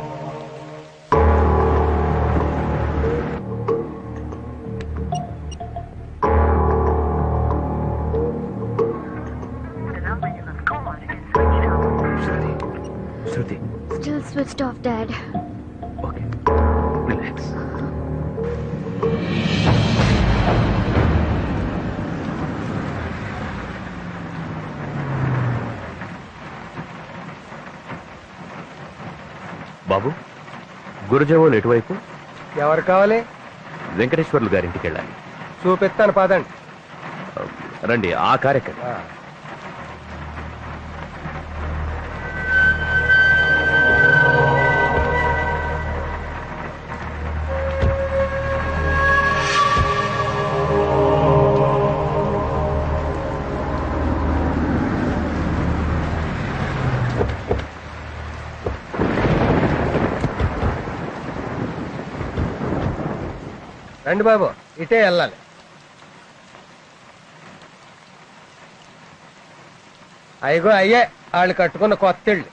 All switched off, Dad. Okay relax. బాబు గురుజావోలు ఎటువైపు? ఎవరు కావాలి? వెంకటేశ్వర్లు గారింటికి వెళ్ళాలి. చూపిస్తాను పదండి. రండి, ఆ కార్యక్రమం. రండి బాబు, ఇటే వెళ్ళాలి. అయ్యో అయ్యే వాళ్ళు కట్టుకున్న కొత్త ఇళ్ళు.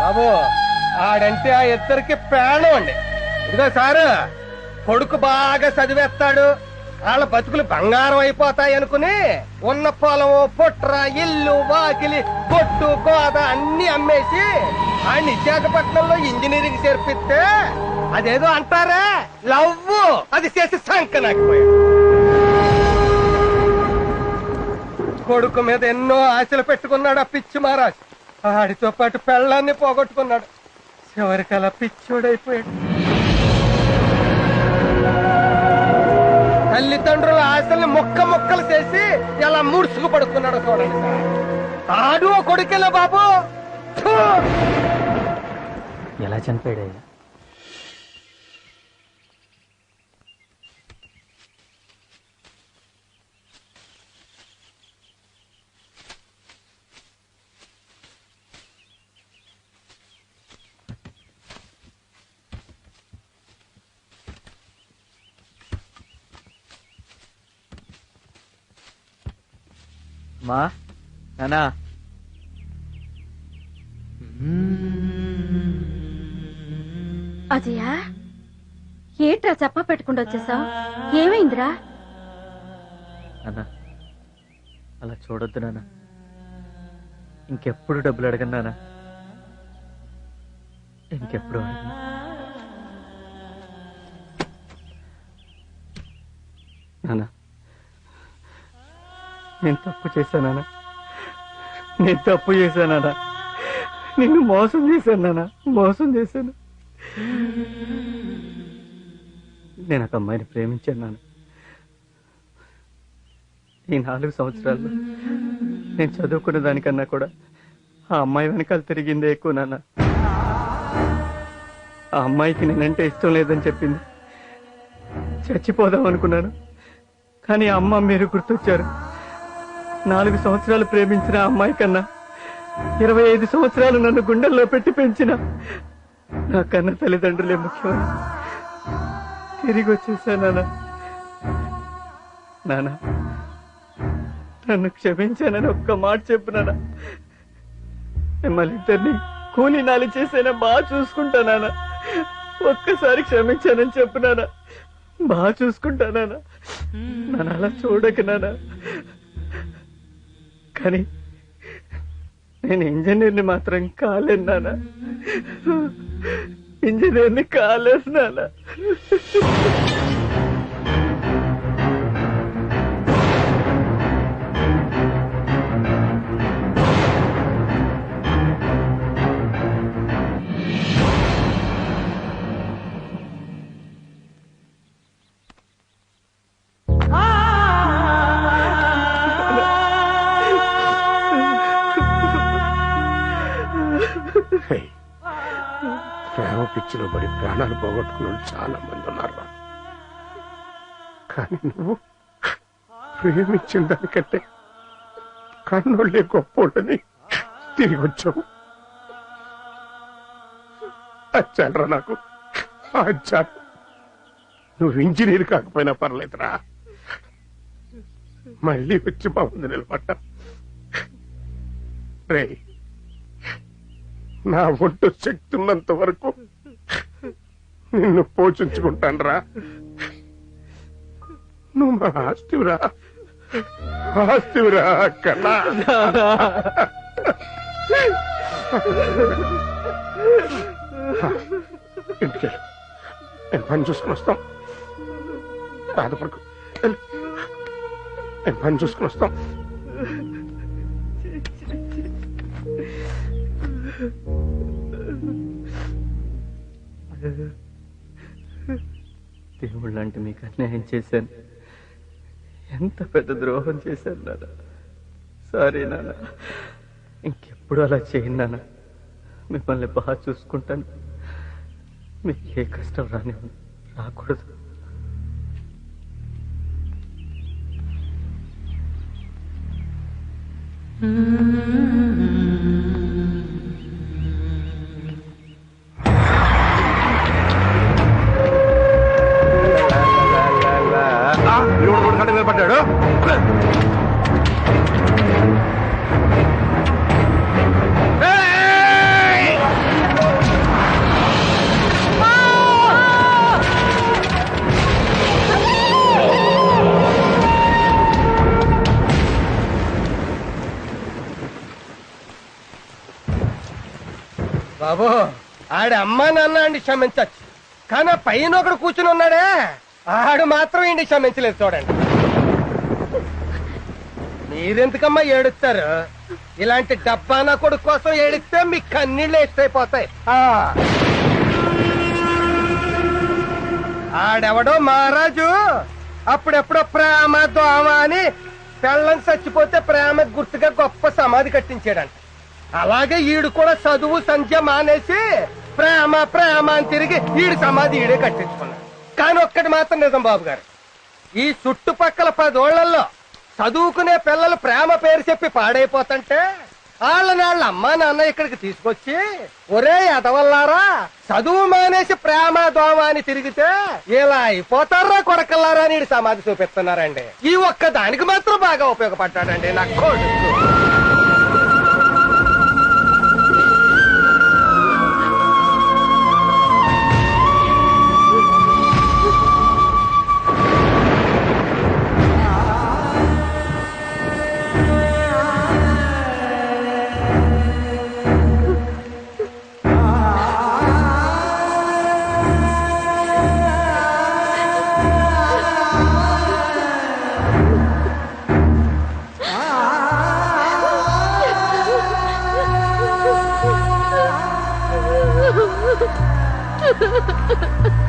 బాబు ఆడంటే ఆ ఇద్దరికి ప్రాణం అండి. ఇదిగో సారు, కొడుకు బాగా చదివేస్తాడు, వాళ్ళ బతుకులు బంగారం అయిపోతాయి అనుకుని ఉన్న పొలము పుట్ర ఇల్లు వాకిలి కొట్టు గోద అన్ని అమ్మేసి ఆయన విశాఖపట్నంలో ఇంజనీరింగ్ చేర్పిస్తే అదేదో అంటారా లవ్, అది చేసి సంకనాకిపోయాడు. కొడుకు మీద ఎన్నో ఆశలు పెట్టుకున్నాడు ఆ పిచ్చి మహారాజ్. ఆడితో పాటు పెళ్ళాన్ని పోగొట్టుకున్నాడు. చివరికి అలా పిచ్చోడైపోయాడు. తల్లిదండ్రుల ఆశల్ని ముక్క ముక్కలు చేసి ఎలా ముడుచుకు పడుకున్నాడు చూడండి సార్. ఆడు కొడుకేనా బాబు? ఎలా చనిపోయాడయ్యా? మా నానా, అజయా ఏట్రా చెప్ప పెట్టుకుంటూ వచ్చేసావు? ఏమైందిరా? నాన్న అలా చూడొద్దు నాన్న. ఇంకెప్పుడు డబ్బులు అడగను నాన్న, ఇంకెప్పుడు అడగను. నాన్న నేను తప్పు చేశానా? నేను తప్పు చేశానా? నిన్ను మోసం చేశానా? మోసం చేశాను. నేను ఒక అమ్మాయిని ప్రేమించాను నాన్న. ఈ 4 సంవత్సరాల్లో నేను చదువుకున్న దానికన్నా కూడా ఆ అమ్మాయి వెనకాల తిరిగిందే ఎక్కువ నాన్న. ఆ అమ్మాయికి నేనంటే ఇష్టం లేదని చెప్పింది. చచ్చిపోదాం అనుకున్నాను, కానీ అమ్మ మీరు గుర్తొచ్చారు. 4 సంవత్సరాలు ప్రేమించిన ఆ అమ్మాయి కన్నా 25 సంవత్సరాలు నన్ను గుండెల్లో పెట్టి పెంచిన నా కన్న తల్లిదండ్రులే ముఖ్యమని తిరిగి వచ్చేసానా? నాన్న నన్ను క్షమించానని ఒక్క మాట చెప్పు నాన్న. మిమ్మల్ని ఇద్దరిని కూలి నాలి చేసైనా బాగా చూసుకుంటానా? ఒక్కసారి క్షమించానని చెప్పు నాన్న. బాగా చూసుకుంటానా? నన్ను అలా చూడక నాన్న. కానీ నేను ఇంజనీర్ని మాత్రం కాలేను నాన్న. ఇంజనీర్ని కాలేదు నాన్న. ప్రేమ పిచ్చిలో పడి ప్రాణాలు పోగొట్టుకున్న చాలా మంది ఉన్నారు. కానీ నువ్వు ప్రేమించిన దానికంటే కన్నోళ్ళే గొప్పోళ్ళని తిరిగి వచ్చావు. అచ్చాలరా నాకు, అచ్చాను. నువ్వు ఇంజనీర్ కాకపోయినా పర్లేదురా, మళ్ళీ వచ్చి మా ముందు నిలబడ్డా. రే, నా ఒంటు శక్తి ఉన్నంత వరకు నిన్ను పోషించుకుంటానురా. నువ్వు మా ఆస్తివిరా, ఆస్తివిరా కన్నా. ఇంటికి నేను పని చూసుకుని వస్తాం. బాధపడకు, నేను పని చూసుకుని వస్తాం. దేవుళ్ళు అంటే మీకు అన్యాయం చేశాను, ఎంత పెద్ద ద్రోహం చేశాను నాన్న. సారీ నాన్న, ఇంకెప్పుడు అలా చేయను నాన్న. మిమ్మల్ని బాగా చూసుకుంటాను, మీకు ఏ కష్టం రాకూడదు. పడ్డాడు. బాబు ఆడ అమ్మా నాన్న అండి క్షమించచ్చు, కానీ పైన ఒకడు కూర్చుని ఉన్నాడే ఆడు మాత్రం ఇండి క్షమించలేదు. చూడండి, మీరెందుకమ్మా ఏడుస్తారు? ఇలాంటి డబ్బానా కొడుకు కోసం ఏడిస్తే మీ కన్నీళ్ళు వేస్తైపోతాయి. ఆడెవడో మహారాజు అప్పుడెప్పుడో ప్రేమ దోమ అని పెళ్ళని చచ్చిపోతే ప్రేమ గుర్తుగా గొప్ప సమాధి కట్టించాడంట. అలాగే ఈడు కూడా చదువు సంధ్య మానేసి ప్రేమ ప్రేమ అని తిరిగి ఈడు సమాధి ఈడే కట్టించుకున్నాడు. కానీ ఒక్కటి మాత్రం నిజం బాబు గారు, ఈ చుట్టుపక్కల 10 ఓళ్లలో చదువుకునే పిల్లలు ప్రేమ పేరు చెప్పి పాడైపోతుంటే వాళ్ళని వాళ్ళ అమ్మా నాన్న ఇక్కడికి తీసుకొచ్చి, ఒరే ఎదవల్లారా చదువు మానేసి ప్రేమ దోమ అని తిరిగితే ఇలా అయిపోతారా కొడకల్లారా అని సమాధి చూపిస్తున్నారండి. ఈ ఒక్క దానికి మాత్రం బాగా ఉపయోగపడ్డాడండి నా కొడుకు. Ha ha ha ha!